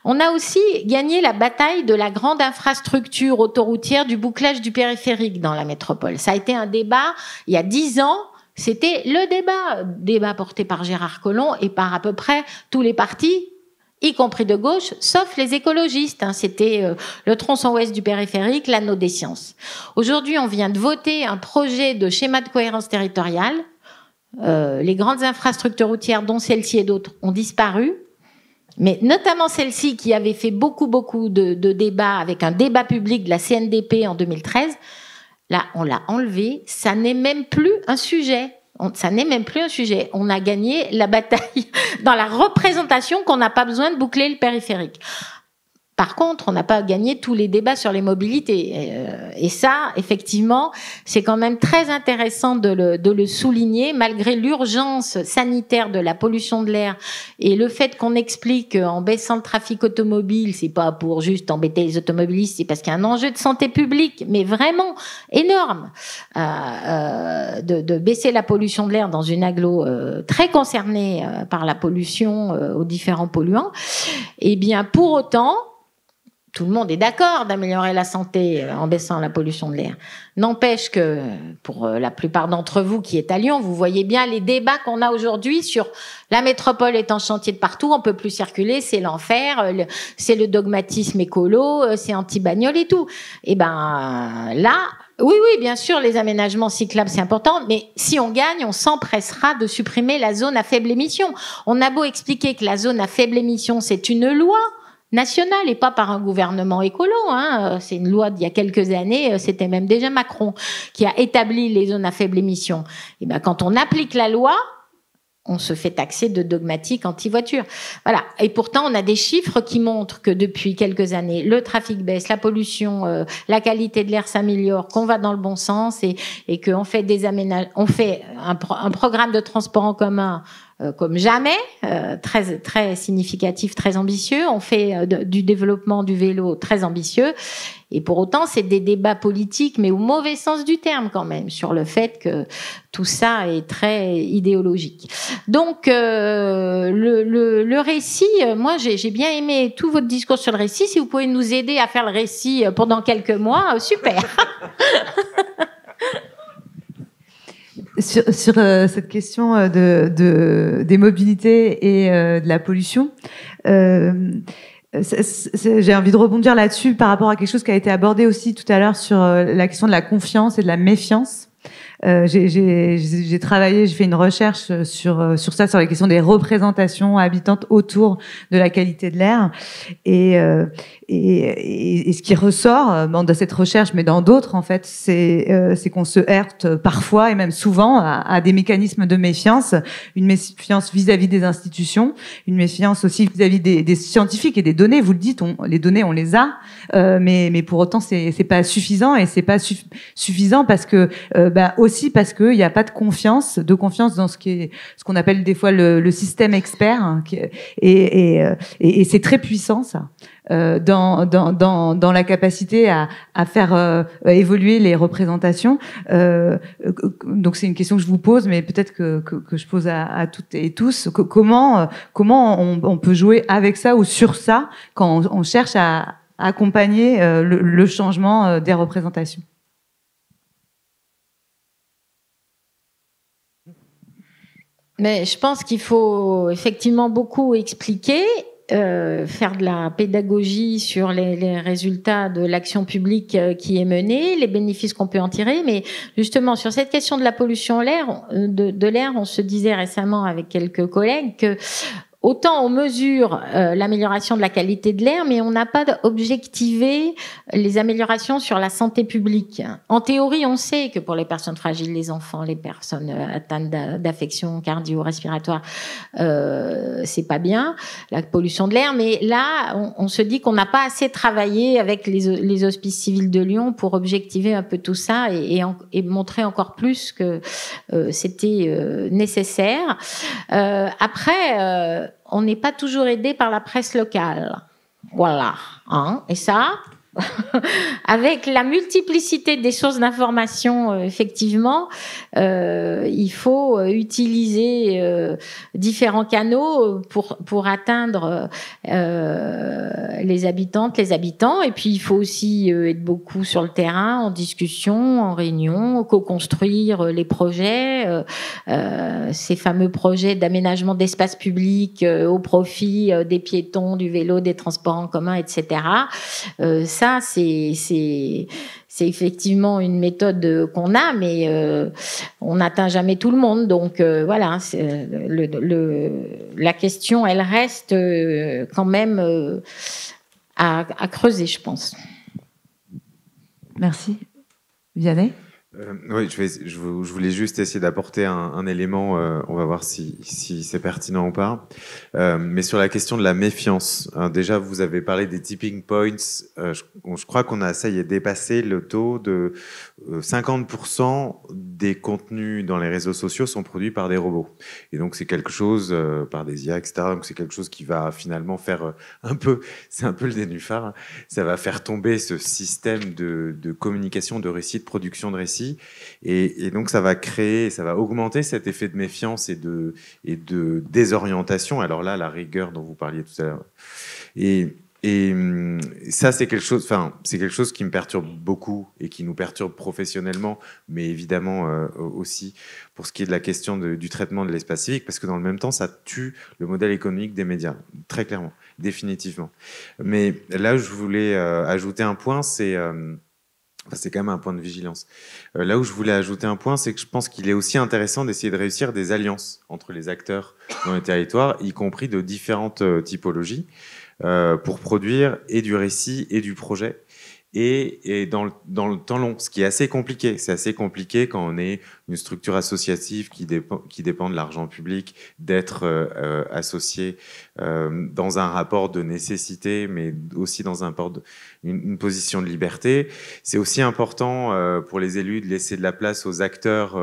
On a aussi gagné la bataille de la grande infrastructure autoroutière du bouclage du périphérique dans la métropole. Ça a été un débat il y a 10 ans. C'était le débat porté par Gérard Collomb et par à peu près tous les partis, y compris de gauche, sauf les écologistes. C'était le tronçon ouest du périphérique, l'anneau des sciences. Aujourd'hui, on vient de voter un projet de schéma de cohérence territoriale. Les grandes infrastructures routières, dont celle-ci et d'autres, ont disparu. Mais notamment celle-ci qui avait fait beaucoup de débats avec un débat public de la CNDP en 2013. Là, on l'a enlevé. Ça n'est même plus un sujet. On a gagné la bataille dans la représentation qu'on n'a pas besoin de boucler le périphérique. Par contre, on n'a pas gagné tous les débats sur les mobilités. Et ça, effectivement, c'est quand même très intéressant de le souligner, malgré l'urgence sanitaire de la pollution de l'air et le fait qu'on explique qu'en baissant le trafic automobile, c'est pas pour juste embêter les automobilistes, c'est parce qu'il y a un enjeu de santé publique, mais vraiment énorme, de baisser la pollution de l'air dans une agglo très concernée par la pollution aux différents polluants. Eh bien, pour autant, tout le monde est d'accord d'améliorer la santé en baissant la pollution de l'air. N'empêche que, pour la plupart d'entre vous qui êtes à Lyon, vous voyez bien les débats qu'on a aujourd'hui sur la métropole est en chantier de partout, on peut plus circuler, c'est l'enfer, c'est le dogmatisme écolo, c'est anti-bagnole et tout. Et là, oui, bien sûr, les aménagements cyclables, c'est important, mais si on gagne, on s'empressera de supprimer la zone à faible émission. On a beau expliquer que la zone à faible émission, c'est une loi nationale et pas par un gouvernement écolo. C'est une loi d'il y a quelques années, c'était même déjà Macron qui a établi les zones à faible émission. Et quand on applique la loi, on se fait taxer de dogmatique anti-voiture. Voilà. Et pourtant, on a des chiffres qui montrent que depuis quelques années, le trafic baisse, la pollution, la qualité de l'air s'améliore, qu'on va dans le bon sens et qu'on fait on fait un programme de transport en commun comme jamais, très, très significatif, très ambitieux. On fait du développement du vélo très ambitieux. Et pour autant, c'est des débats politiques, mais au mauvais sens du terme quand même, sur le fait que tout ça est très idéologique. Donc, le récit, moi, j'ai bien aimé tout votre discours sur le récit. Si vous pouvez nous aider à faire le récit pendant quelques mois, super. Sur cette question des mobilités et de la pollution, j'ai envie de rebondir là-dessus par rapport à quelque chose qui a été abordé aussi tout à l'heure sur la question de la confiance et de la méfiance. J'ai travaillé, j'ai fait une recherche sur ça, sur la question des représentations habitantes autour de la qualité de l'air. Et ce qui ressort dans cette recherche, mais dans d'autres, en fait, c'est qu'on se heurte parfois et même souvent à des mécanismes de méfiance, une méfiance vis-à-vis des institutions, une méfiance aussi vis-à-vis des scientifiques et des données. Vous le dites, les données, on les a, mais pour autant, c'est pas suffisant, et c'est pas suffisant parce que aussi parce qu'il n'y a pas de confiance dans ce qu'on appelle des fois le système expert, et c'est très puissant ça. Dans la capacité à faire évoluer les représentations. Donc c'est une question que je vous pose, mais peut-être que je pose à toutes et tous. Comment on peut jouer avec ça ou sur ça quand on cherche à accompagner le changement des représentations? Mais je pense qu'il faut effectivement beaucoup expliquer. faire de la pédagogie sur les résultats de l'action publique qui est menée, les bénéfices qu'on peut en tirer. Mais justement, sur cette question de la pollution de l'air, on se disait récemment avec quelques collègues que autant on mesure l'amélioration de la qualité de l'air, mais on n'a pas objectivé les améliorations sur la santé publique. En théorie, on sait que pour les personnes fragiles, les enfants, les personnes atteintes d'affections cardio-respiratoires, c'est pas bien, la pollution de l'air. Mais là, on se dit qu'on n'a pas assez travaillé avec les hospices civils de Lyon pour objectiver un peu tout ça et montrer encore plus que c'était nécessaire. Après, on n'est pas toujours aidé par la presse locale. Voilà. Hein. Et ça, avec la multiplicité des sources d'information, effectivement, il faut utiliser différents canaux pour atteindre les habitantes, les habitants. Et puis, il faut aussi être beaucoup sur le terrain, en discussion, en réunion, co-construire les projets, ces fameux projets d'aménagement d'espace public au profit des piétons, du vélo, des transports en commun, etc. Ça, c'est effectivement une méthode qu'on a, mais on n'atteint jamais tout le monde. Donc voilà, la question, elle reste quand même à creuser, je pense. Merci. Vianney ? Oui, je voulais juste essayer d'apporter un élément, on va voir si c'est pertinent ou pas. Mais sur la question de la méfiance, déjà vous avez parlé des tipping points, je crois qu'on a essayé de dépasser le taux de 50% des contenus dans les réseaux sociaux sont produits par des robots. Et donc c'est quelque chose, par des IA, etc. Donc c'est quelque chose qui va finalement faire c'est un peu le nénuphar, hein. Ça va faire tomber ce système de communication, de récit, de production de récits. Et donc ça va augmenter cet effet de méfiance et de désorientation. Alors là, la rigueur dont vous parliez tout à l'heure. Et ça, c'est quelque chose qui me perturbe beaucoup et qui nous perturbe professionnellement, mais évidemment aussi pour ce qui est de la question du traitement de l'espace civique, parce que dans le même temps, ça tue le modèle économique des médias, très clairement, définitivement. Mais là, je voulais ajouter un point, c'est quand même un point de vigilance. Là où je voulais ajouter un point, c'est que je pense qu'il est aussi intéressant d'essayer de réussir des alliances entre les acteurs dans les territoires, y compris de différentes typologies, pour produire et du récit et du projet. Et dans le temps long, ce qui est assez compliqué. C'est assez compliqué quand on est une structure associative qui dépend de l'argent public, d'être associé dans un rapport de nécessité, mais aussi dans une position de liberté. C'est aussi important pour les élus de laisser de la place aux acteurs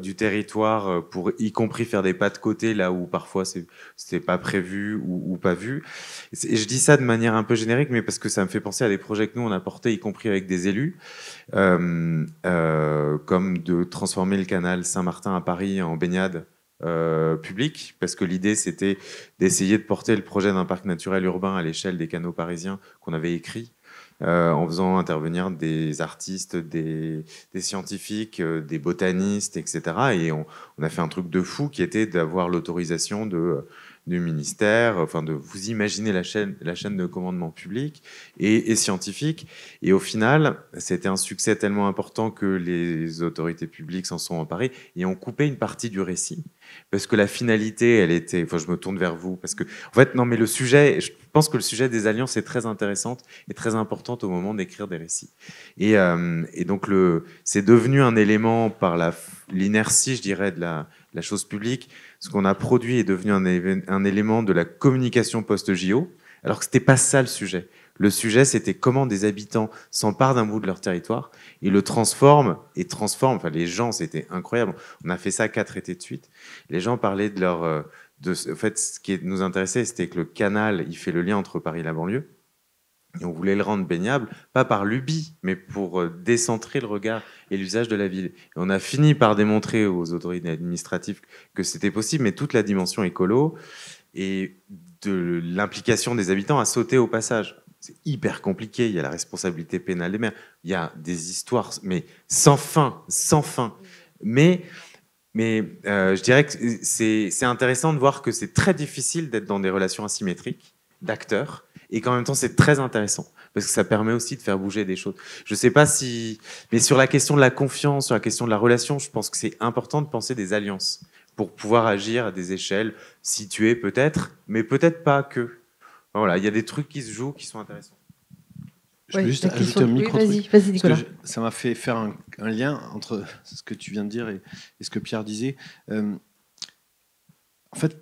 du territoire pour y compris faire des pas de côté là où parfois c'était pas prévu ou pas vu. Et je dis ça de manière un peu générique, mais parce que ça me fait penser à des projets que nous on a portés, y compris avec des élus, comme de transformer le canal Saint-Martin à Paris en baignade publique, parce que l'idée c'était d'essayer de porter le projet d'un parc naturel urbain à l'échelle des canaux parisiens qu'on avait écrit. En faisant intervenir des artistes, des scientifiques, des botanistes, etc. Et on a fait un truc de fou qui était d'avoir l'autorisation du ministère, enfin de vous imaginer la chaîne de commandement public et scientifique. Et au final, c'était un succès tellement important que les autorités publiques s'en sont emparées et ont coupé une partie du récit. Parce que la finalité, elle était... Enfin, je me tourne vers vous. Parce que, en fait, non, mais le sujet... Je pense que le sujet des alliances est très intéressant et très important au moment d'écrire des récits. Et donc, c'est devenu un élément par l'inertie, je dirais, de la chose publique. Ce qu'on a produit est devenu un élément de la communication post-JO, alors que c'était pas ça le sujet. Le sujet, c'était comment des habitants s'emparent d'un bout de leur territoire et le transforment. Enfin, les gens, c'était incroyable. On a fait ça 4 étés de suite. Les gens parlaient de leur... en fait, ce qui nous intéressait, c'était que le canal, il fait le lien entre Paris et la banlieue. Et on voulait le rendre baignable, pas par lubie, mais pour décentrer le regard et l'usage de la ville. Et on a fini par démontrer aux autorités administratives que c'était possible, mais toute la dimension écolo et de l'implication des habitants a sauté au passage. C'est hyper compliqué, il y a la responsabilité pénale des maires, il y a des histoires, mais sans fin. Mais je dirais que c'est intéressant de voir que c'est très difficile d'être dans des relations asymétriques d'acteurs, et qu'en même temps c'est très intéressant parce que ça permet aussi de faire bouger des choses. Je sais pas si, mais sur la question de la confiance, sur la question de la relation, je pense que c'est important de penser des alliances pour pouvoir agir à des échelles situées peut-être, mais peut-être pas que. Voilà, il y a des trucs qui se jouent qui sont intéressants. Je peux juste ajouter un micro truc. Vas-y, Nicolas. Ça m'a fait faire un lien entre ce que tu viens de dire et ce que Pierre disait. En fait,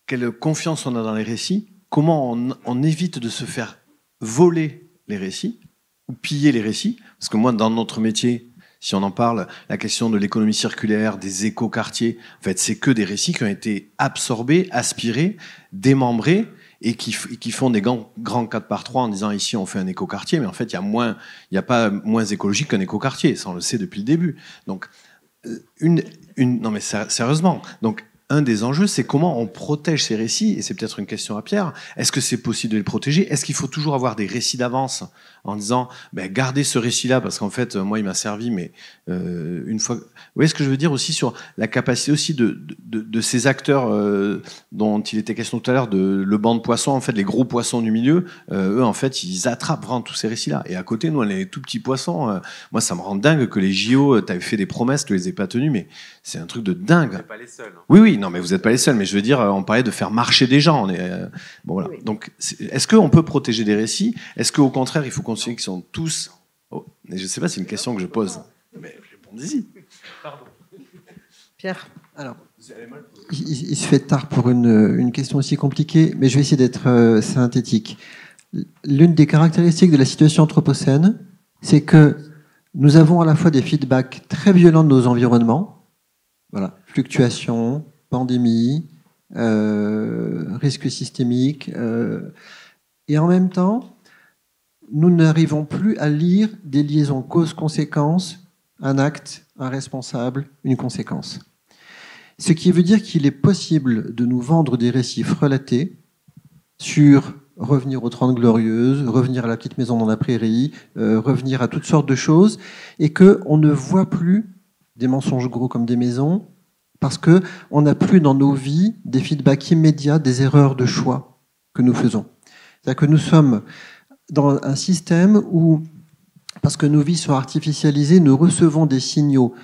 quelle confiance on a dans les récits, comment on évite de se faire voler les récits ou piller les récits. Parce que moi, dans notre métier, si on en parle, la question de l'économie circulaire, des écoquartiers, en fait, c'est que des récits qui ont été absorbés, aspirés, démembrés, et qui font des grands 4x3 en disant ici on fait un écoquartier, mais en fait il n'y a pas moins écologique qu'un écoquartier, ça on le sait depuis le début. Donc non mais sérieusement, donc un des enjeux, c'est comment on protège ces récits, et c'est peut-être une question à Pierre. Est-ce que c'est possible de les protéger? Est-ce qu'il faut toujours avoir des récits d'avance en disant gardez ce récit-là parce qu'en fait moi il m'a servi, mais une fois. Vous voyez ce que je veux dire aussi sur la capacité aussi de ces acteurs dont il était question tout à l'heure, le banc de poissons, en fait les gros poissons du milieu, eux en fait ils attrapent vraiment tous ces récits-là. Et à côté nous les tout petits poissons, moi ça me rend dingue que les JO, t'avais fait des promesses, tu les aies pas tenues, mais c'est un truc de dingue. Vous n'êtes pas les seuls. Hein. Oui, non mais vous n'êtes pas les seuls, mais je veux dire, on parlait de faire marcher des gens. Bon voilà. Donc est-ce qu'on peut protéger des récits? Est-ce qu'au contraire il faut considérer qu'ils sont tous... Oh, je ne sais pas, c'est une question que je pose. Mais répondez-y. Pardon. Pierre, alors, il se fait tard pour une question aussi compliquée, mais je vais essayer d'être synthétique. L'une des caractéristiques de la situation anthropocène, c'est que nous avons à la fois des feedbacks très violents de nos environnements, voilà, fluctuations, pandémies, risques systémiques, et en même temps, nous n'arrivons plus à lire des liaisons cause-conséquence, un acte, un responsable, une conséquence. Ce qui veut dire qu'il est possible de nous vendre des récits frelatés sur revenir aux 30 Glorieuses, revenir à la petite maison dans la prairie, revenir à toutes sortes de choses, et qu'on ne voit plus des mensonges gros comme des maisons, parce qu'on n'a plus dans nos vies des feedbacks immédiats des erreurs de choix que nous faisons. C'est-à-dire que nous sommes dans un système où, parce que nos vies sont artificialisées, nous recevons des signaux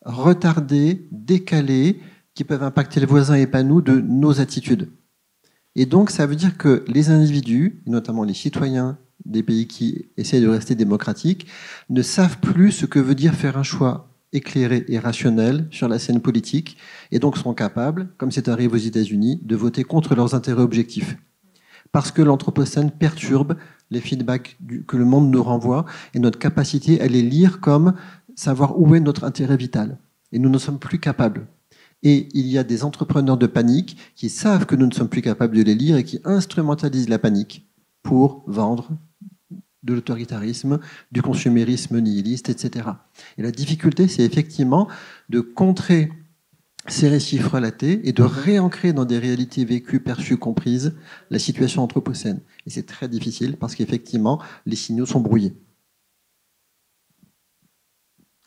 retardés, décalés, qui peuvent impacter les voisins et pas nous, de nos attitudes. Et donc, ça veut dire que les individus, notamment les citoyens des pays qui essaient de rester démocratiques, ne savent plus ce que veut dire faire un choix éclairé et rationnel sur la scène politique, et donc sont capables, comme c'est arrivé aux États-Unis, de voter contre leurs intérêts objectifs. Parce que l'anthropocène perturbe les feedbacks que le monde nous renvoie et notre capacité à les lire comme savoir où est notre intérêt vital. Et nous ne sommes plus capables. Et il y a des entrepreneurs de panique qui savent que nous ne sommes plus capables de les lire et qui instrumentalisent la panique pour vendre de l'autoritarisme, du consumérisme nihiliste, etc. Et la difficulté, c'est effectivement de contrer ces récits relatés et de réancrer dans des réalités vécues, perçues, comprises, la situation anthropocène. Et c'est très difficile parce qu'effectivement, les signaux sont brouillés.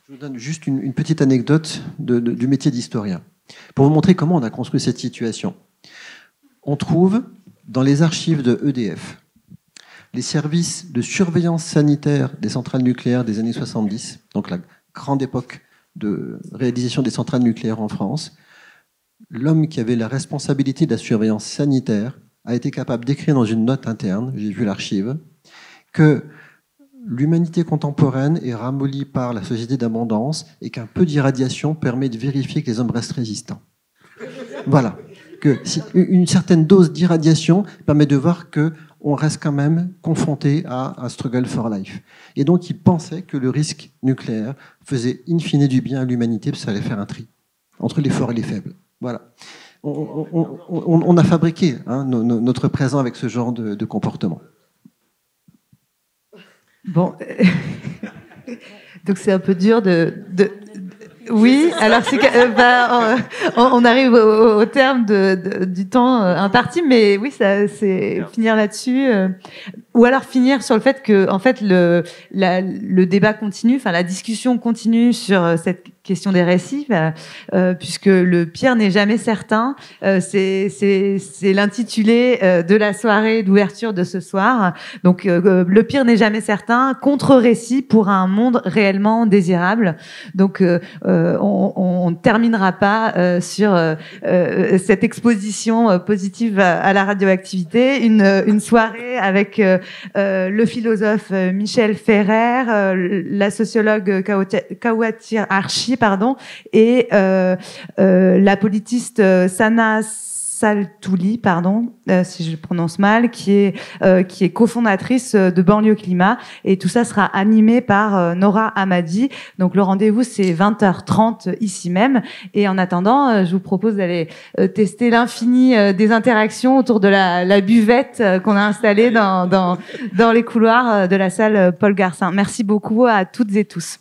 Je vous donne juste une petite anecdote du métier d'historien, pour vous montrer comment on a construit cette situation. On trouve dans les archives de EDF les services de surveillance sanitaire des centrales nucléaires des années 70, donc la grande époque de réalisation des centrales nucléaires en France. L'homme qui avait la responsabilité de la surveillance sanitaire a été capable d'écrire dans une note interne, j'ai vu l'archive, que l'humanité contemporaine est ramollie par la société d'abondance et qu'un peu d'irradiation permet de vérifier que les hommes restent résistants. Voilà. Que une certaine dose d'irradiation permet de voir qu'on reste quand même confronté à un struggle for life. Et donc, il pensait que le risque nucléaire faisait in fine du bien à l'humanité, parce que ça allait faire un tri entre les forts et les faibles. Voilà. On a fabriqué notre présent avec ce genre de comportement. Bon, donc c'est un peu dur Oui, alors on arrive au terme du temps imparti, mais oui, ça, c'est finir là-dessus. ou alors finir sur le fait que, en fait, le débat continue, enfin la discussion continue sur cette question des récits, puisque le pire n'est jamais certain. C'est l'intitulé de la soirée d'ouverture de ce soir. Donc, le pire n'est jamais certain. Contre-récit pour un monde réellement désirable. Donc, on ne terminera pas sur cette exposition positive à la radioactivité. Une soirée avec le philosophe Michel Ferrer, la sociologue Kawati Archi, et la politiste Sana Saltouli, si je prononce mal, qui est cofondatrice de Banlieue Climat, et tout ça sera animé par Nora Hamadi. Donc le rendez-vous c'est 20h30 ici même, et en attendant, je vous propose d'aller tester l'infini des interactions autour de la buvette qu'on a installée dans les couloirs de la salle Paul Garcin. Merci beaucoup à toutes et tous.